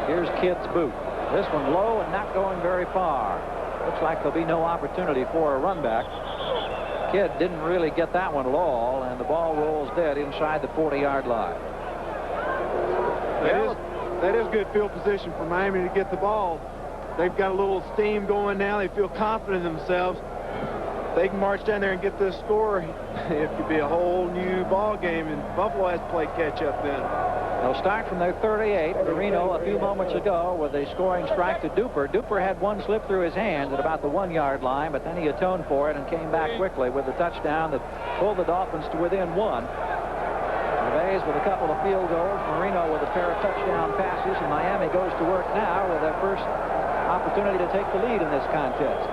Here's Kidd's boot. This one low and not going very far. Looks like there'll be no opportunity for a run back. Kidd didn't really get that one at all, and the ball rolls dead inside the 40-yard line. That is good field position for Miami to get the ball. They've got a little steam going now. They feel confident in themselves. They can march down there and get this score. It could be a whole new ball game, and Buffalo has to play catch up then. They'll start from their 38. Marino a few moments ago with a scoring strike to Duper. Duper had one slip through his hands at about the 1-yard line, but then he atoned for it and came back quickly with the touchdown that pulled the Dolphins to within 1. Gervais with a couple of field goals. Marino with a pair of touchdown passes, and Miami goes to work now with their first opportunity to take the lead in this contest.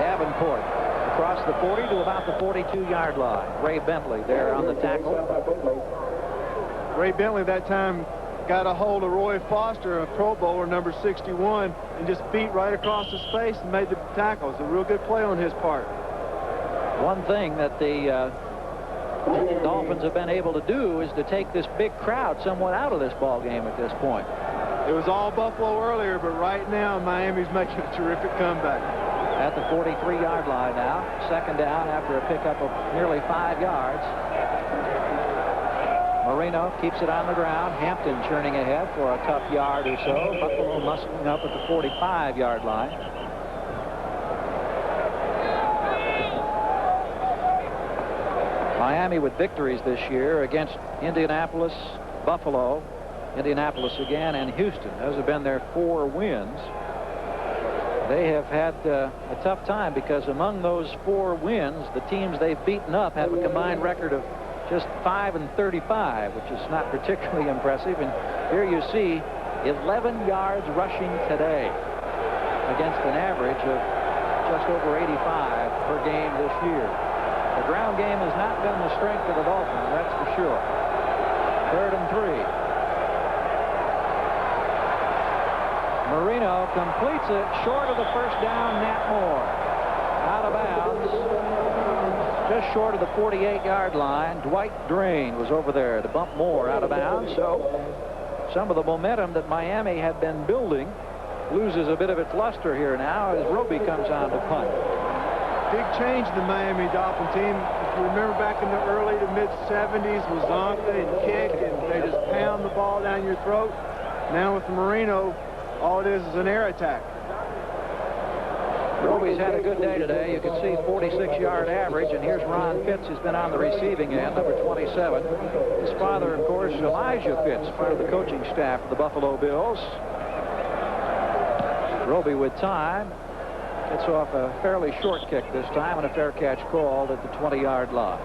Davenport across the 40 to about the 42-yard line. Ray Bentley there on the tackle. Ray Bentley that time got a hold of Roy Foster, a Pro Bowler, number 61, and just beat right across his face and made the tackle. It's a real good play on his part. One thing that the Dolphins have been able to do is to take this big crowd somewhat out of this ball game at this point. It was all Buffalo earlier, but right now Miami's making a terrific comeback. At the 43-yard line now. 2nd down after a pickup of nearly 5 yards. Marino keeps it on the ground. Hampton churning ahead for a tough yard or so. Buffalo muscling up at the 45-yard line. Miami with victories this year against Indianapolis, Buffalo, Indianapolis again, and Houston. Those have been their 4 wins. They have had a tough time because among those 4 wins, the teams they've beaten up have a combined record of just 5-35, which is not particularly impressive. And here you see 11 yards rushing today against an average of just over 85 per game this year. The ground game has not been the strength of the Dolphins, that's for sure. 3rd and 3. Marino completes it short of the first down. Nat Moore out of bounds just short of the 48-yard line. Dwight Drain was over there to bump Moore out of bounds. So some of the momentum that Miami had been building loses a bit of its luster here now as Roby comes on to punt. Big change in the Miami Dolphin team. If you remember back in the early to mid-70s with Zonka and kick, and they just pound the ball down your throat. Now with Marino, all it is an air attack. Roby's had a good day today. You can see 46-yard average, and here's Ron Pitts, who's been on the receiving end, number 27. His father, of course, Elijah Pitts, part of the coaching staff of the Buffalo Bills. Roby with time. Gets off a fairly short kick this time, and a fair catch called at the 20-yard line.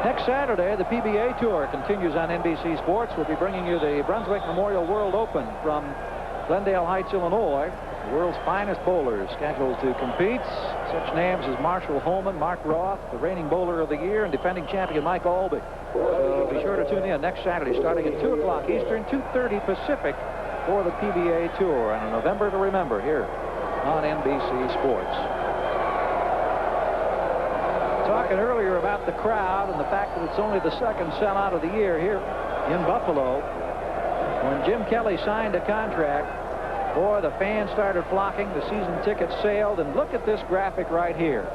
Next Saturday, the PBA Tour continues on NBC Sports. We'll be bringing you the Brunswick Memorial World Open from Glendale Heights, Illinois. The world's finest bowlers scheduled to compete. Such names as Marshall Holman, Mark Roth, the reigning bowler of the year, and defending champion Mike Albee. So be sure to tune in next Saturday starting at 2 o'clock Eastern, 2:30 Pacific for the PBA Tour. And a November to remember here on NBC Sports. Talking earlier about the crowd and the fact that it's only the second sellout of the year here in Buffalo. When Jim Kelly signed a contract, boy, the fans started flocking. The season tickets sailed. And look at this graphic right here.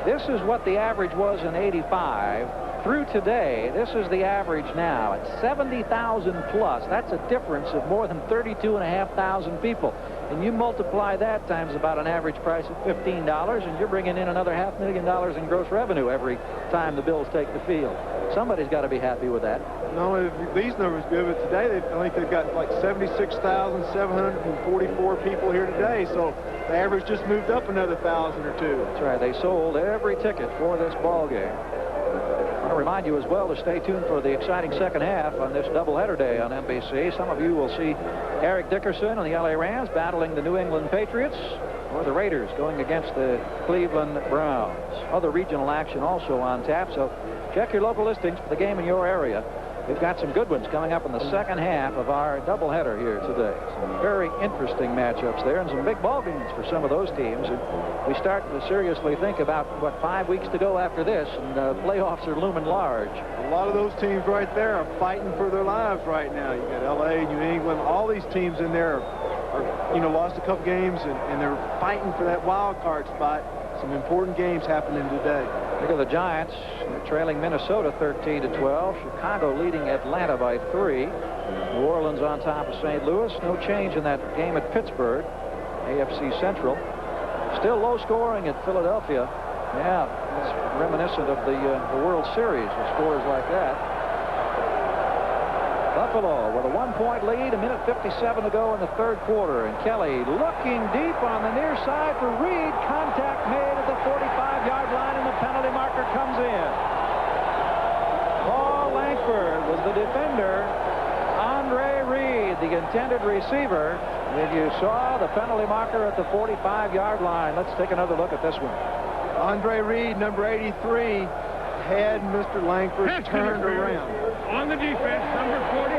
This is what the average was in '85. Through today, this is the average now at 70,000 plus. That's a difference of more than 32,500 people. And you multiply that times about an average price of $15, and you're bringing in another $500,000 in gross revenue every time the Bills take the field. Somebody's got to be happy with that. Not only are these numbers good, but today I think they've got like 76,744 people here today. So the average just moved up another 1,000 or 2. That's right. They sold every ticket for this ball game. I want to remind you as well to stay tuned for the exciting second half on this doubleheader day on NBC. Some of you will see Eric Dickerson and the LA Rams battling the New England Patriots, or the Raiders going against the Cleveland Browns. Other regional action also on tap, so check your local listings for the game in your area. We've got some good ones coming up in the second half of our doubleheader here today. Some very interesting matchups there and some big ball games for some of those teams. And we start to seriously think about, 5 weeks to go after this, and playoffs are looming large. A lot of those teams right there are fighting for their lives right now. You got LA, New England, all these teams in there are lost a couple games, and they're fighting for that wild card spot. Some important games happening today. Look at the Giants trailing Minnesota 13-12. Chicago leading Atlanta by 3. New Orleans on top of St. Louis. No change in that game at Pittsburgh. AFC Central. Still low scoring at Philadelphia. Yeah, it's reminiscent of the World Series with scores like that. Buffalo with a 1-point lead, 1:57 to go in the third quarter, and Kelly looking deep on the near side for Reed. Contact made at the 45-yard line, and the penalty marker comes in. Paul Langford was the defender. Andre Reed, the intended receiver. If you saw the penalty marker at the 45-yard line, let's take another look at this one. Andre Reed, number 83, had Mr. Langford turned around. On the defense, number 45.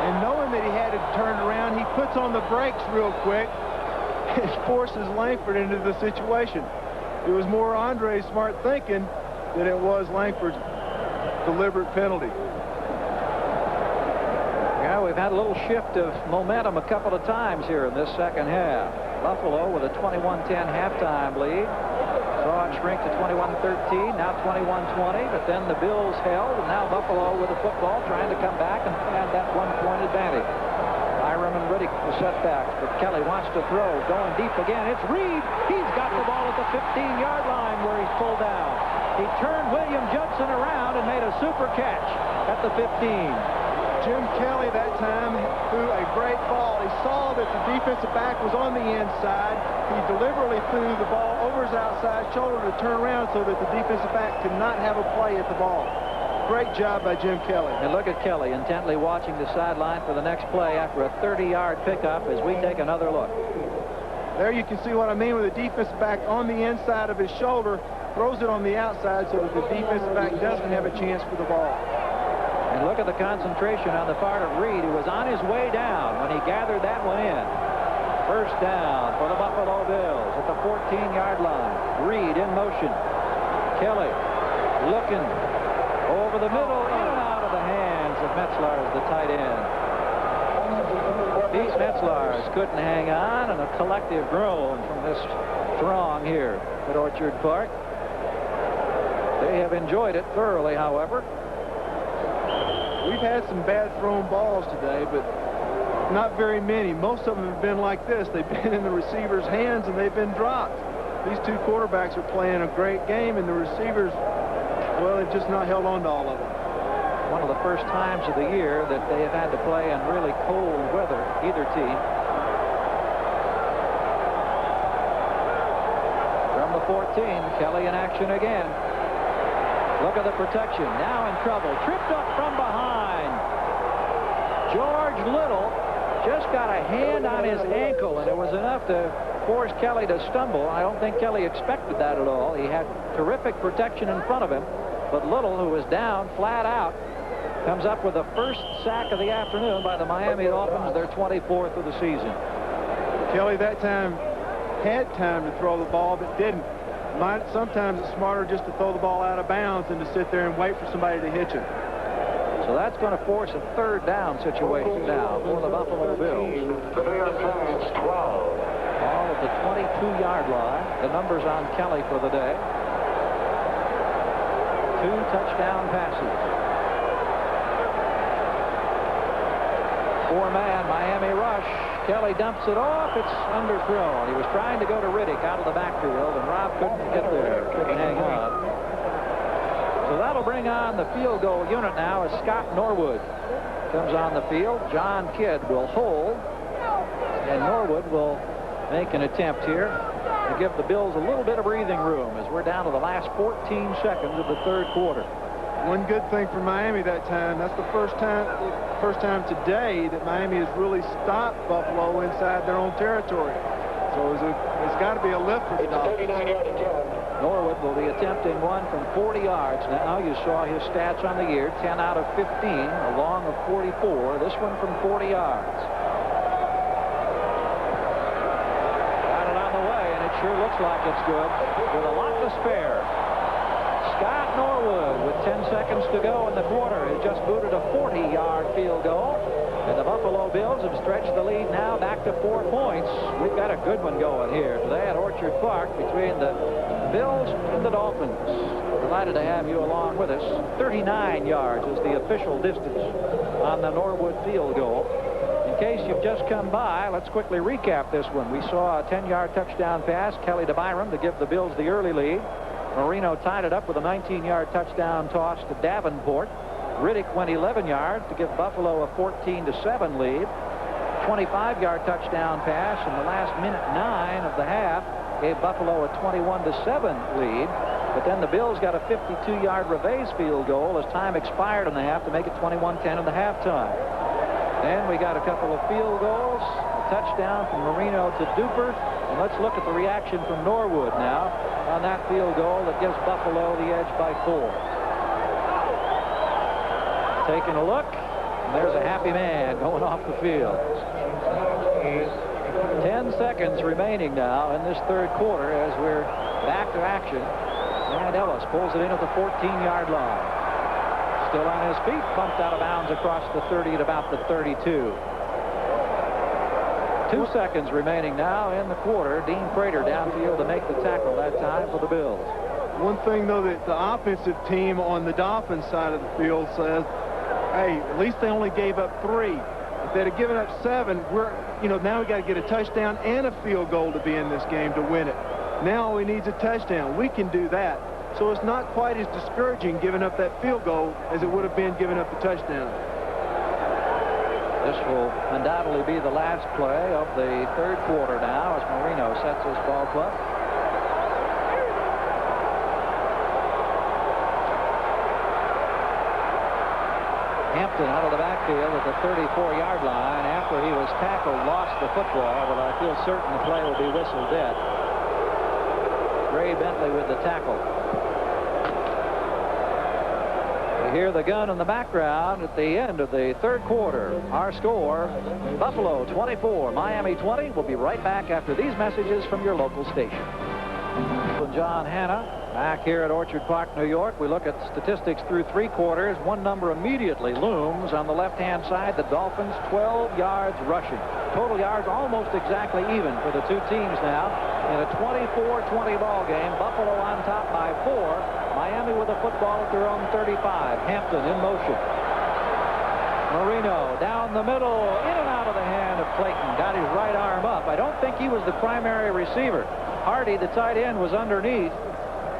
And knowing that he had it turned around, he puts on the brakes real quick and forces Langford into the situation. It was more Andre's smart thinking than it was Langford's deliberate penalty. Yeah, we've had a little shift of momentum a couple of times here in this second half. Buffalo with a 21-10 halftime lead. Saw it shrink to 21-13, now 21-20, but then the Bills held, and now Buffalo with the football trying to come back and add that 1-point advantage. Byram and Riddick the setbacks, but Kelly wants to throw, going deep again. It's Reed. He's got the ball at the 15-yard line where he's pulled down. He turned William Judson around and made a super catch at the 15. Jim Kelly that time threw a great ball. He saw that the defensive back was on the inside. He deliberately threw the ball over his outside shoulder to turn around so that the defensive back could not have a play at the ball. Great job by Jim Kelly. And look at Kelly intently watching the sideline for the next play after a 30-yard pickup as we take another look. There you can see what I mean with the defensive back on the inside of his shoulder, throws it on the outside so that the defensive back doesn't have a chance for the ball. And look at the concentration on the part of Reed, who was on his way down when he gathered that one in. First down for the Buffalo Bills at the 14-yard line. Reed in motion. Kelly looking over the middle, in and out of the hands of Metzlars, the tight end. These Metzlars couldn't hang on, and a collective groan from this throng here at Orchard Park. They have enjoyed it thoroughly, however. We've had some bad thrown balls today, but not very many. Most of them have been like this. They've been in the receiver's hands, and they've been dropped. These two quarterbacks are playing a great game, and the receivers, well, they've just not held on to all of them. One of the first times of the year that they have had to play in really cold weather, either team. From the 14, Kelly in action again. Look at the protection. Now in trouble. Tripped up from behind. George Little just got a hand on his ankle, and it was enough to force Kelly to stumble. I don't think Kelly expected that at all. He had terrific protection in front of him, but Little, who was down flat out, comes up with the first sack of the afternoon by the Miami Dolphins, their 24th of the season. Kelly that time had time to throw the ball, but didn't. Sometimes it's smarter just to throw the ball out of bounds than to sit there and wait for somebody to hit you. So that's going to force a third down situation now for the Buffalo Bills. All at the 22-yard line. The numbers on Kelly for the day. 2 touchdown passes. 4-man Miami rush. Kelly dumps it off. It's underthrown. He was trying to go to Riddick out of the backfield, and Rob couldn't get there. Couldn't hang on. So that'll bring on the field goal unit now as Scott Norwood comes on the field. John Kidd will hold, and Norwood will make an attempt here to give the Bills a little bit of breathing room as we're down to the last 14 seconds of the third quarter. One good thing for Miami that time, that's the first time today that Miami has really stopped Buffalo inside their own territory. So it's got to be a lift for the Dolphins. Norwood will be attempting one from 40 yards. Now you saw his stats on the year, 10 out of 15, a long of 44. This one from 40 yards. Got it on the way, and it sure looks like it's good with a lot to spare. Scott Norwood, with 10 seconds to go in the quarter, has just booted a 40-yard field goal. And the Buffalo Bills have stretched the lead now back to 4 points. We've got a good one going here today at Orchard Park between the Bills and the Dolphins. Delighted to have you along with us. 39 yards is the official distance on the Norwood field goal. In case you've just come by, let's quickly recap this one. We saw a 10-yard touchdown pass, Kelly to Byram, to give the Bills the early lead. Marino tied it up with a 19-yard touchdown toss to Davenport. Riddick went 11 yards to give Buffalo a 14-7 lead. 25-yard touchdown pass in the last minute 9 of the half gave Buffalo a 21-7 lead. But then the Bills got a 52-yard Reveiz field goal as time expired in the half to make it 21-10 in the halftime. Then we got a couple of field goals, a touchdown from Marino to Duper. And let's look at the reaction from Norwood now on that field goal that gives Buffalo the edge by 4. Taking a look, and there's a happy man going off the field. 10 seconds remaining now in this third quarter as we're back to action. And Ellis pulls it in at the 14-yard line. Still on his feet, bumped out of bounds across the 30 at about the 32. 2 seconds remaining now in the quarter. Dean Prater downfield to make the tackle that time for the Bills. One thing, though, that the offensive team on the Dolphins side of the field says, hey, at least they only gave up 3. If they'd have given up 7, now we got to get a touchdown and a field goal to be in this game to win it. Now all we need is a touchdown. We can do that. So it's not quite as discouraging giving up that field goal as it would have been giving up the touchdown. This will undoubtedly be the last play of the third quarter now as Marino sets his ball club. Hampton out of the backfield at the 34-yard line after he was tackled, lost the football, but I feel certain the play will be whistled dead. Ray Bentley with the tackle. You hear the gun in the background at the end of the third quarter. Our score, Buffalo 24, Miami 20. We'll be right back after these messages from your local station. John Hanna back here at Orchard Park, New York. We look at statistics through three quarters. One number immediately looms on the left-hand side. The Dolphins 12 yards rushing. Total yards almost exactly even for the two teams now. In a 24-20 ball game, Buffalo on top by 4. Miami with the football at their own 35. Hampton in motion. Marino down the middle, in and out of the hand of Clayton. Got his right arm up. I don't think he was the primary receiver. Hardy, the tight end, was underneath,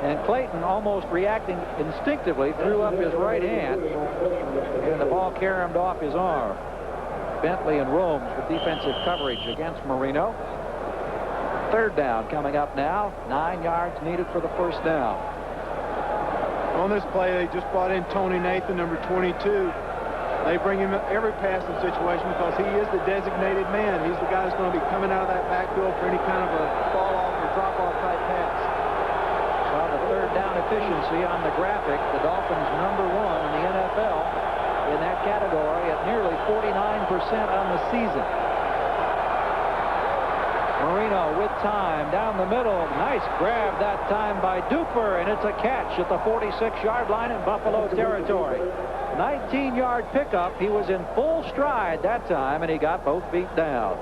and Clayton, almost reacting instinctively, threw up his right hand, and the ball caromed off his arm. Bentley and Romes with defensive coverage against Marino. Third down coming up now. 9 yards needed for the first down. On this play, they just brought in Tony Nathan, number 22. They bring him every passing situation because he is the designated man. He's the guy that's going to be coming out of that backfield for any kind of a fall-off or drop-off type pass. So the third down efficiency on the graphic, the Dolphins #1 in the NFL in that category at nearly 49% on the season. Marino with time down the middle. Nice grab that time by Duper, and it's a catch at the 46-yard line in Buffalo territory. 19-yard pickup. He was in full stride that time, and he got both feet down.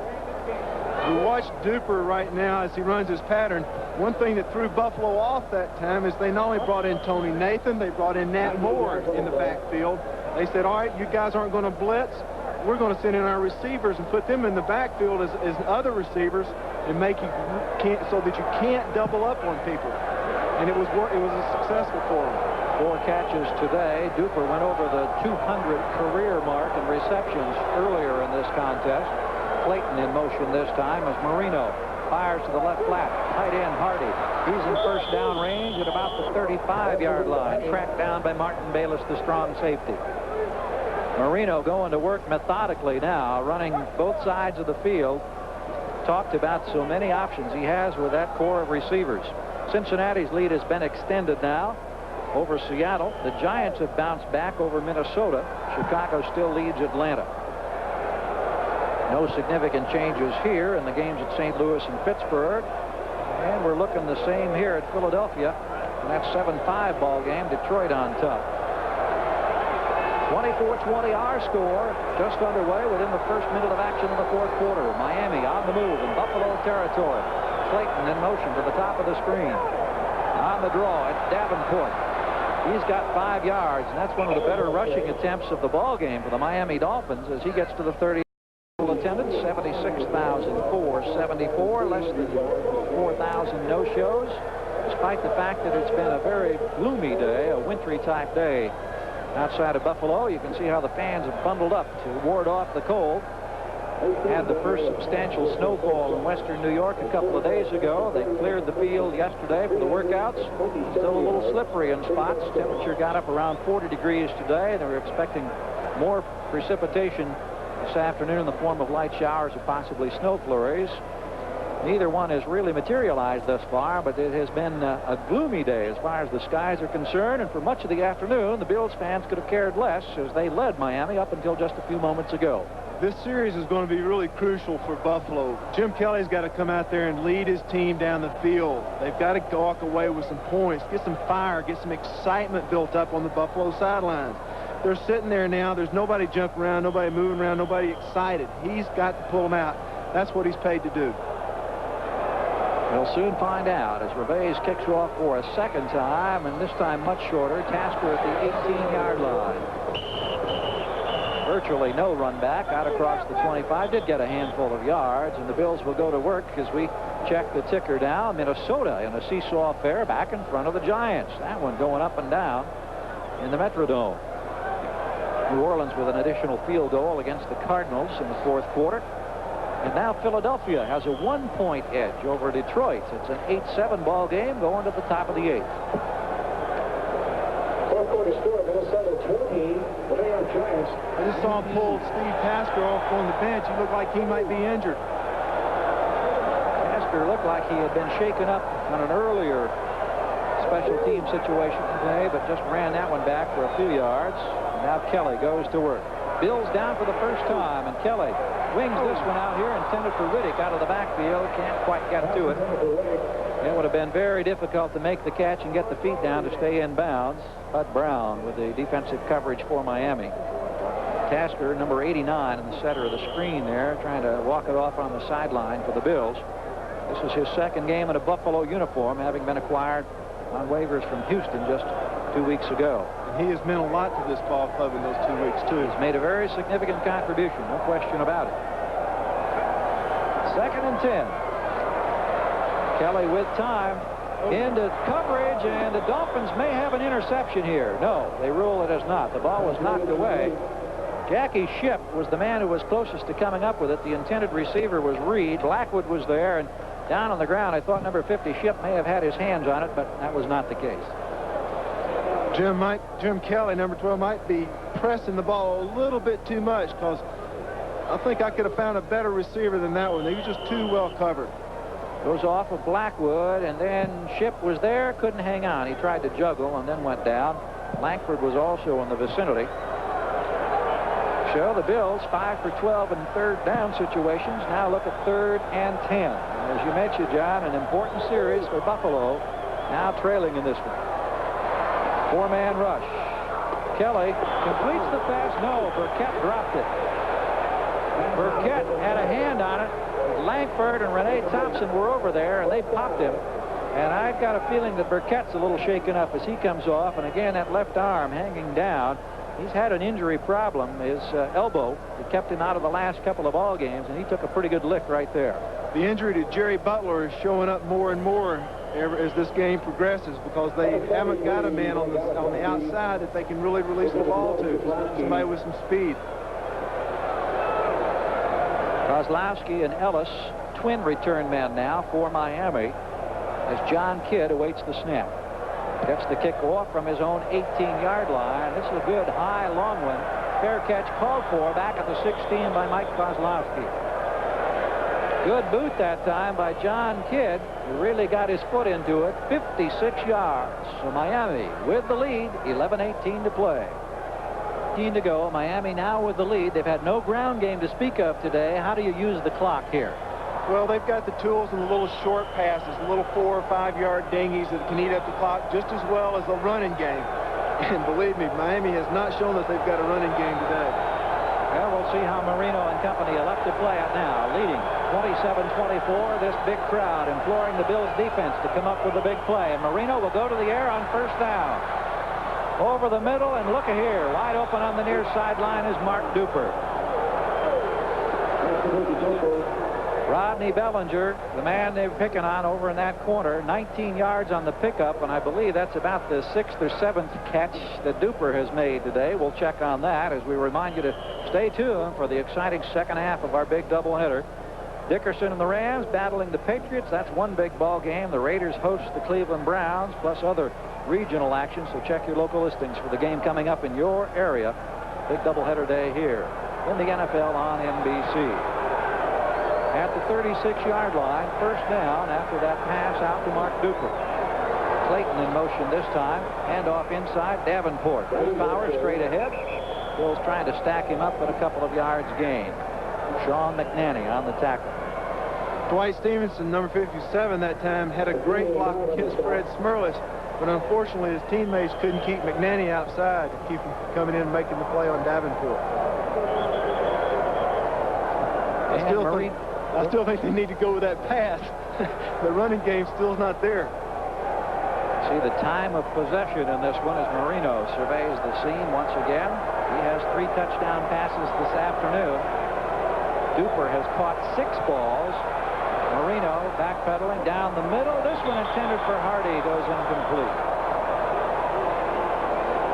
You watch Duper right now as he runs his pattern. One thing that threw Buffalo off that time is they not only brought in Tony Nathan, they brought in Nat Moore in the backfield. They said, all right, you guys aren't going to blitz. We're going to send in our receivers and put them in the backfield as other receivers and make you so that you can't double up on people. And it was successful for them. 4 catches today. Duper went over the 200 career mark in receptions earlier in this contest. Clayton in motion this time as Marino fires to the left flat. Tight end Hardy. He's in first down range at about the 35-yard line. Tracked down by Martin Bayless, the strong safety. Marino going to work methodically now, running both sides of the field. Talked about so many options he has with that core of receivers. Cincinnati's lead has been extended now over Seattle. The Giants have bounced back over Minnesota. Chicago still leads Atlanta. No significant changes here in the games at St. Louis and Pittsburgh. And we're looking the same here at Philadelphia. In that 7-5 ball game, Detroit on top. 24-20 our score, just underway within the first minute of action in the fourth quarter. Miami on the move in Buffalo territory. Clayton in motion to the top of the screen. On the draw, it's Davenport. He's got 5 yards, and that's one of the better rushing attempts of the ball game for the Miami Dolphins as he gets to the 30. Attendance 76,474, less than 4,000 no-shows, despite the fact that it's been a very gloomy day, a wintry type day outside of Buffalo. You can see how the fans have bundled up to ward off the cold. Had the first substantial snowfall in western New York a couple of days ago. They cleared the field yesterday for the workouts. Still a little slippery in spots. Temperature got up around 40 degrees today. They were expecting more precipitation this afternoon in the form of light showers or possibly snow flurries. Neither one has really materialized thus far, but it has been a gloomy day as far as the skies are concerned, and for much of the afternoon, the Bills fans could have cared less as they led Miami up until just a few moments ago. This series is going to be really crucial for Buffalo. Jim Kelly's got to come out there and lead his team down the field. They've got to walk away with some points, get some fire, get some excitement built up on the Buffalo sidelines. They're sitting there now. There's nobody jumping around, nobody moving around, nobody excited. He's got to pull them out. That's what he's paid to do. We'll soon find out as Reves kicks off for a second time, and this time much shorter. Tasker at the 18-yard line. Virtually no run back out across the 25. Did get a handful of yards, and the Bills will go to work as we check the ticker now. Minnesota in a seesaw affair back in front of the Giants. That one going up and down in the Metrodome. New Orleans with an additional field goal against the Cardinals in the fourth quarter. And now Philadelphia has a 1-point edge over Detroit. It's an 8-7 ball game going to the top of the 8th. Fourth quarter score, Minnesota 20, the New York Giants. I just saw him pull Steve Tasker off on the bench. He looked like he might be injured. Tasker looked like he had been shaken up on an earlier special team situation today, but just ran that one back for a few yards. Now Kelly goes to work. Bills down for the first time, and Kelly wings this one out here, intended for Riddick out of the backfield. Can't quite get to it. It would have been very difficult to make the catch and get the feet down to stay in bounds. Bud Brown with the defensive coverage for Miami. Tasker, number 89, in the center of the screen there, trying to walk it off on the sideline for the Bills. This is his second game in a Buffalo uniform, having been acquired on waivers from Houston just 2 weeks ago. And he has meant a lot to this ball club in those 2 weeks, too. He's made a very significant contribution, no question about it. 2nd and 10. Kelly with time into coverage, and the Dolphins may have an interception here. No, they rule it as not. The ball was knocked away. Jackie Shipp was the man who was closest to coming up with it. The intended receiver was Reed. Blackwood was there, and down on the ground, I thought number 50 Shipp may have had his hands on it, but that was not the case. Jim Kelly, number 12, might be pressing the ball a little bit too much, because I think I could have found a better receiver than that one. He was just too well covered. Goes off of Blackwood, and then Shipp was there, couldn't hang on. He tried to juggle and then went down. Langford was also in the vicinity. So the Bills 5 for 12 in third down situations. Now look at 3rd and 10. And as you mentioned, John, an important series for Buffalo, now trailing in this one. 4-man rush. Kelly completes the pass. No, Burkett dropped it. Burkett had a hand on it. Langford and Renee Thompson were over there, and they popped him. And I've got a feeling that Burkett's a little shaken up as he comes off. And again, that left arm hanging down. He's had an injury problem. His elbow, it kept him out of the last couple of ball games, and he took a pretty good lick right there. The injury to Jerry Butler is showing up more and more as this game progresses, because they haven't got a man on the outside that they can really release the ball to. Somebody with some speed. Kozlowski and Ellis, twin return men now for Miami, as John Kidd awaits the snap. Gets the kick off from his own 18-yard line. This is a good high long one. Fair catch called for back at the 16 by Mike Kozlowski. Good boot that time by John Kidd, who really got his foot into it. 56 yards. So Miami with the lead, 11:18 to play. 15 to go. Miami now with the lead. They've had no ground game to speak of today. How do you use the clock here? Well, they've got the tools and the little short passes, the little 4 or 5 yard dingies that can eat up the clock just as well as the running game. And believe me, Miami has not shown that they've got a running game today. Well, we'll see how Marino and company elect to play it now. Leading 27-24. This big crowd imploring the Bills defense to come up with a big play. And Marino will go to the air on 1st down. Over the middle, and look here. Wide open on the near sideline is Mark Duper. Rodney Bellinger, the man they're picking on over in that corner, 19 yards on the pickup, and I believe that's about the 6th or 7th catch that Duper has made today. We'll check on that as we remind you to stay tuned for the exciting second half of our big doubleheader. Dickerson and the Rams battling the Patriots. That's one big ball game. The Raiders host the Cleveland Browns, plus other regional action, so check your local listings for the game coming up in your area. Big doubleheader day here in the NFL on NBC. At the 36-yard line, 1st down after that pass out to Mark Duper. Clayton in motion this time. Handoff inside. Davenport. Powers straight ahead. Bill's trying to stack him up, but a couple of yards gain. Sean McNanny on the tackle. Dwight Stevenson, number 57 that time, had a great block against Fred Smerlis, but unfortunately his teammates couldn't keep McNanny outside to keep him coming in and making the play on Davenport. I still think they need to go with that pass. The running game still's not there. See, the time of possession in this one as Marino surveys the scene once again. He has 3 touchdown passes this afternoon. Duper has caught 6 balls. Marino backpedaling down the middle. This one intended for Hardy goes incomplete.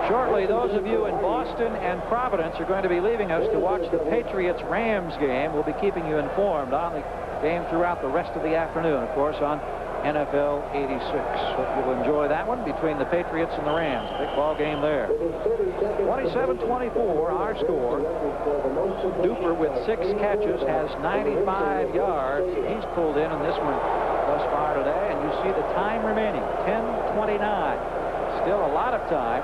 Shortly, those of you in Boston and Providence are going to be leaving us to watch the Patriots-Rams game. We'll be keeping you informed on the game throughout the rest of the afternoon, of course, on NFL 86. Hope you'll enjoy that one between the Patriots and the Rams. Big ball game there. 27-24, our score. Duper with 6 catches has 95 yards. He's pulled in this one thus far today, and you see the time remaining, 10:29. Still a lot of time.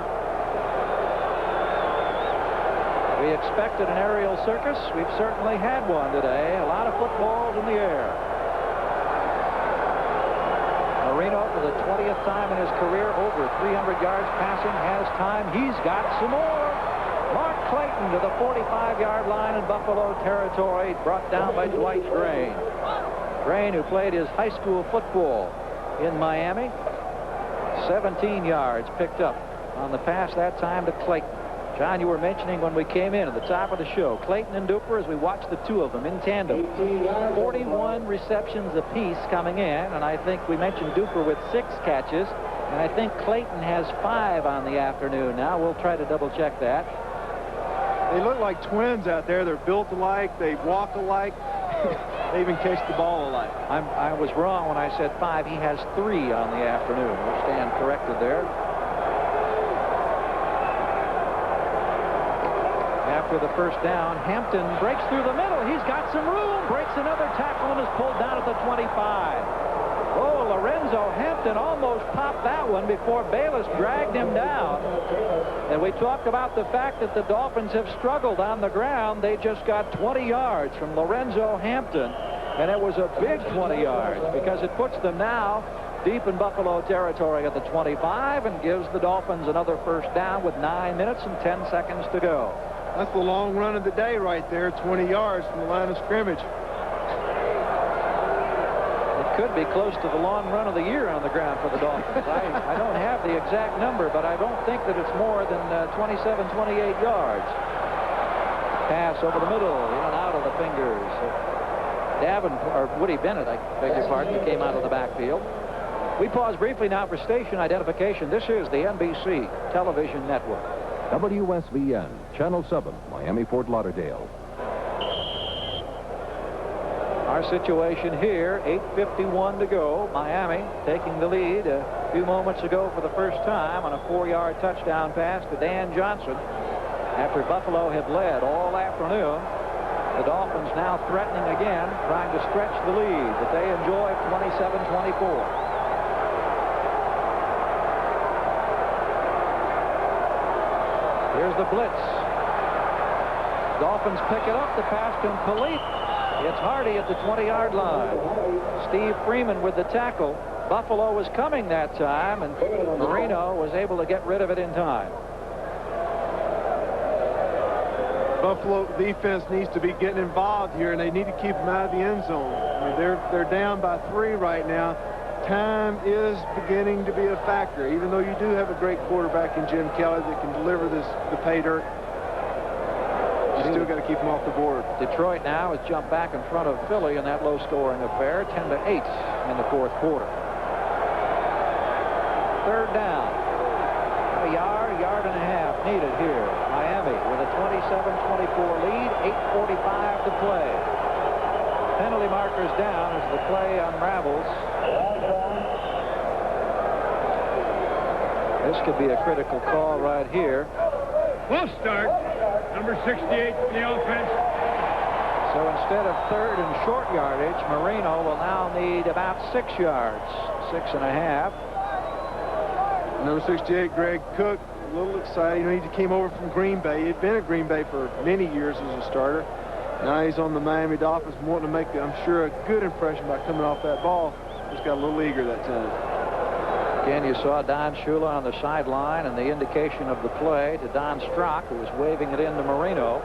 We expected an aerial circus. We've certainly had one today. A lot of footballs in the air. Marino, for the 20th time in his career, over 300 yards passing, has time. He's got some more. Mark Clayton to the 45-yard line in Buffalo territory, brought down by Dwight Green. Green, who played his high school football in Miami. 17 yards picked up on the pass that time to Clayton. John, you were mentioning when we came in at the top of the show, Clayton and Duper, as we watched the two of them in tandem. 41 receptions apiece coming in, and I think we mentioned Duper with 6 catches, and I think Clayton has 5 on the afternoon now. We'll try to double check that. They look like twins out there. They're built alike. They walk alike. They even catch the ball alike. I was wrong when I said 5. He has 3 on the afternoon. We'll stand corrected there. After the first down, Hampton breaks through the middle. He's got some room. Breaks another tackle and is pulled down at the 25. Oh, Lorenzo Hampton almost popped that one before Bayless dragged him down. And we talked about the fact that the Dolphins have struggled on the ground. They just got 20 yards from Lorenzo Hampton, and it was a big 20 yards because it puts them now deep in Buffalo territory at the 25 and gives the Dolphins another first down with 9 minutes and 10 seconds to go. That's the long run of the day right there, 20 yards from the line of scrimmage. It could be close to the long run of the year on the ground for the Dolphins. I don't have the exact number, but I don't think that it's more than 27, 28 yards. Pass over the middle, in and out of the fingers. Woody Bennett, I beg your pardon, who came out of the backfield. We pause briefly now for station identification. This is the NBC Television Network. WSVN, Channel 7, Miami-Fort Lauderdale. Our situation here, 8:51 to go. Miami taking the lead a few moments ago for the first time on a 4-yard touchdown pass to Dan Johnson. After Buffalo had led all afternoon, the Dolphins now threatening again, trying to stretch the lead that they enjoy 27-24. Here's the blitz. Dolphins pick it up. The pass complete. It's Hardy at the 20-yard line. Steve Freeman with the tackle. Buffalo was coming that time, and Marino was able to get rid of it in time. Buffalo defense needs to be getting involved here, and they need to keep them out of the end zone. I mean, they're down by 3 right now. Time is beginning to be a factor, even though you do have a great quarterback in Jim Kelly that can deliver the pay dirt. You still got to keep them off the board. Detroit now has jumped back in front of Philly in that low-scoring affair, 10-8 in the 4th quarter. 3rd down. A yard and a half needed here. Miami with a 27-24 lead, 8:45 to play. Penalty markers down as the play unravels. This could be a critical call right here. We'll start. Number 68 for the offense. So instead of 3rd and short yardage, Marino will now need about 6 yards, 6.5. Number 68, Greg Cook, a little excited. You know, he came over from Green Bay. He'd been at Green Bay for many years as a starter. Now he's on the Miami Dolphins, wanting to make, I'm sure, a good impression by coming off that ball. Just got a little eager that time. Again, you saw Don Shula on the sideline and the indication of the play to Don Strock, who was waving it into Marino.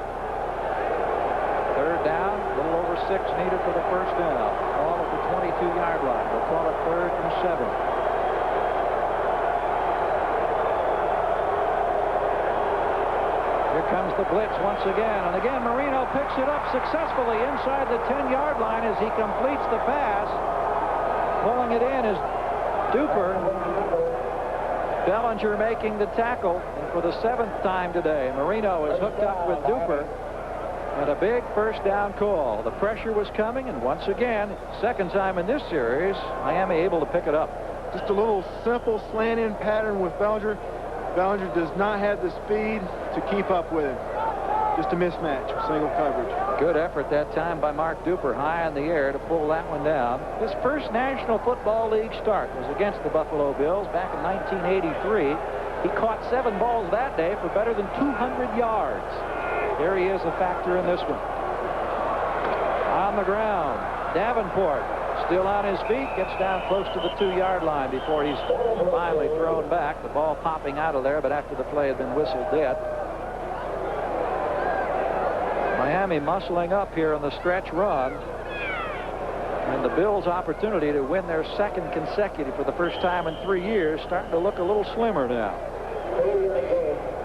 3rd down, a little over 6 needed for the first down. Ball at the 22-yard line. We'll call it 3rd and 7. Here comes the blitz once again, and again Marino picks it up successfully inside the 10-yard line as he completes the pass. Pulling it in is Duper. Bellinger making the tackle, and for the 7th time today, Marino is hooked up with Duper, and a big first down call. The pressure was coming, and once again, second time in this series, Miami able to pick it up. Just a little simple slant-in pattern with Bellinger. Bellinger does not have the speed to keep up with him. Just a mismatch with single coverage. Good effort that time by Mark Duper, high in the air to pull that one down. His first National Football League start was against the Buffalo Bills back in 1983. He caught 7 balls that day for better than 200 yards. Here he is, a factor in this one. On the ground, Davenport still on his feet, gets down close to the 2-yard line before he's finally thrown back. The ball popping out of there, but after the play had been whistled dead. Miami muscling up here on the stretch run, and the Bills' opportunity to win their 2nd consecutive for the first time in 3 years starting to look a little slimmer now.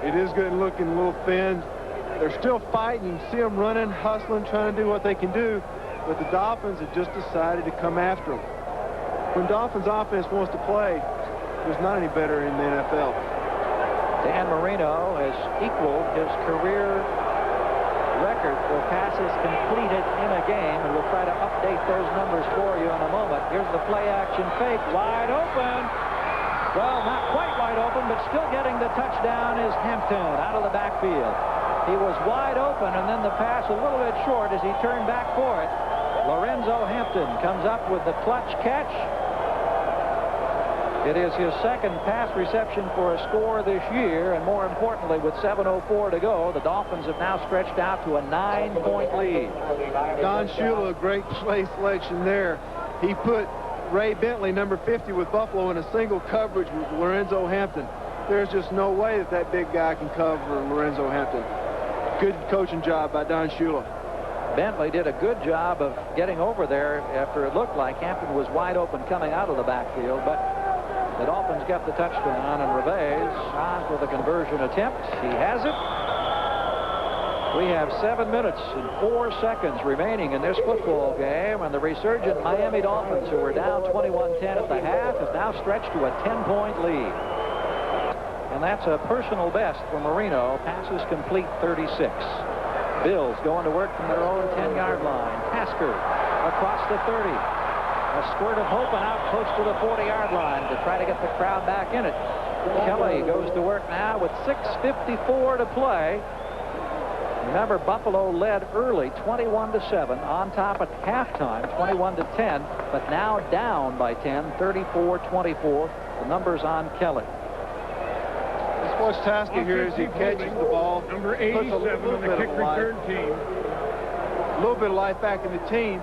It is good looking, a little thin. They're still fighting. You see them running, hustling, trying to do what they can do, but the Dolphins have just decided to come after them. When Dolphins offense wants to play, there's not any better in the NFL. Dan Marino has equaled his career record for passes completed in a game, and we'll try to update those numbers for you in a moment. Here's the play action fake, wide open. Well, not quite wide open, but still getting the touchdown is Hampton out of the backfield. He was wide open, and then the pass a little bit short as he turned back for it. Lorenzo Hampton comes up with the clutch catch. It is his 2nd pass reception for a score this year, and more importantly, with 7:04 to go, the Dolphins have now stretched out to a 9-point lead. Don Shula, a great play selection there. He put Ray Bentley, number 50 with Buffalo, in a single coverage with Lorenzo Hampton. There's just no way that that big guy can cover Lorenzo Hampton. Good coaching job by Don Shula. Bentley did a good job of getting over there after it looked like Hampton was wide open coming out of the backfield, but the Dolphins got the touchdown, and Reveiz on for the conversion attempt. He has it. We have 7 minutes and 4 seconds remaining in this football game, and the resurgent Miami Dolphins, who were down 21-10 at the half, have now stretched to a 10-point lead. And that's a personal best for Marino. Passes complete 36. Bills going to work from their own 10-yard line. Tasker across the 30. A squirt of hope and out close to the 40-yard line to try to get the crowd back in it. Kelly goes to work now with 6:54 to play. Remember, Buffalo led early 21-7, on top at halftime 21-10, but now down by 10, 34-24. The numbers on Kelly. Let's watch Tasker here as he catches the ball. Number 87 on the kick return team. A little bit of life back in the team.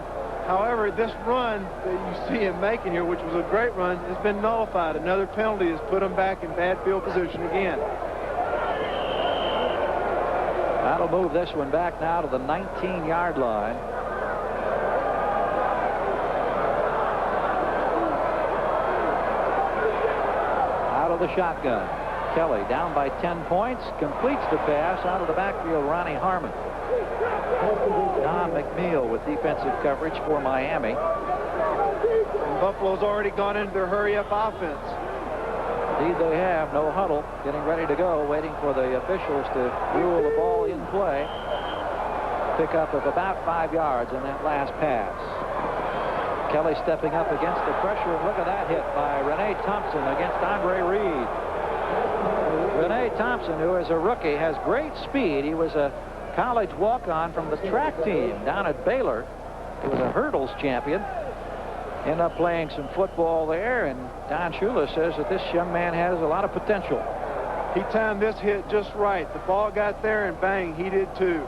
However, this run that you see him making here, which was a great run, has been nullified. Another penalty has put him back in bad field position again. That'll move this one back now to the 19-yard line. Out of the shotgun. Kelly down by 10 points, completes the pass out of the backfield. Ronnie Harmon. Don McNeil with defensive coverage for Miami. And Buffalo's already gone into their hurry-up offense. Indeed they have. No huddle. Getting ready to go. Waiting for the officials to rule the ball in play. Pickup of about 5 yards on that last pass. Kelly stepping up against the pressure. And look at that hit by Rene Thompson against Andre Reed. Rene Thompson, who is a rookie, has great speed. He was a college walk-on from the track team down at Baylor. He was a hurdles champion. Ended up playing some football there, and Don Shula says that this young man has a lot of potential. He timed this hit just right. The ball got there, and bang, he did too.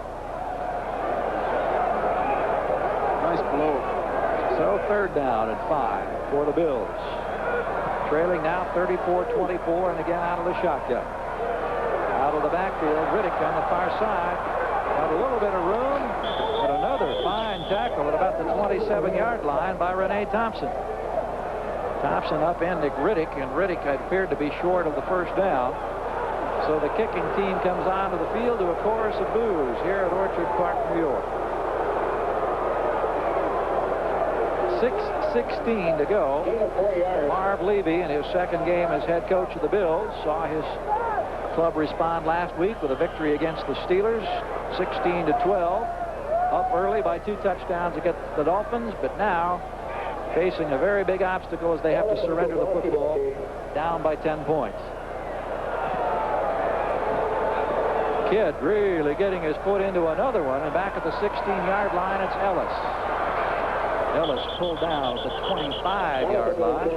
Nice blow. So 3rd down and 5 for the Bills. Trailing now 34-24, and again out of the shotgun. Out of the backfield, Riddick on the far side. Got a little bit of room, but another fine tackle at about the 27-yard line by Rene Thompson. Thompson upended Riddick, and Riddick appeared to be short of the first down. So the kicking team comes onto the field to a chorus of boos here at Orchard Park, New York. 6 3:16 to go. Marv Levy, in his second game as head coach of the Bills, saw his club respond last week with a victory against the Steelers, 16-12. Up early by 2 touchdowns against the Dolphins, but now facing a very big obstacle as they have to surrender the football, down by 10 points. Kidd really getting his foot into another one, and back at the 16-yard line, it's Ellis. Ellis pulled down at the 25-yard line.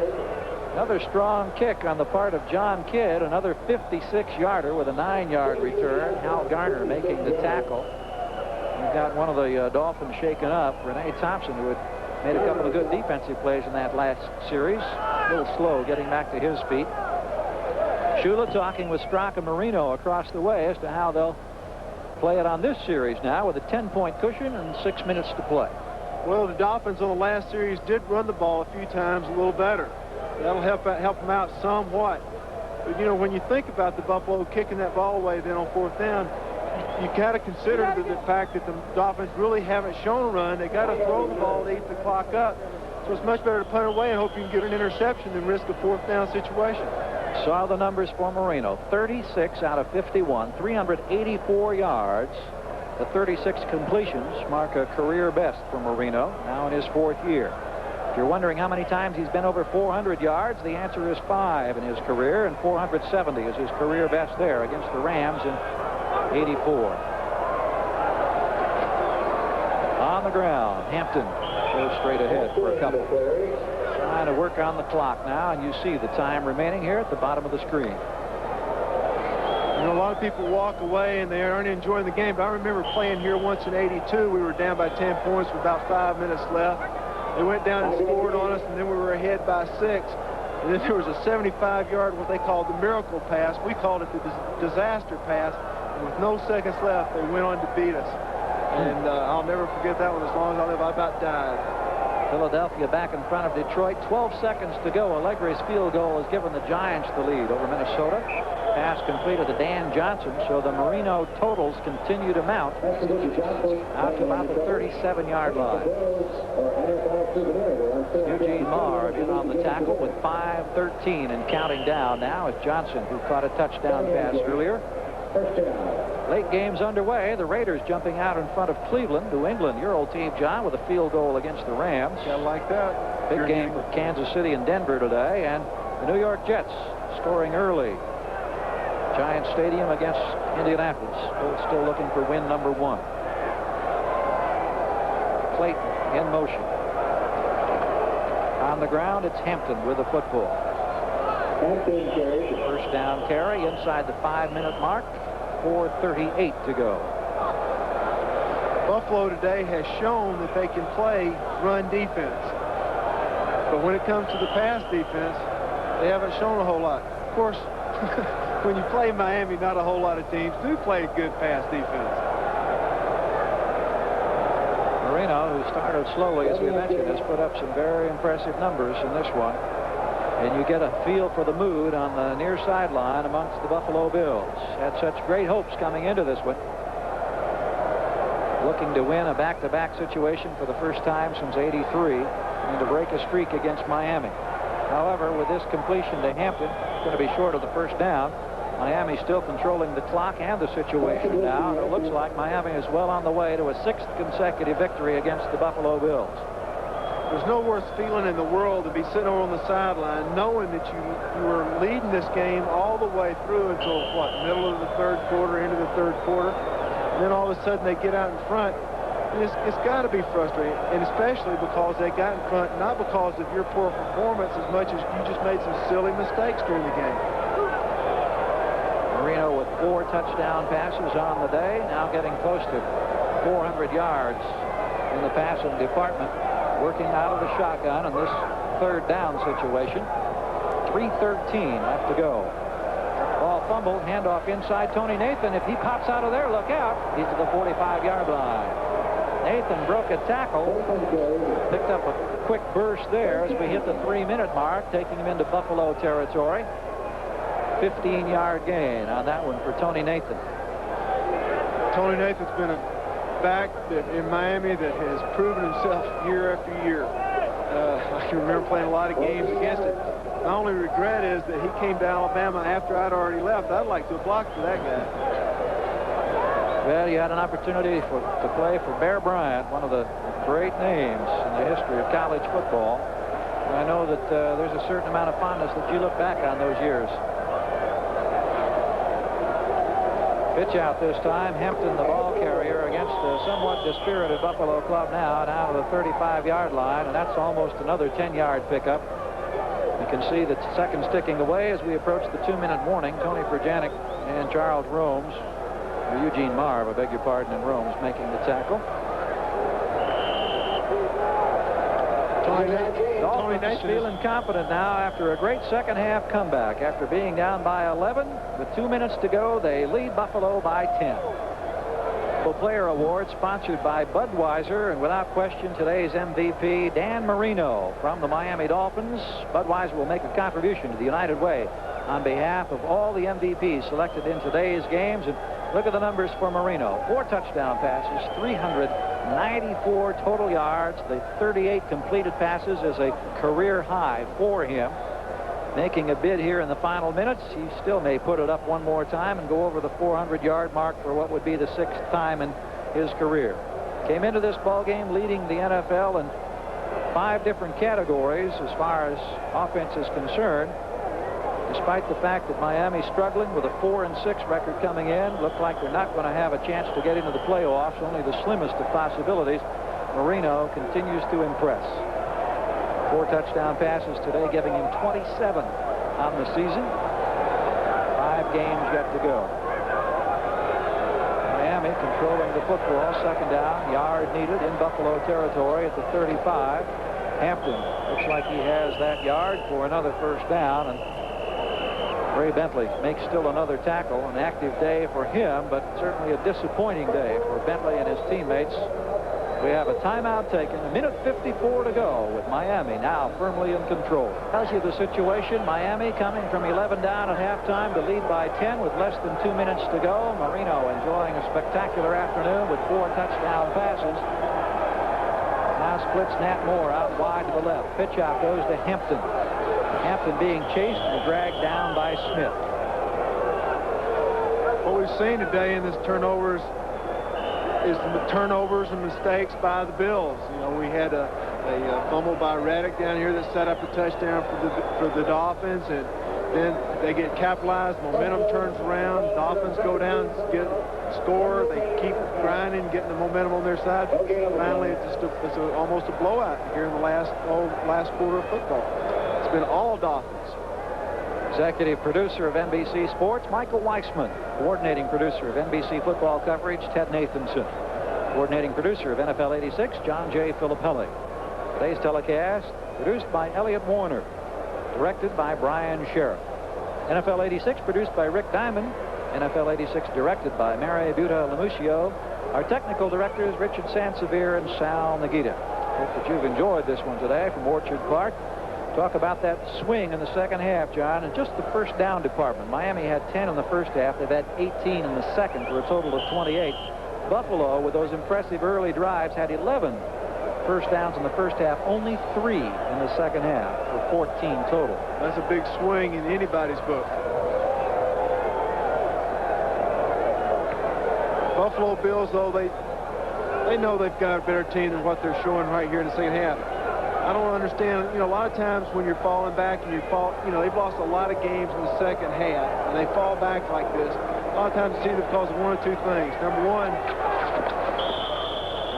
Another strong kick on the part of John Kidd, another 56-yarder with a 9-yard return. Hal Garner making the tackle. We've got one of the Dolphins shaken up, Renee Thompson, who had made a couple of good defensive plays in that last series. A little slow getting back to his feet. Shula talking with Straka Marino across the way as to how they'll play it on this series now with a 10-point cushion and 6 minutes to play. Well, the Dolphins on the last series did run the ball a few times a little better. That'll help them out somewhat. But, you know, when you think about the Buffalo kicking that ball away then on 4th down, you got to consider the fact that the Dolphins really haven't shown a run. They got to throw the ball to eat the clock up. So it's much better to punt it away and hope you can get an interception than risk a 4th down situation. Saw the numbers for Marino. 36 out of 51, 384 yards. The 36 completions mark a career best for Marino, now in his 4th year. If you're wondering how many times he's been over 400 yards, the answer is 5 in his career, and 470 is his career best there against the Rams in '84. On the ground, Hampton goes straight ahead for a couple. Trying to work on the clock now, and you see the time remaining here at the bottom of the screen. You know, a lot of people walk away and they aren't enjoying the game, but I remember playing here once in '82. We were down by 10 points with about 5 minutes left. They went down and scored on us, and then we were ahead by 6. And then there was a 75-yard, what they called the miracle pass. We called it the disaster pass. And with no seconds left, they went on to beat us. And I'll never forget that one as long as I live. I about died. Philadelphia back in front of Detroit. 12 seconds to go. Allegre's field goal has given the Giants the lead over Minnesota. Pass completed to Dan Johnson, so the Marino totals continue to mount out to about the 37-yard line. Eugene Marv in on the tackle with 5:13 and counting down now as Johnson, who caught a touchdown pass earlier. Late game's underway. The Raiders jumping out in front of Cleveland. New England, your old team, John, with a field goal against the Rams. Yeah, like that. Big game with Kansas City and Denver today. And the New York Jets scoring early. Giant Stadium against Indianapolis. Both still looking for win number 1. Clayton in motion. On the ground, it's Hampton with the football. First down carry inside the 5-minute mark. 4:38 to go. Buffalo today has shown that they can play run defense. But when it comes to the pass defense, they haven't shown a whole lot. Of course, when you play Miami, not a whole lot of teams do play good pass defense. Marino, who started slowly, as we mentioned, has put up some very impressive numbers in this one. And you get a feel for the mood on the near sideline amongst the Buffalo Bills. Had such great hopes coming into this one. Looking to win a back-to-back situation for the first time since '83 and to break a streak against Miami. However, with this completion to Hampton, it's going to be short of the first down. Miami still controlling the clock and the situation now. And it looks like Miami is well on the way to a 6th consecutive victory against the Buffalo Bills. There's no worse feeling in the world to be sitting over on the sideline knowing that you were leading this game all the way through until, what, middle of the 3rd quarter, into the 3rd quarter. And then all of a sudden they get out in front. And it's got to be frustrating, and especially because they got in front, not because of your poor performance as much as you just made some silly mistakes during the game. Marino with 4 touchdown passes on the day, now getting close to 400 yards in the passing department. Working out of the shotgun in this 3rd down situation. 3:13 left to go. Ball fumbled, handoff inside Tony Nathan. If he pops out of there, look out. He's to the 45-yard line. Nathan broke a tackle. Picked up a quick burst there as we hit the 3-minute mark, taking him into Buffalo territory. 15-yard gain on that one for Tony Nathan. Tony Nathan's been a back in Miami that has proven himself year after year. I can remember playing a lot of games against it. My only regret is that he came to Alabama after I'd already left. I'd like to have blocked for that guy. Well, you had an opportunity to play for Bear Bryant, one of the great names in the history of college football. And I know that there's a certain amount of fondness that you look back on those years. Pitch out this time. Hampton, the ball carrier, against the somewhat dispirited Buffalo club now down to the 35-yard line, and that's almost another 10-yard pickup. You can see the seconds ticking away as we approach the 2-minute warning. Tony Perjanik and Charles Romes, or Eugene Marv, I beg your pardon, and Romes making the tackle. Dolphins feeling confident now after a great second half comeback. After being down by 11, with 2 minutes to go, they lead Buffalo by 10. Player Award sponsored by Budweiser, and without question today's MVP Dan Marino from the Miami Dolphins. Budweiser will make a contribution to the United Way on behalf of all the MVPs selected in today's games. And look at the numbers for Marino. 4 touchdown passes, 394 total yards. The 38 completed passes is a career high for him. Making a bid here in the final minutes. He still may put it up one more time and go over the 400-yard mark for what would be the 6th time in his career. Came into this ball game leading the NFL in 5 different categories as far as offense is concerned. Despite the fact that Miami's struggling with a 4-6 record coming in, look like they're not going to have a chance to get into the playoffs, only the slimmest of possibilities. Marino continues to impress. 4 touchdown passes today, giving him 27 on the season. 5 games yet to go. Miami controlling the football, second down, yard needed in Buffalo territory at the 35. Hampton looks like he has that yard for another first down, and Ray Bentley makes still another tackle. An active day for him, but certainly a disappointing day for Bentley and his teammates. We have a timeout taken, 1:54 to go, with Miami now firmly in control. Tells you the situation. Miami coming from 11 down at halftime to lead by 10 with less than 2 minutes to go. Marino enjoying a spectacular afternoon with 4 touchdown passes. Now splits Nat Moore out wide to the left. Pitch out goes to Hampton. Hampton being chased and dragged down by Smith. What we've seen today in this turnovers is the turnovers and mistakes by the Bills. You know, we had a fumble by Reddick down here that set up a touchdown for the Dolphins, and then they get capitalized. Momentum turns around. Dolphins go down, score. They keep grinding, getting the momentum on their side. Finally, it's almost a blowout here in the last quarter of football. It's been all Dolphins. Executive producer of NBC Sports, Michael Weissman. Coordinating producer of NBC football coverage, Ted Nathanson. Coordinating producer of NFL 86, John J. Filippelli. Today's telecast produced by Elliot Warner. Directed by Brian Sheriff. NFL 86 produced by Rick Diamond. NFL 86 directed by Mary Buta Lamuscio. Our technical directors, Richard Sansevier and Sal Nagita. Hope that you've enjoyed this one today from Orchard Park. Talk about that swing in the second half, John, and just the first down department. Miami had 10 in the first half. They've had 18 in the second for a total of 28. Buffalo, with those impressive early drives, had 11 first downs in the first half, only 3 in the second half for 14 total. That's a big swing in anybody's book. Buffalo Bills, though, they know they've got a better team than what they're showing right here in the second half. I don't understand, you know, a lot of times when you're falling back and they've lost a lot of games in the second half, and they fall back like this. A lot of times it's either because of one or two things. Number one,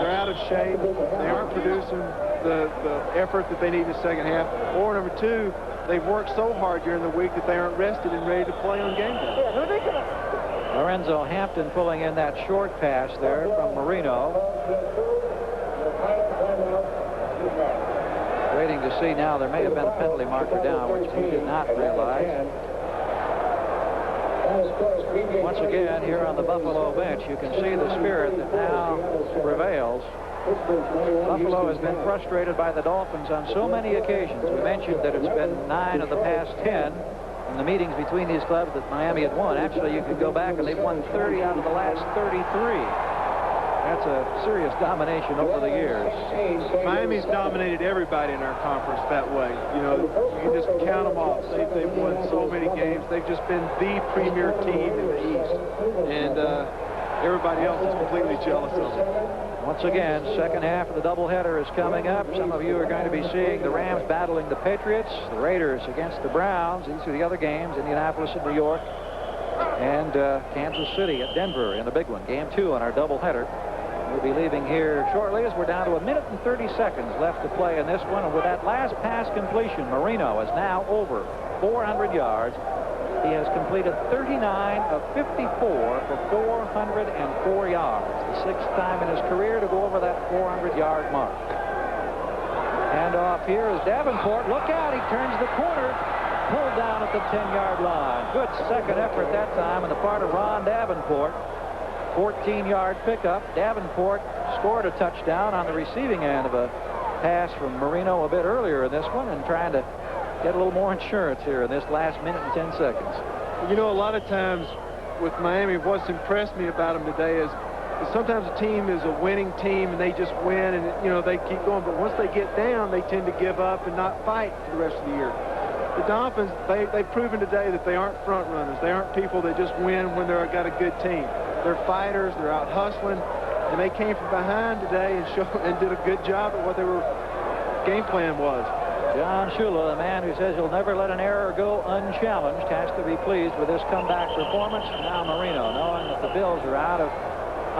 they're out of shape. They aren't producing the effort that they need in the second half. Or number two, they've worked so hard during the week that they aren't rested and ready to play on game day. Lorenzo Hampton pulling in that short pass there from Marino. Waiting to see now. There may have been a penalty marker down, which we did not realize. Once again, here on the Buffalo bench, you can see the spirit that now prevails. Buffalo has been frustrated by the Dolphins on so many occasions. We mentioned that it's been 9 of the past 10 in the meetings between these clubs that Miami had won. Actually, you could go back and they've won 30 out of the last 33. That's a serious domination over the years. Miami's dominated everybody in our conference that way. You know, you can just count them off. They've won so many games. They've just been the premier team in the East. And everybody else is completely jealous of them. Once again, second half of the doubleheader is coming up. Some of you are going to be seeing the Rams battling the Patriots, the Raiders against the Browns. These are the other games, Indianapolis and New York, and Kansas City at Denver in the big one. Game 2 on our doubleheader. We'll be leaving here shortly as we're down to 1 minute and 30 seconds left to play in this one. And with that last pass completion, Marino is now over 400 yards. He has completed 39 of 54 for 404 yards. The 6th time in his career to go over that 400-yard mark. And off here is Davenport. Look out, he turns the corner. Pulled down at the 10-yard line. Good second effort that time on the part of Ron Davenport. 14-yard pickup. Davenport scored a touchdown on the receiving end of a pass from Marino a bit earlier in this one, and trying to get a little more insurance here in this last minute and 10 seconds. You know, a lot of times with Miami, what's impressed me about them today is sometimes a team is a winning team and they just win and, you know, they keep going. But once they get down, they tend to give up and not fight for the rest of the year. The Dolphins, they've proven today that they aren't front runners. They aren't people that just win when they've got a good team. They're fighters. They're out hustling. And they came from behind today and did a good job at what their game plan was. John Shula, the man who says he'll never let an error go unchallenged, has to be pleased with this comeback performance. And now Marino, knowing that the Bills are out of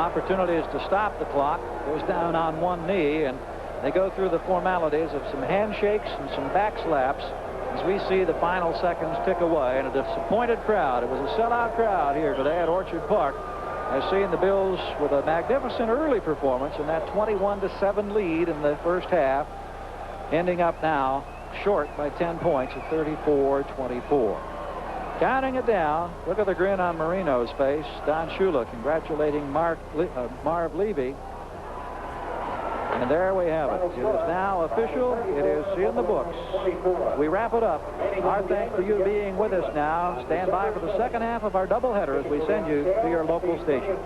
opportunities to stop the clock, goes down on one knee, and they go through the formalities of some handshakes and some back slaps as we see the final seconds tick away. And a disappointed crowd, it was a sellout crowd here today at Orchard Park, has seen the Bills with a magnificent early performance in that 21-7 lead in the first half, ending up now short by 10 points at 34-24. Counting it down, look at the grin on Marino's face. Don Shula congratulating Marv Levy. And there we have it. It is now official. It is in the books. We wrap it up. Our thanks for you being with us now. Stand by for the second half of our doubleheader as we send you to your local station.